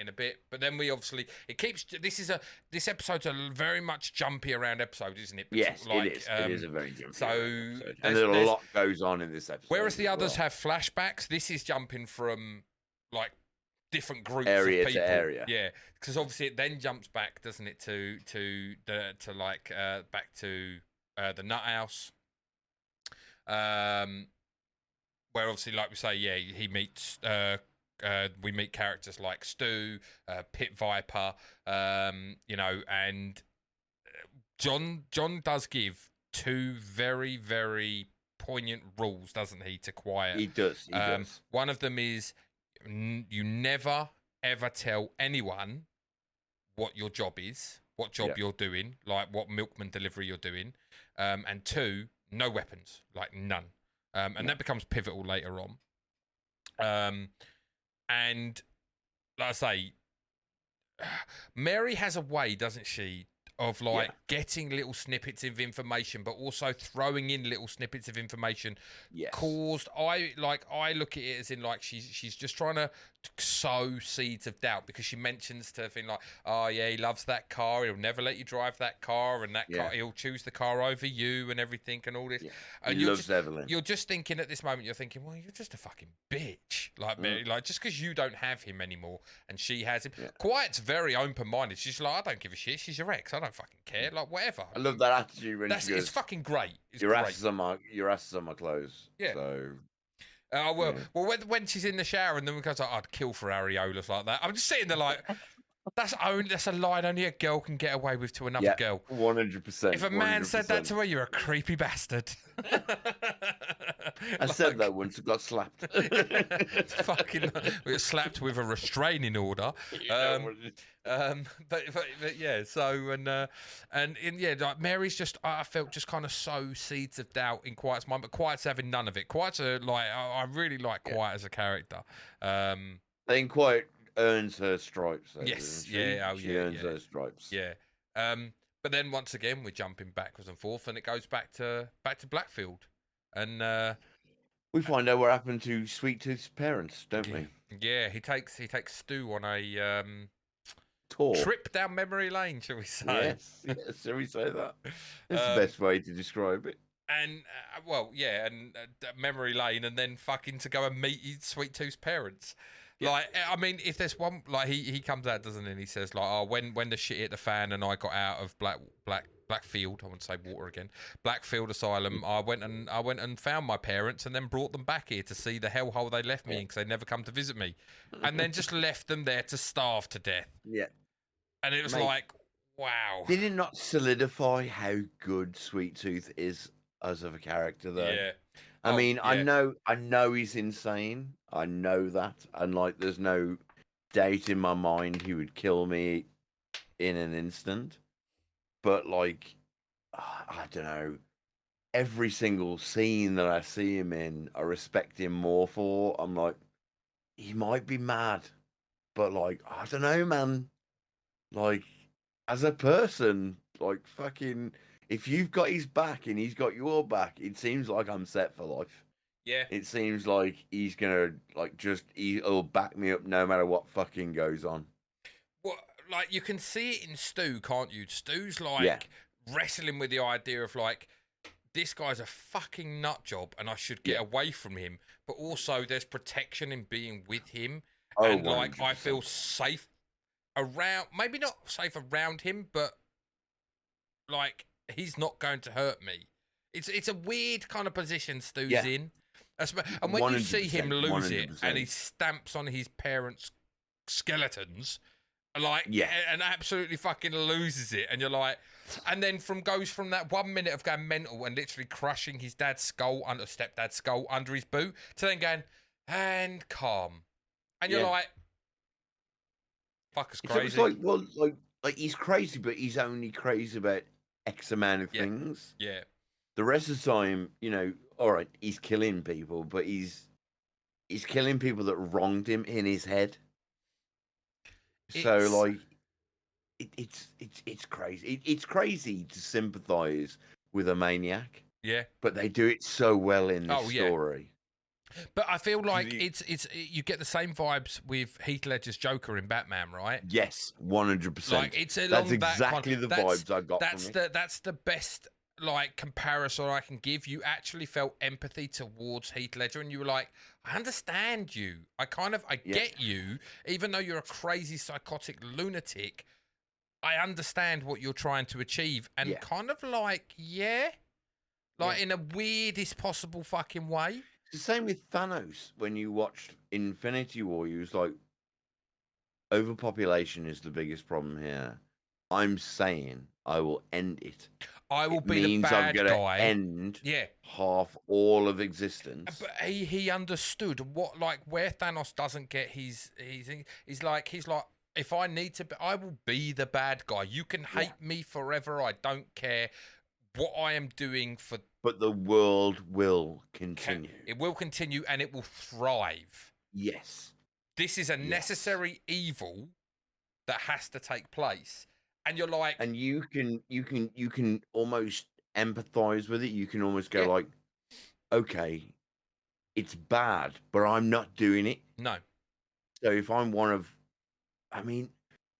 a bit, but then we obviously this episode's a very much jumpy around episode, isn't it? Yes, it is. It is a very jumpy episode. And there's a lot goes on in this episode. Whereas the others have flashbacks, this is jumping from like different groups area of people. To area. Yeah, because obviously it then jumps back, doesn't it, back to the Nut House. Where obviously, like we say, he meets. We meet characters like Stu, Pit Viper, and John does give two very, very poignant rules, doesn't he, to Quiet? He does. One of them is you never ever tell anyone what your job is, what job you're doing, like what milkman delivery you're doing, and two, no weapons, like none. And that becomes pivotal later on. And like I say, Mary has a way, doesn't she, of like getting little snippets of information, but also throwing in little snippets of information. Yes. I look at it as in like she's just trying to sow seeds of doubt, because she mentions to thing like, oh yeah, he loves that car, he'll never let you drive that car, and that car, he'll choose the car over you and everything and all this. And he loves Evelyn. You're just thinking at this moment, you're thinking, well, you're just a fucking bitch, like Mary, like just because you don't have him anymore and she has him. Quiet's very open-minded. She's like, I don't give a shit, she's your ex, I don't fucking care, like whatever. I love that attitude when she goes, it's fucking great. Your ass is on my clothes. Yeah. So well, when she's in the shower and then we goes like, I'd kill for areolas like that. I'm just sitting there like, that's a line only a girl can get away with to another girl. 100%. If a man said that to her, you're a creepy bastard. I said that once, I got slapped. Fucking, we got slapped with a restraining order. But yeah. So like Mary's just, I felt just kind of sow seeds of doubt in Quiet's mind, but Quiet's having none of it. Quiet's I really like Quiet as a character. I think Quiet earns her stripes. Though, yes. She earns her stripes. Yeah. But then once again we're jumping backwards and forth, and it goes back to Blackfield, and we find out what happened to Sweet Tooth's parents, don't we? Yeah, he takes Stu on a tour, trip down memory lane, shall we say? Yes, shall we say that? That's the best way to describe it. And memory lane, and then fucking to go and meet Sweet Tooth's parents. Yeah. Like, I mean, if there's one, like he comes out, doesn't he? And he says like, oh, when the shit hit the fan and I got out of Blackfield. I want to say water again. Blackfield Asylum. I went and found my parents and then brought them back here to see the hellhole they left me in because they never come to visit me, and then just left them there to starve to death. Yeah. And it was Mate, like, wow. Did it not solidify how good Sweet Tooth is as of a character, though? Yeah. I mean, yeah. I know he's insane. I know that, and like, there's no doubt in my mind he would kill me in an instant. But like, I don't know. Every single scene that I see him in, I respect him more for. I'm like, he might be mad, but like, I don't know, man. Like, as a person, like, fucking, if you've got his back and he's got your back, it seems like I'm set for life. Yeah. It seems like he's gonna, like, he'll back me up no matter what fucking goes on. Well, like, you can see it in Stu, can't you? Stu's like wrestling with the idea of like, this guy's a fucking nut job and I should get away from him, but also there's protection in being with him. And 100%. Like, I feel safe around, maybe not safe around him, but like, he's not going to hurt me. It's a weird kind of position Stu's in. And when you see him lose 100%. It and he stamps on his parents' skeletons, like, and absolutely fucking loses it, and you're like, and then goes from that 1 minute of going mental and literally crushing his stepdad's skull under his boot to then going and calm, and you're like, fucker's crazy. So it's like he's crazy, but he's only crazy about X amount of things. Yeah. The rest of the time, you know, all right, he's killing people, but he's killing people that wronged him in his head. So like, it's crazy. It's crazy to sympathize with a maniac. Yeah. But they do it so well in this story. But I feel like you get the same vibes with Heath Ledger's Joker in Batman, right? Yes, 100%. Like, that's exactly the vibes I got from it. That's the best like comparison I can give. You actually felt empathy towards Heath Ledger, and you were like, I understand you. I get you, even though you're a crazy psychotic lunatic. I understand what you're trying to achieve, and kind of like, in a weirdest possible fucking way. It's the same with Thanos. When you watched Infinity War, you was like, overpopulation is the biggest problem here. I'm saying I will end it. I will be the bad guy. I'm gonna end half all of existence. But he understood where Thanos doesn't get he's like, if I need to, I will be the bad guy. You can hate me forever. I don't care what I am doing for. But the world will continue. It will continue, and it will thrive. Yes. This is a necessary evil that has to take place. And you're like, and you can almost empathize with it. You can almost go like, okay, it's bad, but I'm not doing it. No. So if I'm one of, I mean,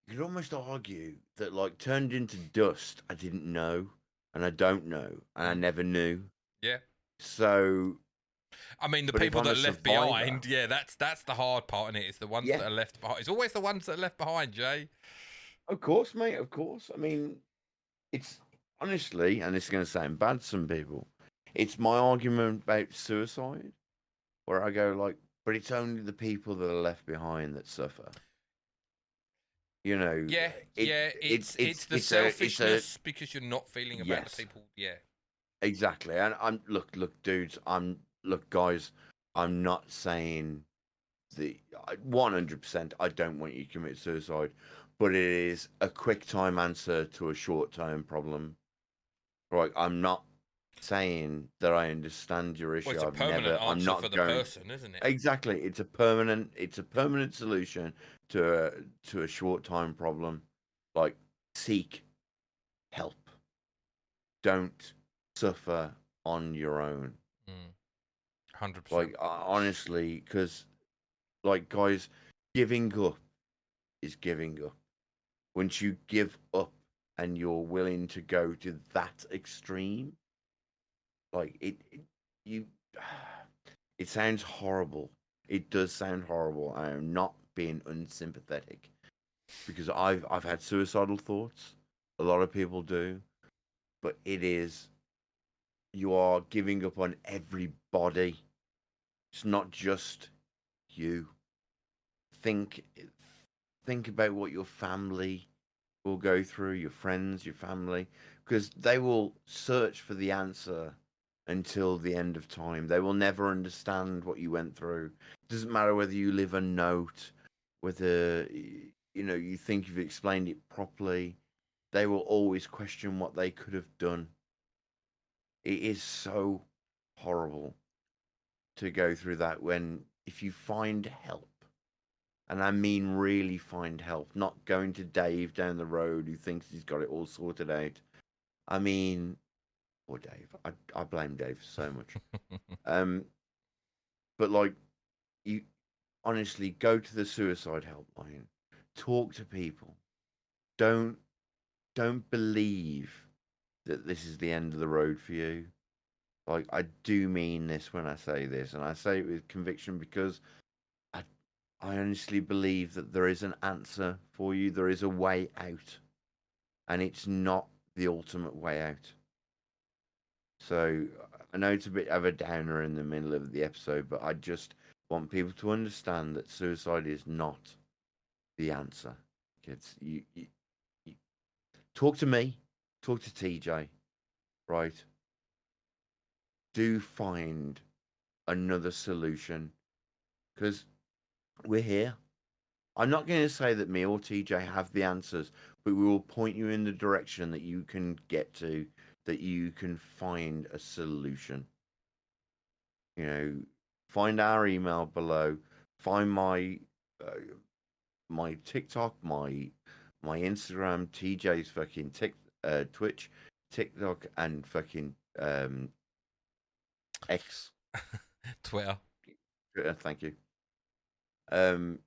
you could almost argue that, like, turned into dust, I didn't know, and I don't know, and I never knew. Yeah. So, I mean, the people that are left behind, that's the hard part in it. It's the ones that are left behind. It's always the ones that are left behind, Jay. Of course, mate, of course. I mean, it's honestly, and it's going to sound bad to some people, it's my argument about suicide, where I go like, but it's only the people that are left behind that suffer. You know, it's the selfishness because you're not feeling about the people. Yeah, exactly. And I'm look, dudes. Guys. I'm not saying 100%. I don't want you to commit suicide, but it is a quick time answer to a short term problem. Right? I'm not saying that I understand your issue. Well, it's a permanent answer for the person, isn't it? Exactly. It's a permanent solution to a short time problem. Like, seek help. Don't suffer on your own. 100%. Like, honestly, because, like, guys, giving up is giving up. Once you give up and you're willing to go to that extreme, like, it sounds horrible. It does sound horrible. I am not being unsympathetic, because I've had suicidal thoughts. A lot of people do. but you are giving up on everybody. It's not just you. Think about what your family will go through, your friends, your family, because they will search for the answer until the end of time. They will never understand what you went through. It doesn't matter whether you leave a note, whether you think you've explained it properly. They will always question what they could have done. It is so horrible to go through that if you find help, and I mean really find help, not going to Dave down the road who thinks he's got it all sorted out. I mean, poor Dave. I blame Dave so much. But like, you honestly go to the suicide helpline, talk to people. Don't believe that this is the end of the road for you. Like, I do mean this when I say this, and I say it with conviction because I honestly believe that there is an answer for you. There is a way out, and it's not the ultimate way out. So I know it's a bit of a downer in the middle of the episode, but I just want people to understand that suicide is not the answer. Kids, you talk to me, talk to TJ, right? Do find another solution, because we're here. I'm not going to say that me or TJ have the answers, but we will point you in the direction that you can get to, that you can find a solution. Find our email below, find my TikTok, my Instagram, TJ's fucking Twitch, TikTok, and fucking X. Twitter. Thank you. And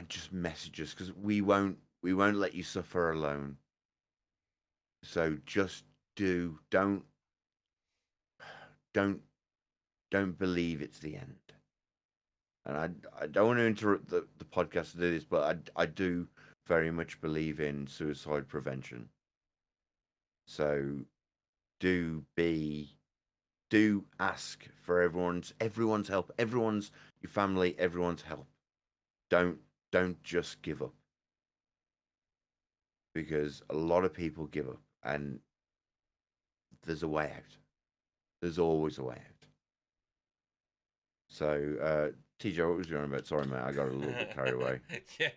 just message us, because we won't let you suffer alone. So just don't believe it's the end. And I don't want to interrupt the podcast to do this, but I do very much believe in suicide prevention. So do ask for everyone's help, your family, everyone's help. Don't just give up, because a lot of people give up, and there's a way out. There's always a way out. So, TJ, what was you on about? Sorry, mate, I got a little bit carried away. Yeah.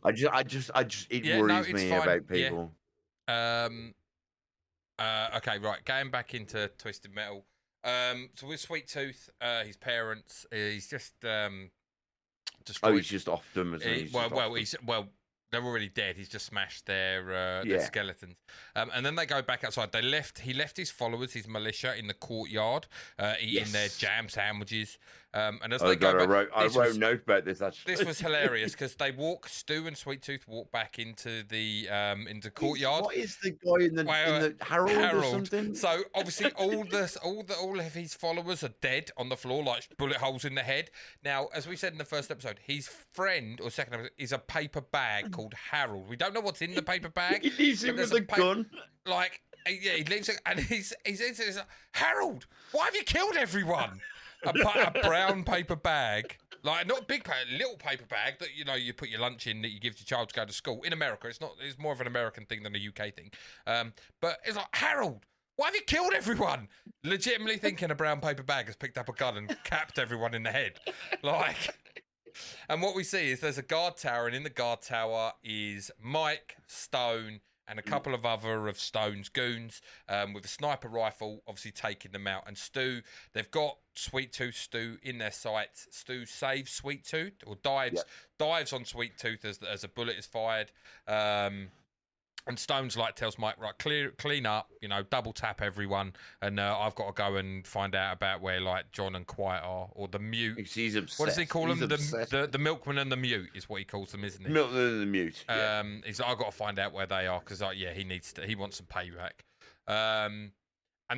It worries me fine. about people. Yeah. Okay, right. Going back into Twisted Metal. So with Sweet Tooth, his parents, he's just destroyed. Oh, he's just off them. They're already dead. He's just smashed their skeletons. And then they go back outside. He left his followers, his militia, in the courtyard, eating their jam sandwiches. And as they go back, I wrote a note about this, actually. This was hilarious, because Stu and Sweet Tooth walk back into the courtyard. What is the guy in the Harold or something? So obviously all of his followers are dead on the floor, like bullet holes in the head. Now, as we said in the first episode, his friend or second episode is a paper bag called Harold. We don't know what's in the paper bag. He leaves him with a gun. He leaves it, and he says, "Harold, why have you killed everyone?" A brown paper bag, like not a big little paper bag that you put your lunch in, that you give to your child to go to school. In America, it's more of an American thing than a UK thing. But it's like, Harold, why have you killed everyone? Legitimately thinking a brown paper bag has picked up a gun and capped everyone in the head. And what we see is there's a guard tower, and in the guard tower is Mike, Stone, and a couple of other of Stone's goons with a sniper rifle, obviously taking them out. And Stu, they've got Sweet Tooth Stu in their sights. Stu saves Sweet Tooth, or dives on Sweet Tooth as a bullet is fired. And Stone's tells Mike, right, clean up, double tap everyone, and I've got to go and find out about where John and Quiet are, or the Mute. He's obsessed. What does he call them? The Milkman and the Mute is what he calls them, isn't he? Milkman and the Mute. He's like, I've got to find out where they are, because he wants some payback. And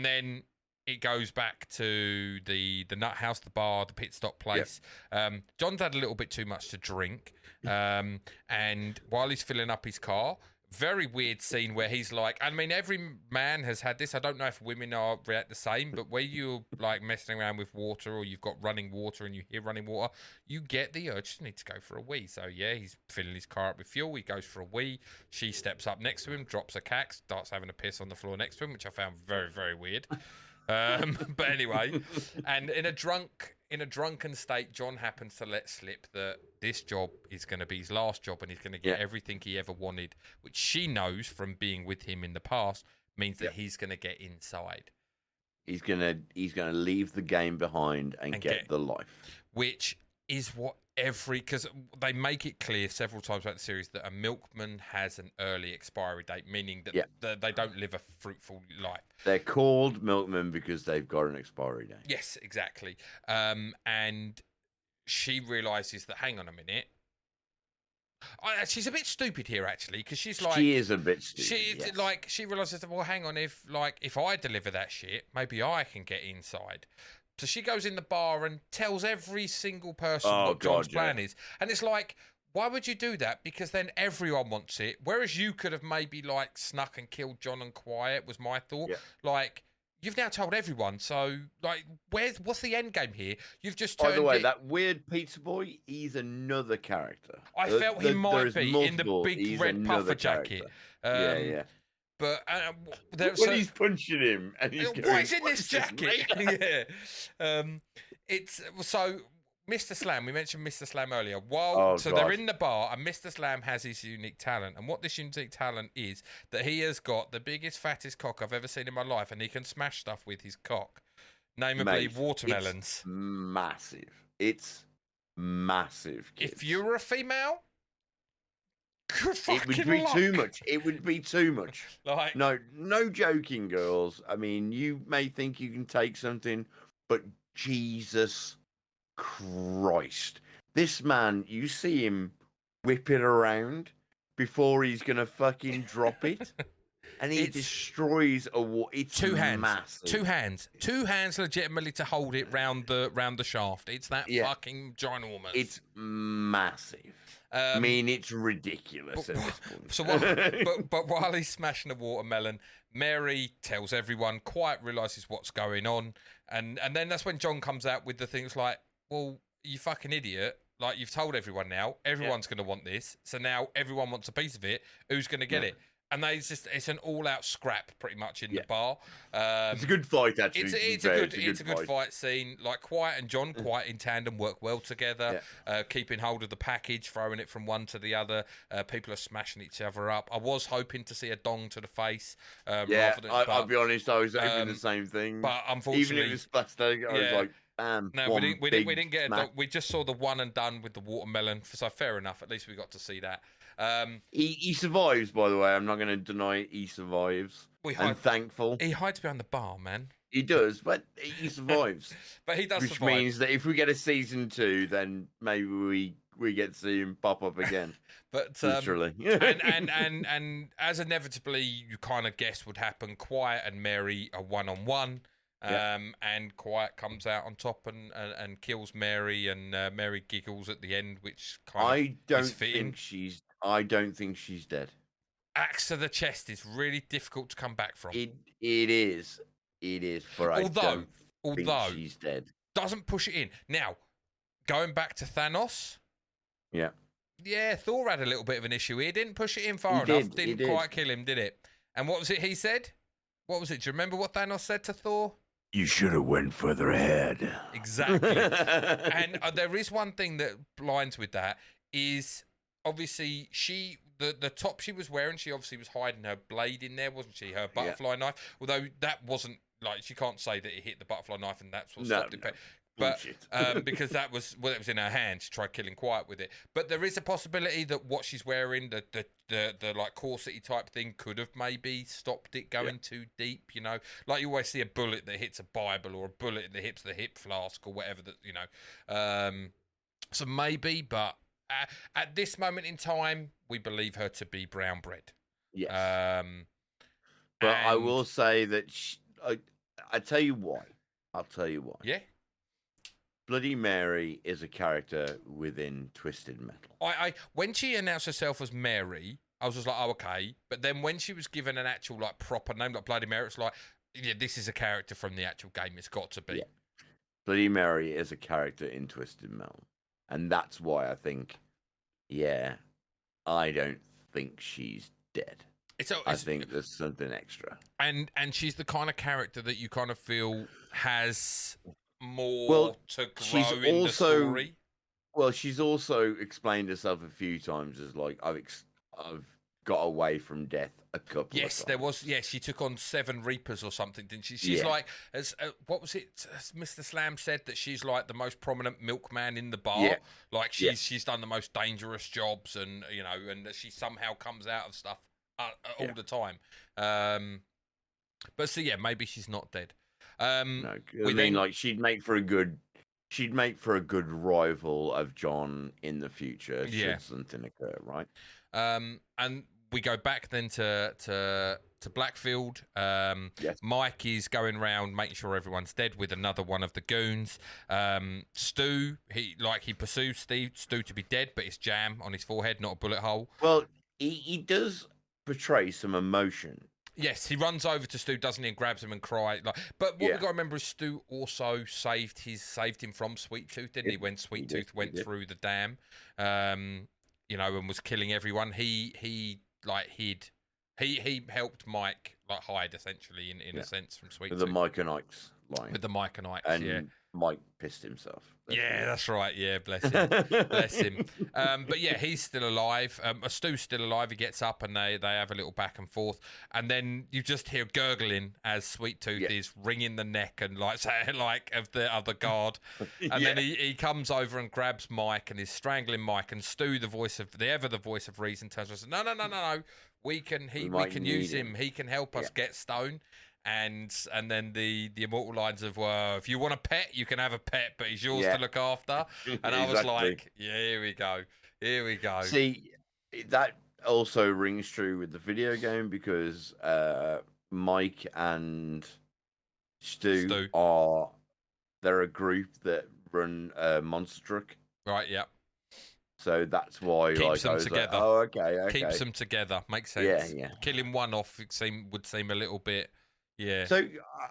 then it goes back to the nut house, the bar, the pit stop place. Yep. John's had a little bit too much to drink, and while he's filling up his car, Very weird scene where he's like, I mean, every man has had this. I don't know if women are react the same, but where you're like messing around with water or you've got running water and you hear running water, you get the urge to need to go for a wee. So yeah, he's filling his car up with fuel. He goes for a wee. She steps up next to him, drops a cack, starts having a piss on the floor next to him, which I found very, very weird. But anyway, and in a drunken state, John happens to let slip that this job is going to be his last job, and he's going to get everything he ever wanted, which she knows from being with him in the past means that he's going to get inside. He's gonna leave the game behind and get the life, which is what because they make it clear several times throughout the series that a milkman has an early expiry date, meaning that they don't live a fruitful life. They're called milkmen because they've got an expiry date. Yes, exactly. And she realizes that, hang on a minute, she's a bit stupid here, actually, because she's like, she is a bit stupid. She realizes that, well, hang on, if I deliver that shit, maybe I can get inside. So she goes in the bar and tells every single person what John's plan is. And it's like, why would you do that? Because then everyone wants it. Whereas you could have maybe like snuck and killed John and Quiet, was my thought. Yeah. Like, you've now told everyone. So like, what's the end game here? You've just turned. By the way, that weird pizza boy, he's another character. I felt he might be in the big red puffer jacket. Yeah. But when he's punching him and he's going, "What's in this jacket?" It's so Mr. Slam. We mentioned Mr. Slam earlier. They're in the bar, and Mr. Slam has his unique talent. And what this unique talent is that he has got the biggest, fattest cock I've ever seen in my life, and he can smash stuff with his cock, namely watermelons. It's massive. It's massive. Kids. If you were a female. It would be too much. It would be too much. Like, no joking, girls. I mean, you may think you can take something, but Jesus Christ. This man, you see him whip it around before he's going to fucking drop it. And he destroys a wall. It's two hands. Massive. Two hands legitimately to hold it round the shaft. It's that fucking ginormous. It's massive. I mean, it's ridiculous at this point. So but while he's smashing the watermelon, Mary tells everyone, Quiet realises what's going on, and then that's when John comes out with the things like, well, you fucking idiot, like, you've told everyone now, everyone's going to want this, so now everyone wants a piece of it, who's going to get it? And it's an all-out scrap, pretty much, in the bar. It's a good fight, actually. It's a good fight scene. Like, Quiet and John, Quiet in tandem, work well together, keeping hold of the package, throwing it from one to the other. People are smashing each other up. I was hoping to see a dong to the face. I'll be honest, I was hoping the same thing. But unfortunately, even if it was plastic, I was like, no, we didn't get a dong. We just saw the one and done with the watermelon. So fair enough. At least we got to see that. He survives, by the way. I'm not going to deny he survives. I'm thankful. He hides behind the bar, man. He does, but he survives. But he does which survive. Means that if we get a season 2, then maybe we get to see him pop up again. But literally, and as inevitably you kind of guess would happen, Quiet and Mary are one-on-one. And Quiet comes out on top and kills Mary, and Mary giggles at the end, which kind of is fitting. I don't think she's dead. Axe to the chest is really difficult to come back from. It is, but I don't think she's dead. Doesn't push it in. Now, going back to Thanos. Yeah, Thor had a little bit of an issue here. Didn't push it in far enough. Didn't quite kill him, did it? And what was it he said? What was it? Do you remember what Thanos said to Thor? You should have went further ahead. Exactly. And there is one thing that blinds with that is obviously the top she was wearing, she obviously was hiding her blade in there, wasn't she? Her butterfly knife. Although that wasn't, like, she can't say that it hit the butterfly knife and that's what stopped it. But because that was it was in her hand, she tried killing Quiet with it. But there is a possibility that what she's wearing, the like corsety type thing, could have maybe stopped it going too deep. You know, like you always see a bullet that hits a Bible or a bullet that hits the hip flask or whatever. That you know, so maybe. But at this moment in time, we believe her to be brown bread. Yes. But I will say that I tell you why. I'll tell you why. Yeah. Bloody Mary is a character within Twisted Metal. When she announced herself as Mary, I was just like, oh, okay. But then when she was given an actual like proper name, like Bloody Mary, it's like, yeah, this is a character from the actual game. It's got to be. Yeah. Bloody Mary is a character in Twisted Metal, and that's why I think, yeah, I don't think she's dead. I think there's something extra, and she's the kind of character that you kind of feel has more to grow in the story. Well, she's also explained herself a few times as like I've got away from death a couple of times. There was. Yes, she took on 7 Reapers or something, didn't she? She's like, as what was it? As Mr. Slam said that she's like the most prominent milkman in the bar. Yeah. Like she's done the most dangerous jobs, and and she somehow comes out of stuff all the time. But so yeah, maybe she's not dead. No, I mean, like she'd make for a good rival of John in the future should something occur, right? And we go back then to Blackfield. Yes. Mike is going around making sure everyone's dead with another one of the goons. Stu, he pursues Stu to be dead, but it's jam on his forehead, not a bullet hole. Well, he does portray some emotion. Yes, he runs over to Stu, doesn't he, and grabs him and cries. But what we got to remember is Stu also saved him from Sweet Tooth, didn't he? When Sweet Tooth went through the dam, and was killing everyone. He helped Mike hide essentially in a sense from Sweet Tooth. The Mike and Ike's line. With the Mike and Ike's, and Mike pissed himself. That's right. Yeah, bless him. Bless him. But yeah, he's still alive. Stu's still alive. He gets up and they have a little back and forth. And then you just hear gurgling as Sweet Tooth is wringing the neck and saying of the other guard. And then he comes over and grabs Mike and is strangling Mike. And Stu, the voice of reason, turns around and says, No. We can use him. He can help us get Stone. And then the immortal lines of, well, if you want a pet, you can have a pet, but he's yours to look after. And I was like, yeah, here we go. See, that also rings true with the video game because Mike and Stu they're a group that run Monster Truck. Right, yeah. So that's why keeps them together. Oh, okay. Keeps them together. Makes sense. Yeah. Killing one off would seem a little bit. Yeah. So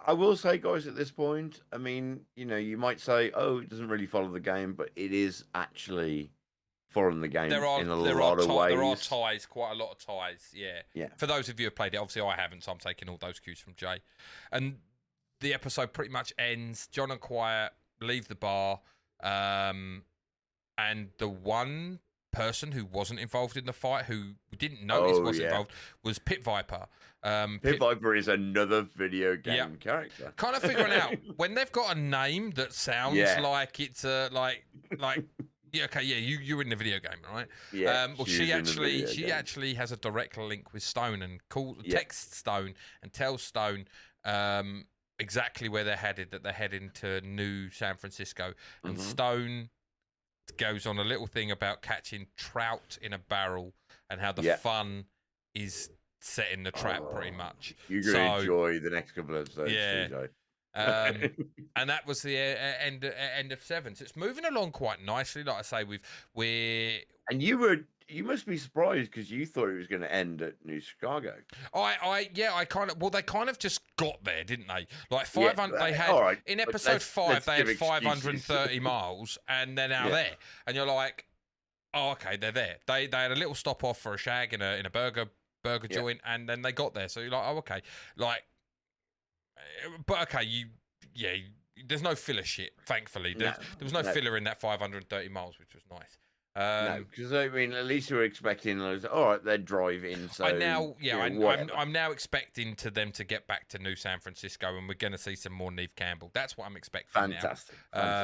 I will say, guys, at this point, I mean, you might say, oh, it doesn't really follow the game, but it is actually following the game in a lot of ways. There are ties, quite a lot of ties, yeah. For those of you who have played it, obviously I haven't, so I'm taking all those cues from Jay. And the episode pretty much ends. John and Quiet leave the bar, and the one person who wasn't involved in the fight, who didn't notice was involved, was Pit Viper. Pit Viper is another video game character. Kind of figuring out when they've got a name that sounds like it's you're in the video game, right? Yeah. Well, she actually has a direct link with Stone and texts Stone and tells Stone exactly where they're headed. That they're heading to New San Francisco, and Stone goes on a little thing about catching trout in a barrel and how the fun is setting the trap pretty much. You're going to enjoy the next couple of episodes. Yeah. And that was the end of 7. So it's moving along quite nicely. Like I say, and you must be surprised because you thought it was going to end at New Chicago. They kind of just got there, didn't they? Like 500, they had in episode 5 they had 530 miles, and they're now there. And you're like, oh, okay, they're there. They had a little stop off for a shag in a burger joint, and then they got there. So you're like, oh, okay, but okay, there's no filler shit. Thankfully, there was no filler in that 530 miles, which was nice. No, because I mean, at least we were expecting. All right, they're driving. So I'm now expecting them to get back to New San Francisco, and we're going to see some more Neve Campbell. That's what I'm expecting. Fantastic.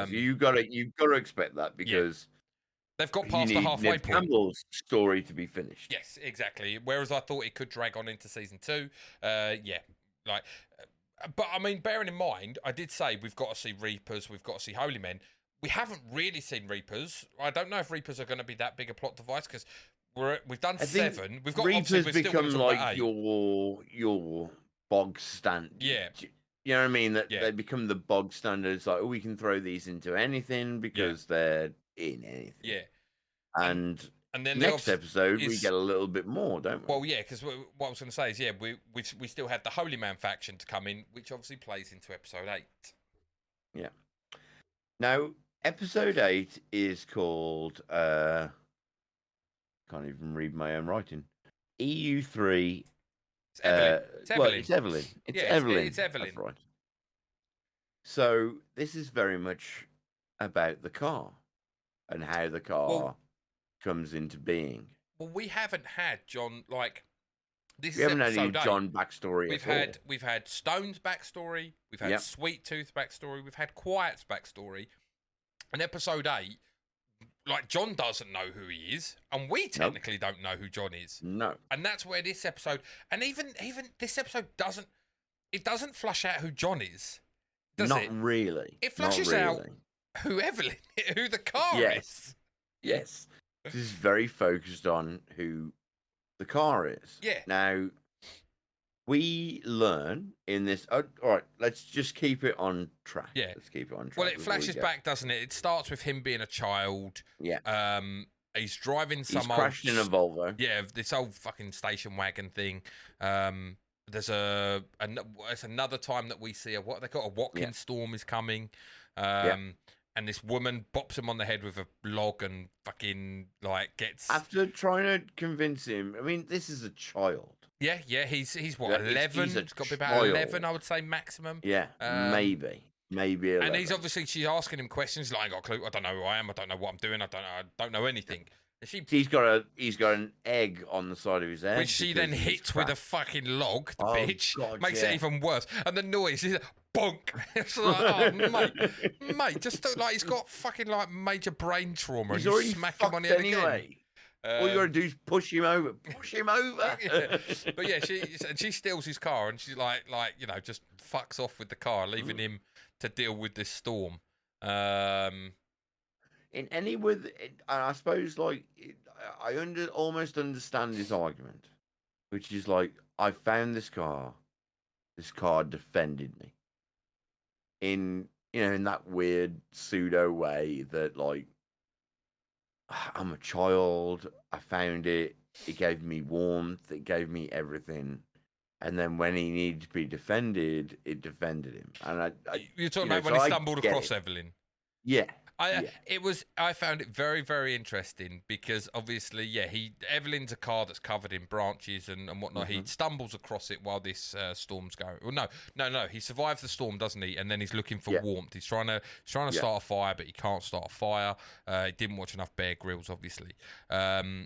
You've got to expect that because they've got past the halfway Neve point. Campbell's story to be finished. Yes, exactly. Whereas I thought it could drag on into season 2. But I mean, bearing in mind, I did say we've got to see Reapers, we've got to see Holy Men. We haven't really seen Reapers. I don't know if Reapers are going to be that big a plot device because we've done 7. We've got Reapers become like your bog standard. Yeah. You know what I mean? That they become the bog standards. Like, we can throw these into anything because they're in anything. Yeah. And And then next episode we get a little bit more, don't we? Well, yeah, because what I was going to say is, we still had the Holy Man faction to come in, which obviously plays into episode 8. Yeah. Now, episode 8 is called can't even read my own writing. EU3. It's Evelyn. It's Evelyn. Well, it's Evelyn. It's Evelyn. It's Evelyn. That's right. So this is very much about the car and how the car comes into being. Well, we haven't had John this. We haven't had any 8. John backstory. We've had Stone's backstory. We've had Sweet Tooth's backstory. We've had Quiet's backstory. And episode 8, John doesn't know who he is, and we technically don't know who John is. No. And that's where this episode, and even this episode doesn't flush out who John is, does it? Not really. It flushes out who Evelyn, who the car is. Yes. This is very focused on who the car is. Yeah. Now, we learn in this. All right, let's just keep it on track. Yeah. Let's keep it on track. Well, it flashes back, doesn't it? It starts with him being a child. Yeah. He's driving some He's crashed in a Volvo. Yeah, this old fucking station wagon thing. There's it's another time that we see what they call a Watkins storm is coming. And this woman bops him on the head with a log and fucking gets. After trying to convince him, I mean, this is a child. Yeah, he's what 11. He's got to be about 11, I would say maximum. Yeah, maybe 11. And she's asking him questions like, I ain't got a clue. I don't know who I am. I don't know what I'm doing. I don't know anything. He's got an egg on the side of his head, which she then hits with a fucking log. The bitch God, makes it even worse, and the noise is bonk. It's like, mate, just look like he's got fucking major brain trauma. He's and already you smack him on the head anyway. Again. All you gotta do is push him over. Yeah. But yeah, she steals his car, and she's just fucks off with the car, leaving him to deal with this storm. I suppose I almost understand his argument, which is I found this car defended me in that weird pseudo way that I'm a child, I found it gave me warmth, it gave me everything. And then when he needed to be defended, it defended him. And you're talking about when he stumbled across Evelyn. Yeah. I found it very, very interesting because obviously, Evelyn's a car that's covered in branches and whatnot. Mm-hmm. He stumbles across it while this storm's going. Well, no. He survives the storm, doesn't he? And then he's looking for warmth. He's trying to start a fire, but he can't start a fire. He didn't watch enough Bear Grylls, obviously. And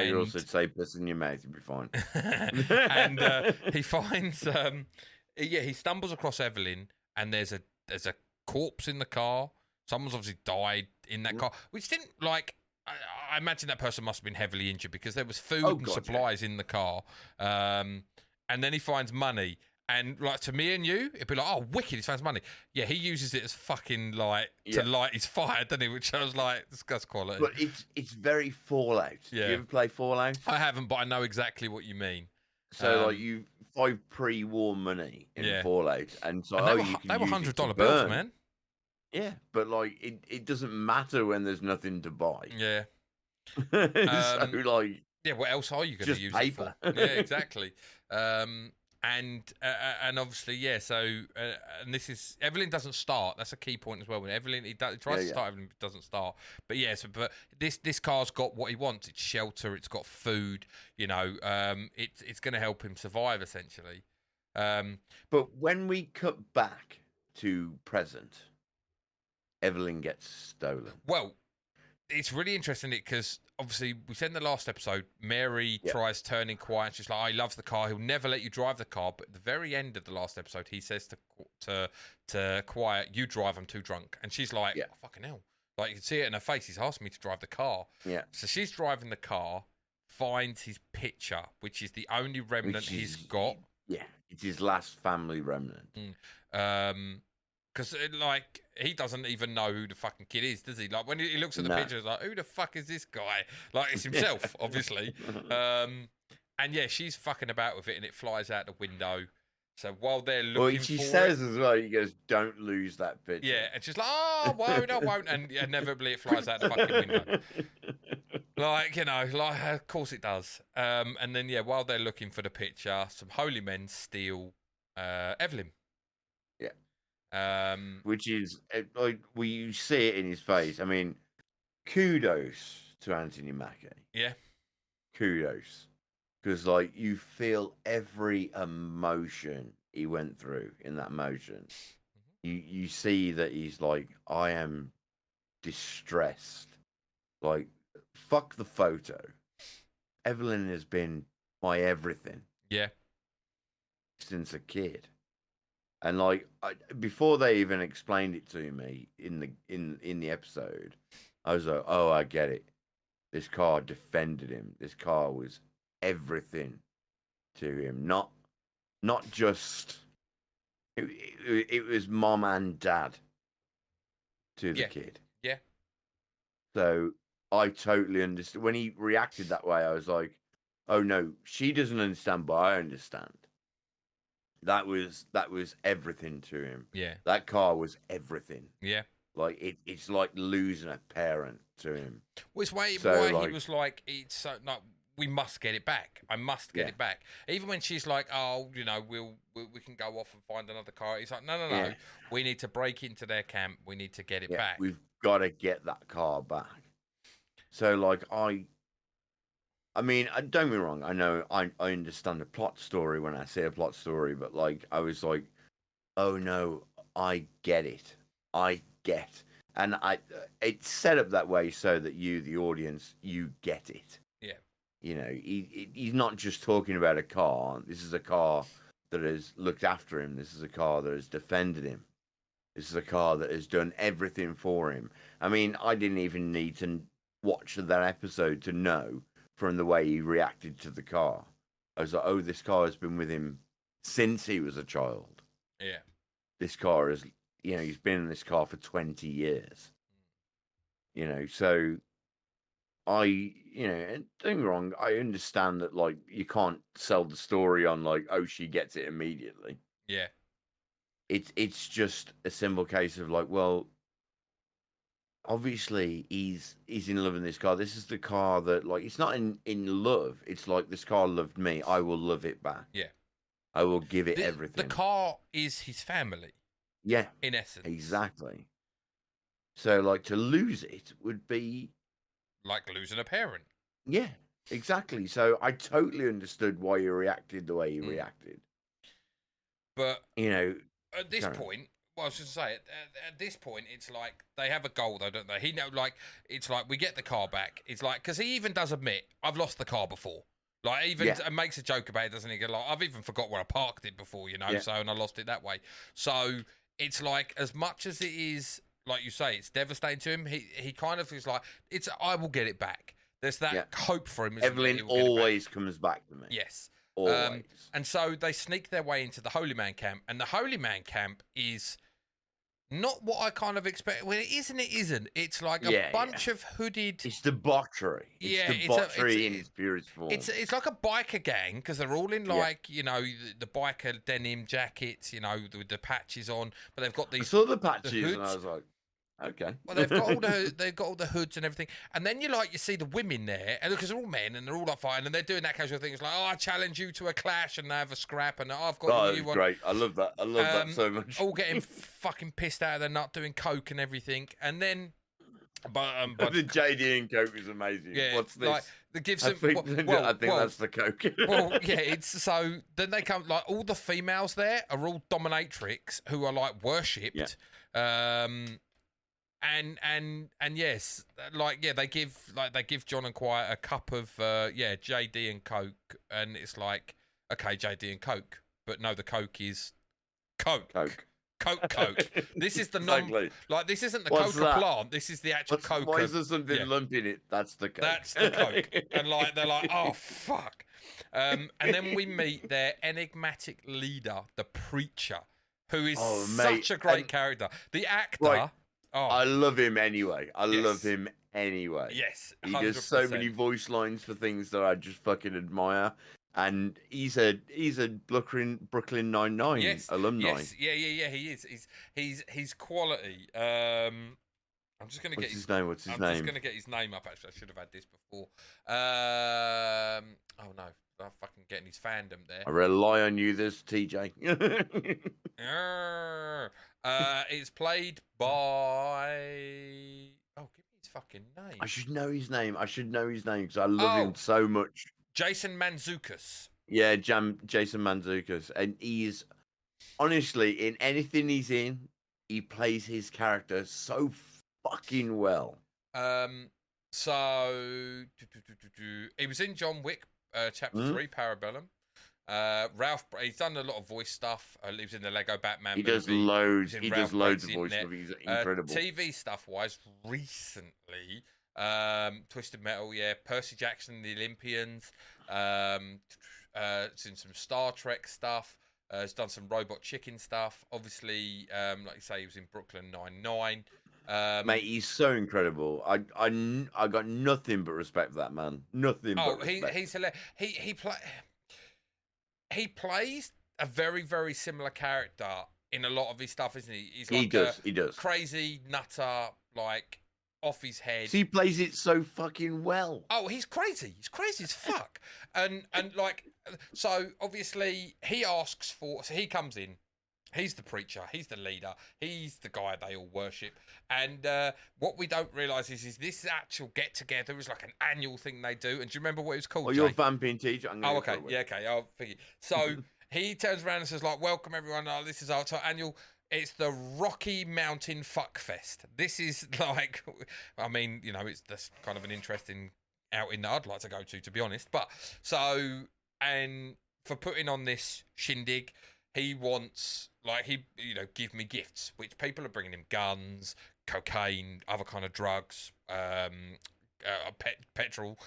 you also say piss in your mouth, you'll be fine. And he finds, he stumbles across Evelyn, and there's a corpse in the car. Someone's obviously died in that car, which didn't I imagine that person must have been heavily injured because there was food and supplies in the car. And then he finds money, and to me and you, it'd be oh, wicked! He finds money. Yeah, he uses it as fucking to light his fire, doesn't he? Which I was that's quality. But it's very Fallout. Yeah. You ever play Fallout? I haven't, but I know exactly what you mean. So you find pre-war money in Fallout, and so they were $100 bills, man. Yeah, but it doesn't matter when there's nothing to buy. Yeah. So what else are you going to use paper? it for? Yeah, exactly. And obviously, so and this is Evelyn doesn't start. That's a key point as well. When Evelyn he tries to start, Evelyn doesn't start. But but this car's got what he wants. It's shelter. It's got food. It's going to help him survive essentially. But when we cut back to present, Evelyn gets stolen. Well, it's really interesting because obviously we said in the last episode, Mary tries turning Quiet. She's like, he loves the car. He'll never let you drive the car. But at the very end of the last episode, he says to Quiet, you drive, I'm too drunk. And she's like, oh, fucking hell. You can see it in her face. He's asked me to drive the car. Yeah. So she's driving the car, finds his picture, which is the only remnant he's got. Yeah, it's his last family remnant. Because, he doesn't even know who the fucking kid is, does he? When he looks at the picture, he's like, who the fuck is this guy? It's himself, obviously. And, she's fucking about with it, and it flies out the window. So while they're looking she says as well, he goes, don't lose that picture. Yeah, and she's like, oh, I won't. And inevitably it flies out the fucking window. Like, of course it does. And then, while they're looking for the picture, some holy men steal Evelyn. Yeah. Which is, like, you see it in his face. I mean, kudos to Anthony Mackie. Yeah. Kudos. Because, like, you feel every emotion he went through in that motion. You see that he's like, I am distressed. Like, fuck the photo. Evelyn has been my everything. Yeah. Since a kid. And like before they even explained it to me in the episode, I was like, oh, I get it. This car defended him. This car was everything to him. Not just it was mom and dad to the kid. Yeah. So I totally understand. When he reacted that way, I was like, oh no, she doesn't understand, but I understand. That was everything to him. Yeah. That car was everything. Yeah. Like it's like losing a parent to him. Well, it's why he was like, it's so no, we must get it back. I must get it back. Even when she's like, oh, we can go off and find another car. He's like, no. Yeah. We need to break into their camp. We need to get it back. We've got to get that car back. So like I mean, don't get me wrong. I know I understand a plot story when I say a plot story, but like I was like, oh no, I get it. I get, and it's set up that way so that you, the audience, you get it. Yeah. He's not just talking about a car. This is a car that has looked after him. This is a car that has defended him. This is a car that has done everything for him. I mean, I didn't even need to watch that episode to know. From the way he reacted to the car, I was like, oh, this car has been with him since he was a child. Yeah. This car is, he's been in this car for 20 years. So don't get me wrong, I understand that, like, you can't sell the story on, like, oh, she gets it immediately. Yeah. It's just a simple case of, like, well, obviously he's in love with this car. This is the car that, like, it's not in love. It's like, this car loved me. I will love it back. Yeah. I will give it everything. The car is his family. Yeah. In essence. Exactly. So, like, to lose it would be like losing a parent. Yeah, exactly. So I totally understood why he reacted the way he reacted. But at this Karen. point, well, I was just say at this point, it's like they have a goal, though, don't they? It's like we get the car back. It's like, because he even does admit, I've lost the car before. Like, even makes a joke about it, doesn't he? Like, I've even forgot where I parked it before, so, and I lost it that way. So it's like, as much as it is, like you say, it's devastating to him, he kind of is like, I will get it back. There's that hope for him. Evelyn always comes back to me. Yes. Always. And so they sneak their way into the Holy Man camp, and the Holy Man camp is not what I kind of expect. Well, it isn't. It isn't. It's like a bunch of hooded. It's debauchery. It's debauchery in its purest form. It's like a biker gang, because they're all in the biker denim jackets, with the patches on. But they've got these. I saw the patches and I was like, okay. Well, they've got all the hoods and everything, and then you see the women there, and because they're all men and they're all fine, and they're doing that casual thing. It's like, oh, I challenge you to a clash, and they have a scrap, and I've got you. Oh, great! I love that. I love that so much. All getting fucking pissed out of their nut, doing coke and everything, and then, but the JD and coke is amazing. Yeah, what's this? Like, they give some. I think that's the coke. Well, yeah, it's so. Then they come, like, all the females there are all dominatrix who are like worshipped. Yeah. And yes, they give John and Quiet a cup of JD and Coke, and it's like, okay, JD and Coke, but no, the Coke is Coke. Coke. This is the this isn't the What's Coca that? Plant. This is the actual Coke. Why is there something lump in it? That's the Coke. That's the Coke. And they're like, oh fuck. And then we meet their enigmatic leader, the preacher, who is such a great character. The actor. Right. Oh. I love him anyway. Love him anyway. Yes, 100%. He does so many voice lines for things that I just fucking admire. And he's a Brooklyn Nine-Nine alumni. Yes, yeah, he is. He's quality. I'm just gonna get his name. What's his I'm name? just gonna get his name up. Actually, I should have had this before. Oh no, I'm fucking getting his fandom there. I rely on you, this TJ. It's played by. Oh, give me his fucking name. I should know his name. Because I love him so much. Jason Mantzoukas. Yeah, Jason Mantzoukas, and he's honestly in anything he's in, he plays his character so fucking well. So he was in John Wick, Chapter 3, Parabellum. Ralph, he's done a lot of voice stuff. He was in the Lego Batman movie. Does loads. He does loads of voice stuff. He's incredible. TV stuff wise, recently, Twisted Metal, Percy Jackson, The Olympians. It's in some Star Trek stuff. He's done some Robot Chicken stuff. Obviously, like you say, he was in Brooklyn Nine-Nine. Mate, he's so incredible. I got nothing but respect for that man. Nothing. But respect. He's hilarious. He plays a very, very similar character in a lot of his stuff, isn't he? He's like he does. Crazy nutter, like off his head. He plays it so fucking well. Oh, he's crazy. He's crazy as fuck. and like, so obviously he asks for. So he comes in. He's the preacher. He's the leader. He's the guy they all worship. And what we don't realise is this actual get-together is like an annual thing they do. And do you remember what it was called, Oh, Jay? you're vamping teacher. Oh, okay. Yeah, okay. I'll figure. So he turns around and says, like, welcome everyone. Oh, this is our annual. It's the Rocky Mountain Fuck Fest. This is like, I mean, you know, that's kind of an interesting outing that I'd like to go to be honest. But so, and for putting on this shindig, he wants, like, give me gifts, which people are bringing him guns, cocaine, other kind of drugs, petrol,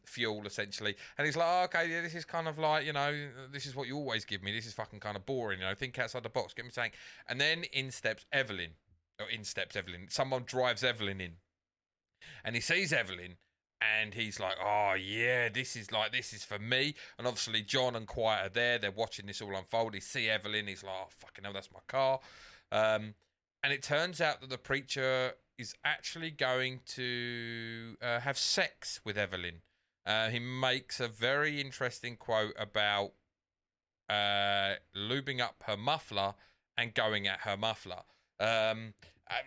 fuel, essentially. And he's like, oh, okay, yeah, this is kind of like, this is what you always give me. This is fucking kind of boring, think outside the box, get me saying. And then in steps Evelyn. Someone drives Evelyn in. And he sees Evelyn. And he's like, oh, yeah, this is for me. And obviously, John and Quiet are there. They're watching this all unfold. He see Evelyn. He's like, oh, fucking hell, that's my car. And it turns out that the preacher is actually going to have sex with Evelyn. He makes a very interesting quote about lubing up her muffler and going at her muffler. What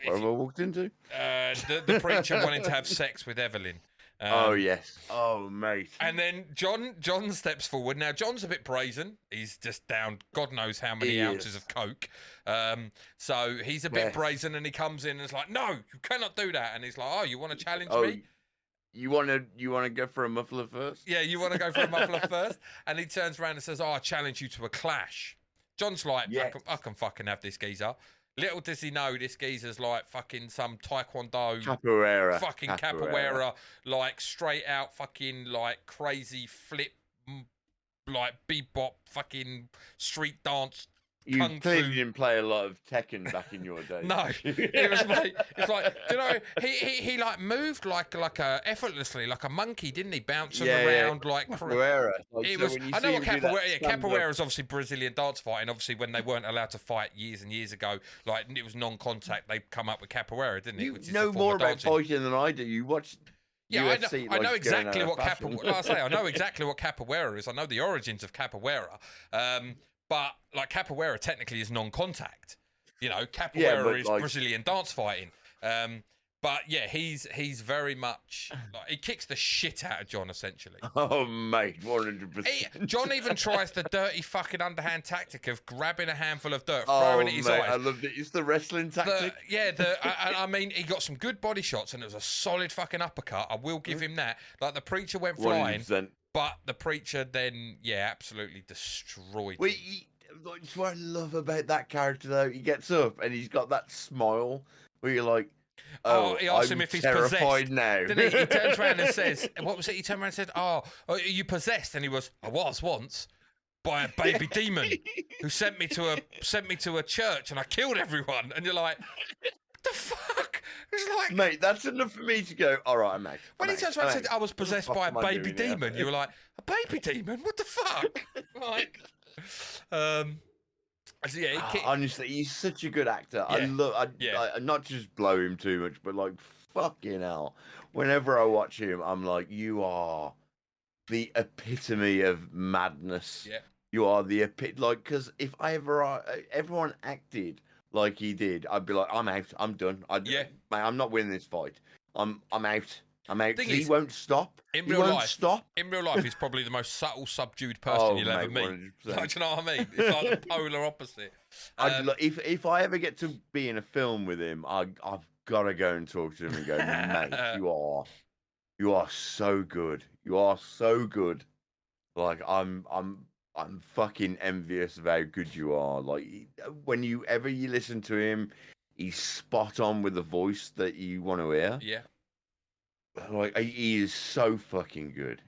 have I walked into? The preacher wanting to have sex with Evelyn. Oh, yes. Oh, mate. And then John steps forward. Now, John's a bit brazen. He's just down God knows how many ounces of coke. So he's a bit brazen, and he comes in and is like, no, you cannot do that. And he's like, oh, you want to challenge me? You want to go for a muffler first? Yeah, you want to go for a muffler first? And he turns around and says, oh, I challenge you to a clash. John's like, I can fucking have this geezer. Little does he know this geezer's like fucking some taekwondo capoeira, fucking capoeira, like straight out fucking like crazy flip, like bebop fucking street dance. You clearly didn't play a lot of Tekken back in your day. No, it was mate. It's like, do you know, he like moved like effortlessly, like a monkey, didn't he? Bouncing around like capoeira. It was. I know what capoeira. Capoeira is obviously Brazilian dance fighting. Obviously, when they weren't allowed to fight years and years ago, like it was non-contact. They come up with capoeira, didn't it? You know more about fighting than I do. You watch. Yeah, UFC, I know exactly what capoeira. Like I say, I know exactly what capoeira is. I know the origins of capoeira. But like capoeira technically is non-contact. Capoeira is like Brazilian dance fighting. But yeah, he's very much like, he kicks the shit out of John essentially. Oh mate, 100%. John even tries the dirty fucking underhand tactic of grabbing a handful of dirt, throwing it in his eyes. I loved it. It's the wrestling tactic. I mean, he got some good body shots and it was a solid fucking uppercut. I will give him that. Like the preacher went flying. 100%. But the preacher then, absolutely destroyed him. That's what I love about that character, though. He gets up and he's got that smile where you're like, he asked him if he's possessed. Now. Didn't he? He turns around and says, what was it? He turned around and said, are you possessed? And he was, I was once by a baby demon who sent me to a church and I killed everyone. And you're like, the fuck? It's like, mate, that's enough for me to go, all right, mate. When he turns around and said, I was possessed by a baby demon, you were like, a baby demon? What the fuck? Honestly, he's such a good actor. Yeah. I not just blow him too much, but like fucking hell. Whenever I watch him, I'm like, you are the epitome of madness. Yeah. You are the like, because if everyone acted like he did, I'd be like, I'm out. I'm done. Mate, I'm not winning this fight. I'm out. I'm out. He won't stop. In he real won't life, stop. In real life, he's probably the most subtle, subdued person you'll ever meet. Like, do you know what I mean? It's like the polar opposite. If I ever get to be in a film with him, I've got to go and talk to him and go, mate, you are so good. You are so good. Like I'm fucking envious of how good you are. Like whenever you listen to him, he's spot on with the voice that you want to hear. Yeah. Like he is so fucking good.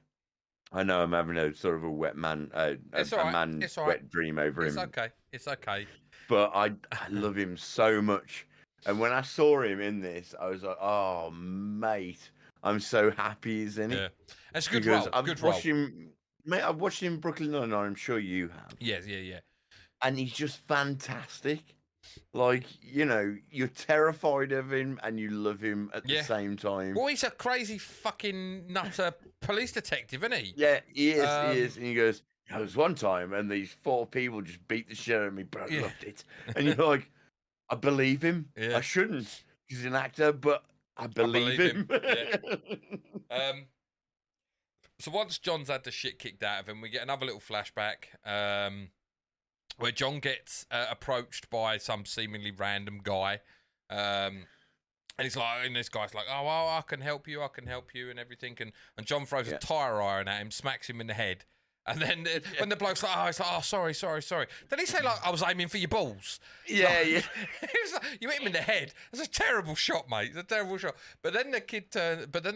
I know I'm having a sort of a wet dream over him. It's okay. But I love him so much. And when I saw him in this, I was like, oh mate, I'm so happy he's in it. Yeah, that's a good role. I've watched him, mate. I've watched him in Brooklyn Nine-Nine. I'm sure you have. Yeah. And he's just fantastic. Like, you're terrified of him and you love him at the same time. Well, he's a crazy fucking nutter police detective, isn't he? Yeah, he is. He is. And he goes, there was one time and these 4 people just beat the shit out of me, but I loved it. And you're like, I believe him. Yeah. I shouldn't. He's an actor, but I believe him. Yeah. So once John's had the shit kicked out of him, we get another little flashback where John gets approached by some seemingly random guy. And this guy's like, oh, well, I can help you, and everything. And John throws a tire iron at him, smacks him in the head. And then when the bloke's like, he's like, oh, sorry. Then he say, like, I was aiming for your balls. Yeah. He was like, you hit him in the head. It's a terrible shot, mate. It's a terrible shot. But then the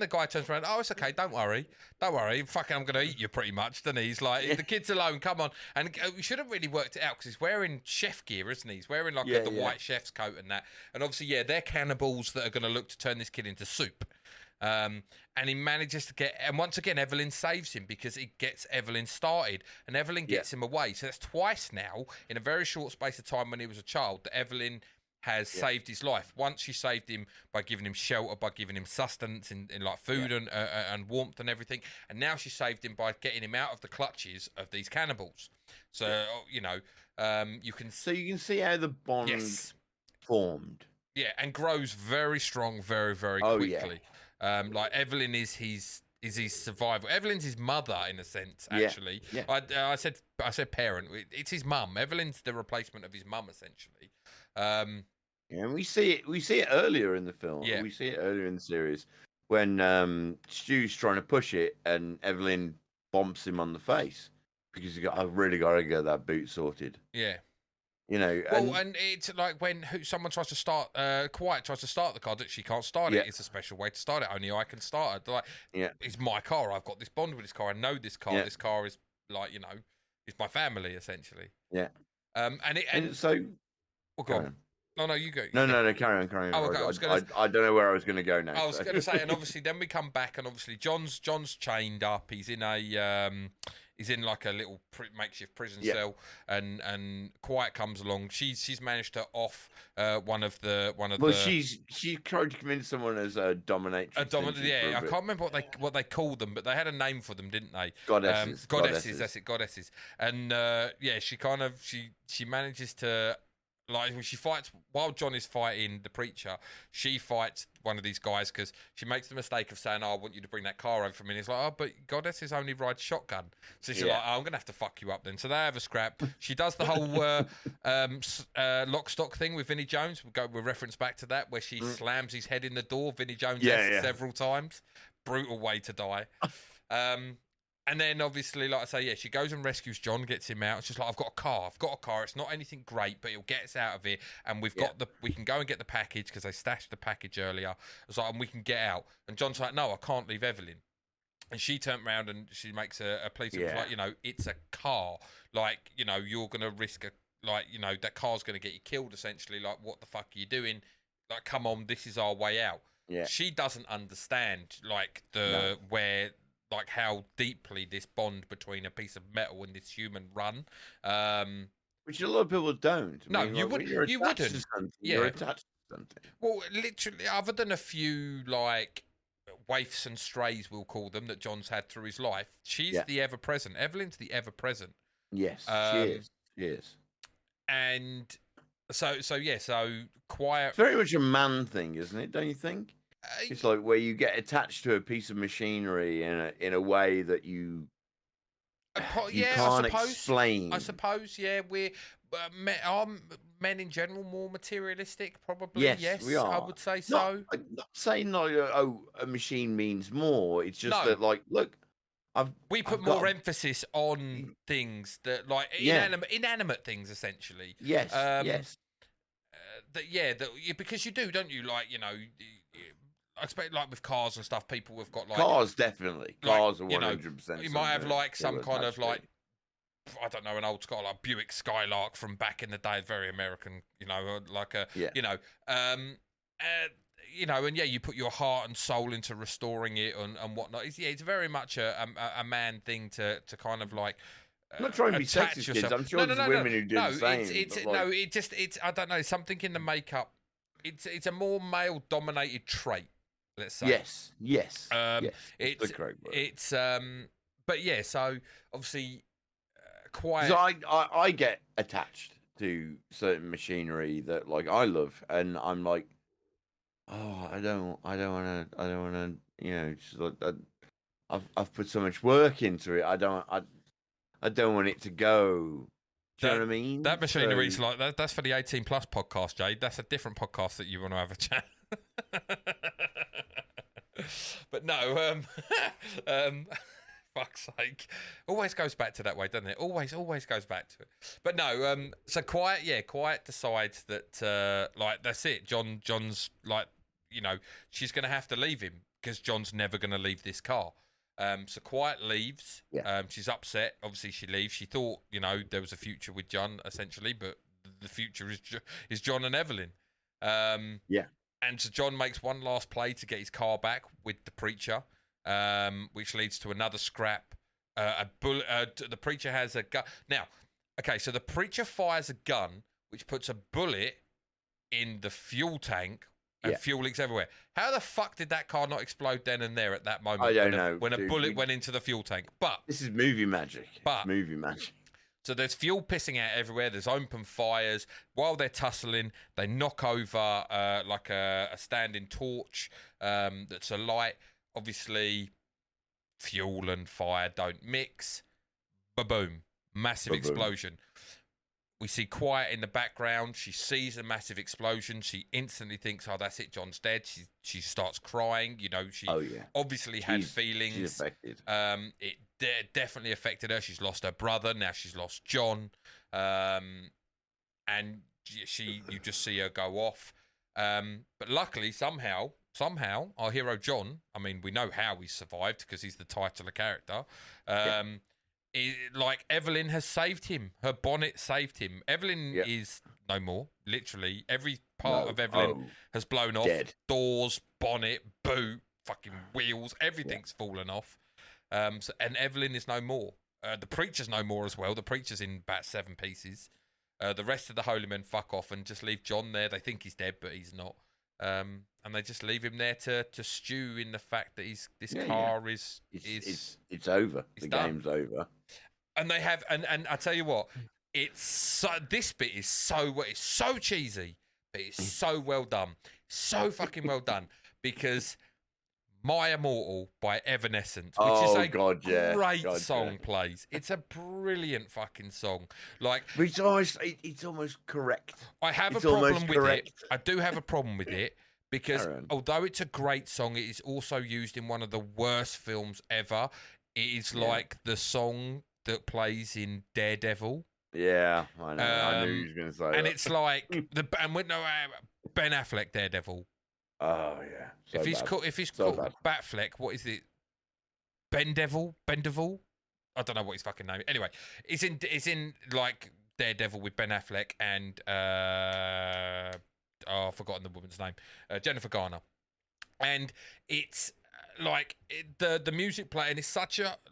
guy turns around, oh, it's okay, don't worry. Fucking, I'm going to eat you pretty much, doesn't he? He's like, the kid's alone, come on. And we should have really worked it out because he's wearing chef gear, isn't he? He's wearing like the white chef's coat and that. And obviously, they're cannibals that are going to look to turn this kid into soup. And he manages to and once again, Evelyn saves him because it gets Evelyn started, and Evelyn gets him away. So that's twice now in a very short space of time when he was a child that Evelyn has saved his life. Once she saved him by giving him shelter, by giving him sustenance in like food and warmth and everything, and now she saved him by getting him out of the clutches of these cannibals. So you can see how the bond formed. Yeah, and grows very strong, very, very quickly. Like Evelyn is his survival. Evelyn's his mother in a sense, actually. Yeah. I said parent. It's his mum. Evelyn's the replacement of his mum, essentially. And we see it earlier in the film. Yeah. We see it earlier in the series when Stu's trying to push it and Evelyn bumps him on the face because I've really got to get that boot sorted. Yeah. And it's like when someone tries to start, Quiet tries to start the car that she can't start it. It's a special way to start it. Only I can start it. They're like, it's my car. I've got this bond with this car. I know this car. This car is like, it's my family essentially. Yeah. And so. Well, go on. No, you go. No, carry on. Oh, okay. I don't know where I was going to go now. I was going to say, and obviously then we come back, and obviously John's chained up. He's in like a little makeshift prison cell, and Quiet comes along. She's managed to off one of the. Well, she tried to convince someone as a dominatrix. I can't remember what they called them, but they had a name for them, didn't they? Goddesses. That's it, goddesses. And she manages to. Like when she fights while John is fighting the preacher, she fights one of these guys because she makes the mistake of saying, "Oh, I want you to bring that car over for me." And he's like, "Oh, but Goddesses only rides shotgun." So she's like, "Oh, I'm gonna have to fuck you up then." So they have a scrap. She does the whole lock stock thing with Vinnie Jones. We'll reference back to that where she slams his head in the door. Vinnie Jones several times. Brutal way to die. And then obviously, like I say, she goes and rescues John, gets him out. It's just like, I've got a car. It's not anything great, but it'll get us out of here. And we can go and get the package because they stashed the package earlier. It's like, and we can get out. And John's like, no, I can't leave Evelyn. And she turned around and she makes a plea to him, like, it's a car. Like, you're going to risk that car's going to get you killed, essentially. Like, what the fuck are you doing? Like, come on, this is our way out. Yeah. She doesn't understand, like, how deeply this bond between a piece of metal and this human run. Which a lot of people don't. No, you when you're you attached wouldn't. to something, Yeah. you're attached to something. Well, literally, other than a few like waifs and strays, we'll call them, that John's had through his life, she's the ever present. Evelyn's the ever present. Yes, she is. She is. And so quiet. It's very much a man thing, isn't it? Don't you think? It's like where you get attached to a piece of machinery in a way that you can't explain. I suppose, yeah, we're are men in general more materialistic, probably. Yes, we are. I would say so. I'm not saying a machine means more. It's just that, like, look, we put more emphasis on things that, like, inanimate things, essentially. Yes, yes. Because you do, don't you? Like, I expect, like, with cars and stuff, people have got, like... Cars, definitely. Cars are 100%. You might have, like, some kind of, like, I don't know, an old Scott, like Buick Skylark from back in the day, very American, like a, and you put your heart and soul into restoring it and whatnot. It's very much a man thing to kind of like... I'm not trying to be sexist, kids. I'm sure there's women who do the same. It's I don't know, something in the makeup. It's a more male-dominated trait, let's say. Yes. Yes. It's the correct word. It's but yeah. So obviously, quiet. So I get attached to certain machinery that, like, I love, and I'm like, oh, I don't want to. Just like, I've put so much work into it. I don't want it to go. Do you know what I mean? That machinery's like that. That's for the 18+ podcast, Jade. That's a different podcast that you want to have a chat. But no, fuck's sake, always goes back to that way, doesn't it? Always goes back to it. But no, so quiet decides that like that's it. John's like, she's gonna have to leave him because John's never gonna leave this car. So Quiet leaves. Yeah. She's upset. Obviously, she leaves. She thought, there was a future with John, essentially, but the future is John and Evelyn. Yeah. And so John makes one last play to get his car back with the preacher, which leads to another scrap. A bullet. The preacher has a gun. Now, okay, so the preacher fires a gun, which puts a bullet in the fuel tank. And fuel leaks everywhere. How the fuck did that car not explode then and there at that moment? I don't know. When a bullet went into the fuel tank. But this is movie magic. Movie magic. So there's fuel pissing out everywhere. There's open fires. While they're tussling, they knock over like a standing torch that's alight. Obviously, fuel and fire don't mix. Ba-boom. Massive explosion. We see Quiet in the background. She sees a massive explosion. She instantly thinks, "Oh, that's it. John's dead." She starts crying. She obviously had feelings. She's affected. It definitely affected her. She's lost her brother. Now she's lost John. And you just see her go off. But luckily, somehow, our hero John. I mean, we know how he survived because he's the titular character. Like Evelyn has saved him. Her bonnet saved him. Evelyn is no more. Literally, every part of Evelyn has blown off. Dead. Doors, bonnet, boot, fucking wheels, everything's fallen off. And Evelyn is no more. The preacher's no more as well. The preacher's in about 7 pieces. The rest of the holy men fuck off and just leave John there. They think he's dead, but he's not. And they just leave him there to stew in the fact that this car is it's over. The game's over. And they have and I tell you what, this bit is it's so cheesy, but it's so well done, so fucking well done, because My Immortal by Evanescence, which is a great song, plays. It's a brilliant fucking song. Like, it's almost correct. I have a problem with it. I do have a problem with it. Because although it's a great song, it is also used in one of the worst films ever. It is like the song that plays in Daredevil. Yeah, I know. I knew you were going to say that. And it's like Ben Affleck Daredevil. Oh yeah. If he's called Batfleck, what is it? Bendevil? I don't know what his fucking name is. Anyway, it's in like Daredevil with Ben Affleck and I've forgotten the woman's name. Jennifer Garner. And it's the music playing is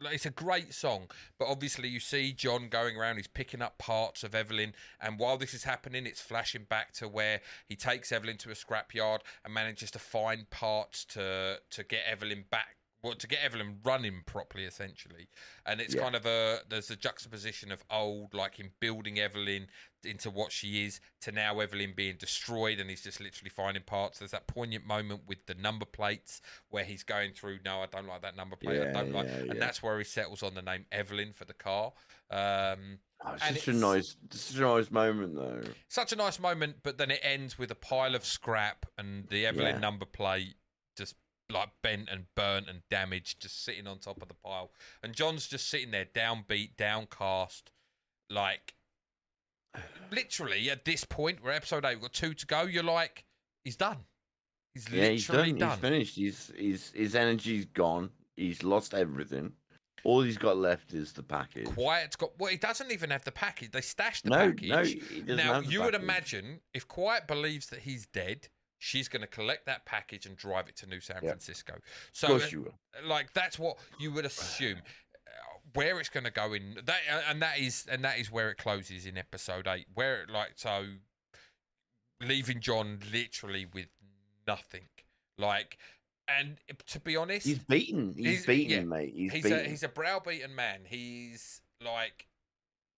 it's a great song, but obviously you see John going around, he's picking up parts of Evelyn, and while this is happening, it's flashing back to where he takes Evelyn to a scrapyard and manages to find parts to get Evelyn back. Well, to get Evelyn running properly, essentially. And it's kind of there's a juxtaposition of old, like him building Evelyn into what she is, to now Evelyn being destroyed, and he's just literally finding parts. There's that poignant moment with the number plates where he's going through, no, I don't like that number plate, I don't like, and that's where he settles on the name Evelyn for the car. It's such a nice moment, though. Such a nice moment, but then it ends with a pile of scrap and the Evelyn number plate just like bent and burnt and damaged, just sitting on top of the pile. And John's just sitting there, downbeat, downcast, like literally at this point, we're episode 8, we've got 2 to go, you're like, he's done. He's literally done. He's finished. His energy's gone. He's lost everything. All he's got left is the package. Quiet's got... Well, he doesn't even have the package. They stashed the package. No, he doesn't have the you package. would imagine, if Quiet believes that he's dead, she's going to collect that package and drive it to New San Francisco. So, of course you will. Like, that's what you would assume. Where it's going to go in... that is where it closes in episode 8. Where, like, so... Leaving John literally with nothing. Like... And to be honest, he's beaten. He's beaten, mate. He's a browbeaten man. He's like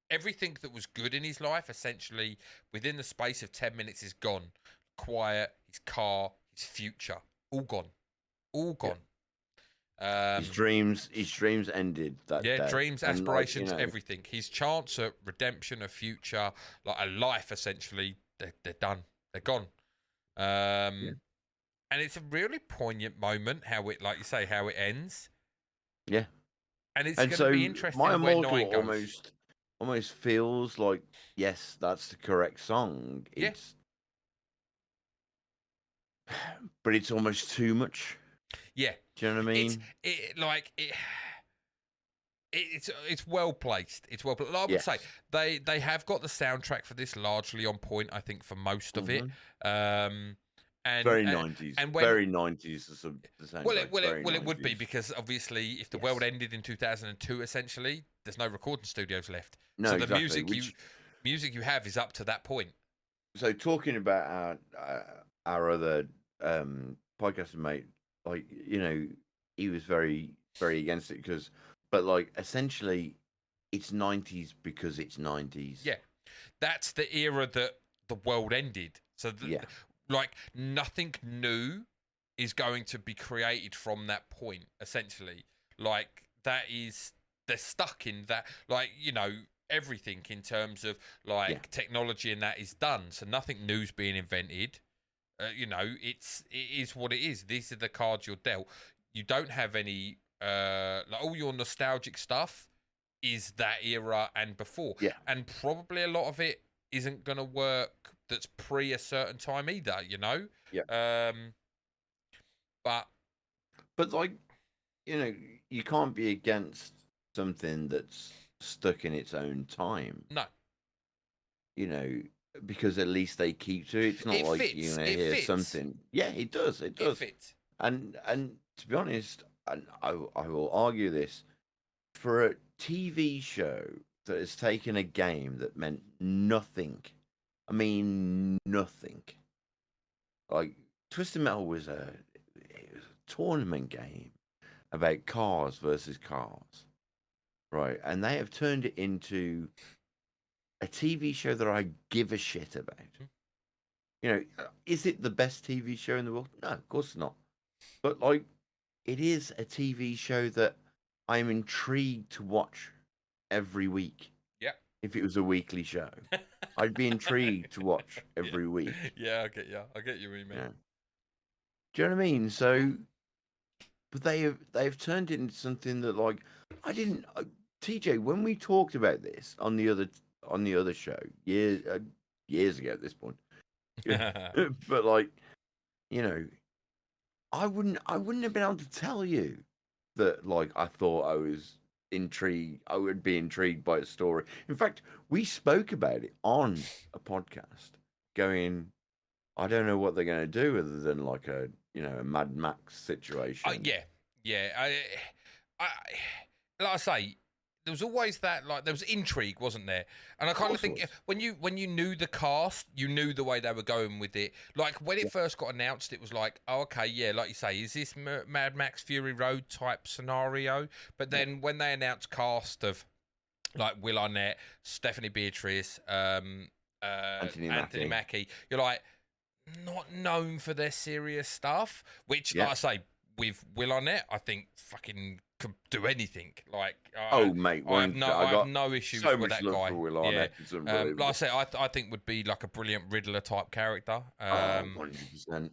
everything that was good in his life, essentially, within the space of 10 minutes is gone. Quiet, his car, his future, all gone. His dreams ended that day. Dreams, aspirations, everything. His chance at redemption, a future, like a life, essentially, they're done. They're gone. And it's a really poignant moment, how it, like you say, how it ends. Yeah. And it's going to be interesting my where immortal 9 goes. almost feels like, yes, that's the correct song. But it's almost too much. Yeah. Do you know what I mean? It's well placed. It's well placed. Like I would say they have got the soundtrack for this largely on point, I think, for most of it. And very 90s. And very 90s. It would be, because obviously, if the world ended in 2002, essentially, there's no recording studios left. No, so the exactly. music you have is up to that point. So talking about our other podcaster mate, like, he was very, very against it but like, essentially, it's 90s because it's 90s. Yeah, that's the era that the world ended. So like, nothing new is going to be created from that point, essentially. Like, they're stuck in that, like, everything in terms of, like, technology and that is done. So nothing new's being invented. It is what it is. These are the cards you're dealt. You don't have any, like, all your nostalgic stuff is that era and before. Yeah. And probably a lot of it isn't going to work that's pre a certain time either, Yeah. But like, you can't be against something that's stuck in its own time. No. Because at least they keep to it. It's not like fits. you're gonna hear something. Yeah, it does. It does. It fits. And to be honest, and I will argue this, for a TV show that has taken a game that meant nothing. I mean, nothing. Like, Twisted Metal was a tournament game about cars versus cars, right? And they have turned it into a TV show that I give a shit about. Is it the best TV show in the world? No, of course not. But, like, it is a TV show that I'm intrigued to watch every week. Yeah. If it was a weekly show, I'd be intrigued to watch every week. Yeah, I get you. I get you, what you mean. Yeah. Do you know what I mean? So, but they've turned it into something that, like, I didn't. TJ, when we talked about this on the other show years ago at this point, but like, I wouldn't have been able to tell you that, like, I thought I was intrigued. I would be intrigued by a story. In fact, we spoke about it on a podcast, going, I don't know what they're going to do other than like a Mad Max situation. Yeah. Yeah, I, like I say, there was always that, like, there was intrigue, wasn't there? And I kind of think when you knew the cast, you knew the way they were going with it. Like when it first got announced, it was like, oh, okay, yeah, like you say, is this Mad Max Fury Road type scenario? But then when they announced cast of like Will Arnett, Stephanie Beatrice, Anthony Mackie, you're like, not known for their serious stuff, which, like I say, with Will Arnett, I think fucking could do anything. Like, mate, I have no issues so with much that love guy. for Will Arnett. It's unbelievable. Like I say, I think would be like a brilliant Riddler type character. 100%.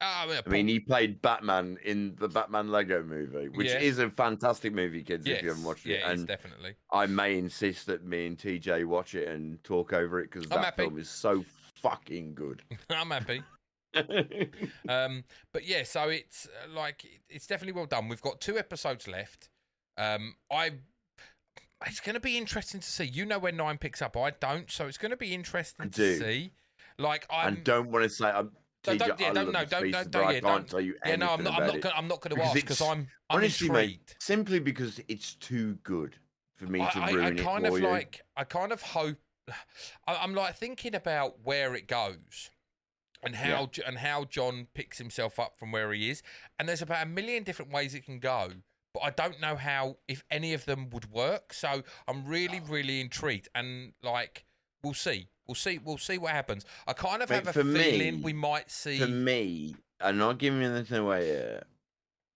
I mean, he played Batman in the Batman Lego movie, which is a fantastic movie, kids, if you haven't watched it. And definitely. I may insist that me and TJ watch it and talk over it because that film is so fucking good. I'm happy. But yeah, so it's like it's definitely well done. We've got 2 episodes left. It's going to be interesting to see. You know where 9 picks up. I don't, so it's going to be interesting to see. Like I don't want to say. don't tell you anything. No, I'm not going to ask because I'm honestly, intrigued. Mate, simply because it's too good for me to ruin it for you. I kind of hope. I'm like thinking about where it goes. And how John picks himself up from where he is, and there's about a million different ways it can go, but I don't know how, if any of them would work. So I'm really intrigued, and like we'll see what happens. I kind of have a feeling we might see. For me, I'm not giving anything away here,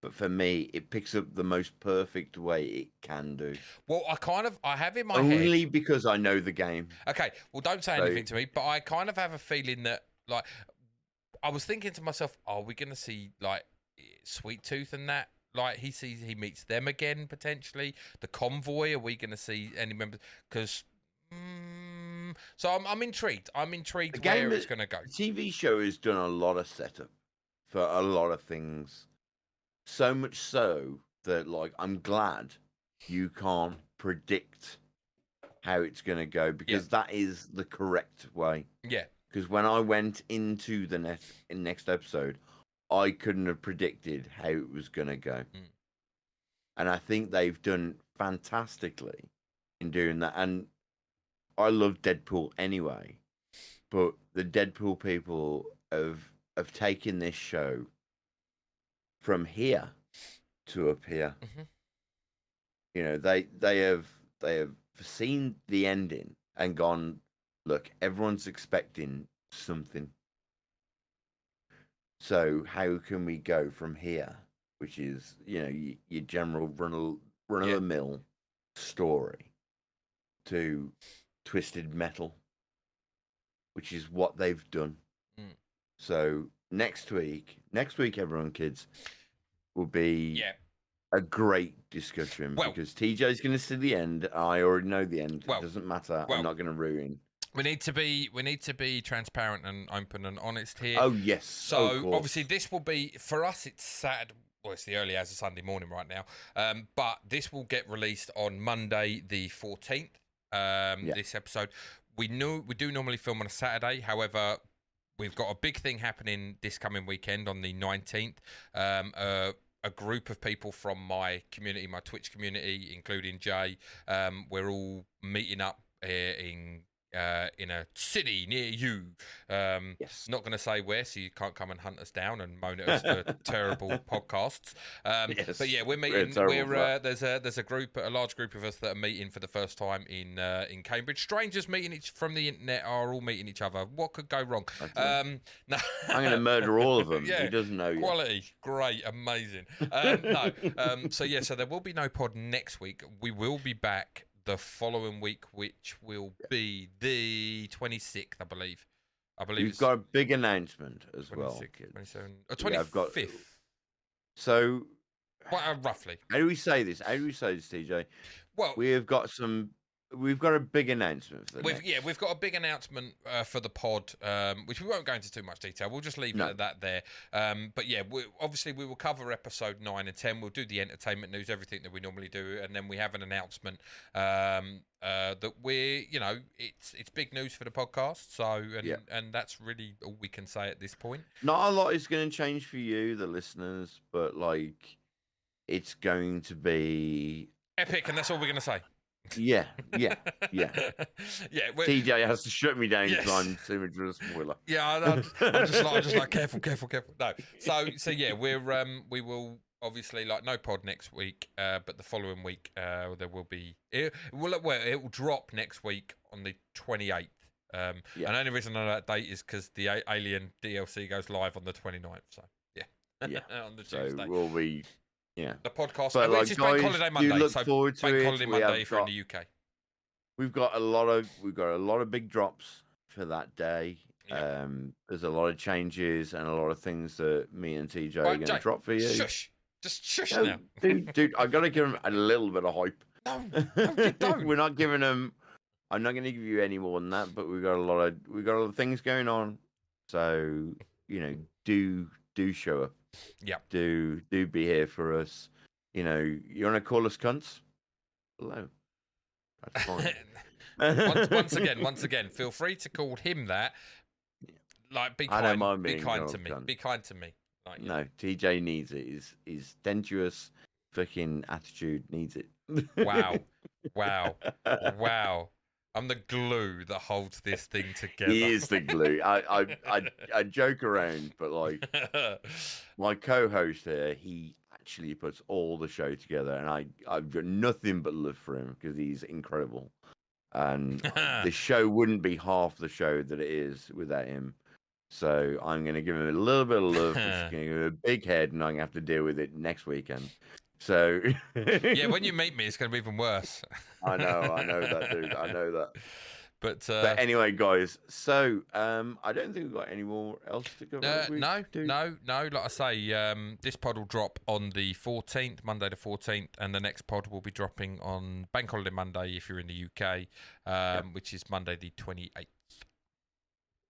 but for me, it picks up the most perfect way it can do. Well, I have in my head only because I know the game. Okay, well, don't say anything to me, but I kind of have a feeling that like. I was thinking to myself, are we going to see like Sweet Tooth and that? Like he meets them again potentially. The convoy, are we going to see any members? Because so I'm intrigued. I'm intrigued where it's going to go. The TV show has done a lot of setup for a lot of things, so much so that like I'm glad you can't predict how it's going to go because that is the correct way. Yeah. Because when I went into the next episode, I couldn't have predicted how it was going to go. And I think they've done fantastically in doing that. And I love Deadpool anyway, but the Deadpool people have taken this show from here to up here. Mm-hmm. You know, they have seen the ending and gone, look, everyone's expecting something. So how can we go from here, which is, you know, your general run-of-the-mill story, to Twisted Metal, which is what they've done. So next week, everyone, kids, will be a great discussion because TJ's going to see the end. I already know the end. It doesn't matter. I'm not going to ruin. We need to be transparent and open and honest here. Oh yes. So obviously this will be for us. It's Saturday. Well, it's the early hours of Sunday morning right now. But this will get released on Monday the 14th. This episode. We do normally film on a Saturday. However, we've got a big thing happening this coming weekend on the 19th. A group of people from my community, my Twitch community, including Jay, we're all meeting up in a city near you. Not going to say where, so you can't come and hunt us down and moan at us for terrible podcasts. But yeah, we're meeting. There's a large group of us that are meeting for the first time in Cambridge. Strangers meeting from the internet are all meeting each other. What could go wrong? No. I'm going to murder all of them. He doesn't know yet. Quality, great, amazing. So there will be no pod next week. We will be back the following week, which will be the 26th, I believe. We've got a big announcement as 26, well. 27, 25th. So, roughly. How do we say this, TJ? Well, We've got a big announcement for we've got a big announcement for the pod, which we won't go into too much detail. We'll just leave it at that there. But yeah, we will cover episode 9 and 10. We'll do the entertainment news, everything that we normally do, and then we have an announcement that it's big news for the podcast. So and that's really all we can say at this point. Not a lot is going to change for you, the listeners, but like it's going to be epic, and that's all we're going to say. Yeah. Yeah. TJ has to shut me down because I'm too much of a spoiler. Yeah, I'm just like careful. No, so yeah, we will obviously no pod next week, but the following week there will be. It will drop next week on the 28th. And the only reason I know that date is because the Alien DLC goes live on the 29th. So yeah, on the Tuesday. So we'll be. Yeah, the podcast. But It's just Bank Holiday Monday. Look forward to Bank it. Holiday Monday if you're in the UK. We've got a lot of big drops for that day. Yeah. There's a lot of changes and a lot of things that me and TJ are going to drop for you. Shush, just shush now, dude. I got to give him a little bit of hype. No, you don't. We're not giving him. I'm not going to give you any more than that. But we've got a lot of things going on. So do show up. Yeah. Do be here for us. You want to call us cunts? Hello. That's fine. once again, feel free to call him that. Be kind. I don't mind be being kind to me. cunt. Be kind to me. No, TJ needs it. His sensuous fucking attitude needs it. Wow. I'm the glue that holds this thing together. He is the glue. I joke around, but my co-host here, he actually puts all the show together, and I've got nothing but love for him because he's incredible. And the show wouldn't be half the show that it is without him. So I'm going to give him a little bit of love. Just going to give him a big head, and I'm going to have to deal with it next weekend. So yeah, when you meet me, it's going to be even worse. I know that, dude. I know that. But anyway, guys. So I don't think we've got any more else to cover. No. Like I say, this pod will drop on the 14th, Monday the 14th, and the next pod will be dropping on Bank Holiday Monday if you're in the UK, which is Monday the 28th.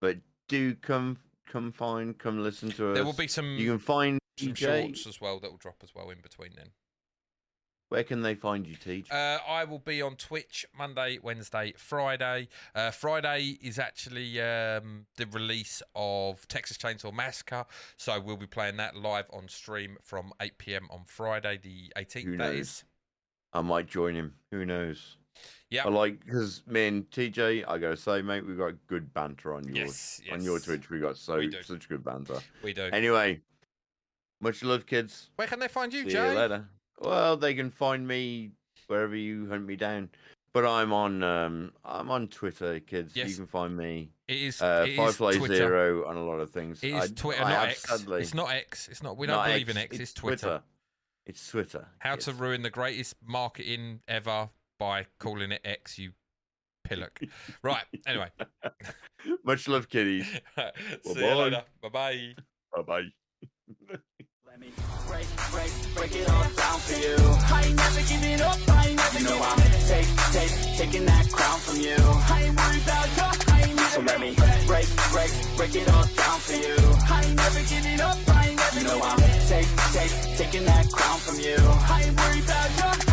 But do come listen to us. There will be some. You can find some TJ. shorts as well that will drop as well in between then. Where can they find you, TJ? I will be on Twitch Monday, Wednesday, Friday. Friday is actually the release of Texas Chainsaw Massacre, so we'll be playing that live on stream from 8 PM on Friday, the 18th. Who that knows? is. I might join him. Who knows? Yeah. Because me and TJ, I gotta say, mate, we've got good banter on yours. Yes. On your Twitch, we got such good banter. We do. Anyway, much love, kids. Where can they find you, See Jay? you later. Well, they can find me wherever you hunt me down. But I'm on Twitter, kids. Yes. You can find me. It is Firefly0 on a lot of things. It is Twitter, not X. Sadly, it's not X. It's not. We don't believe in X. It's Twitter. It's Twitter. How to ruin the greatest marketing ever by calling it X, you pillock. Right. Anyway. Much love, kiddies. See you later. Bye-bye. Bye-bye. Let me break it all down for you. I ain't never giving up, I ain't never giving up. I'm taking that crown from you. I ain't worried about you, I ain't never. So let me break it all down for you. I ain't never giving up, I ain't never giving up. I'm taking that crown from you. I ain't worried about you.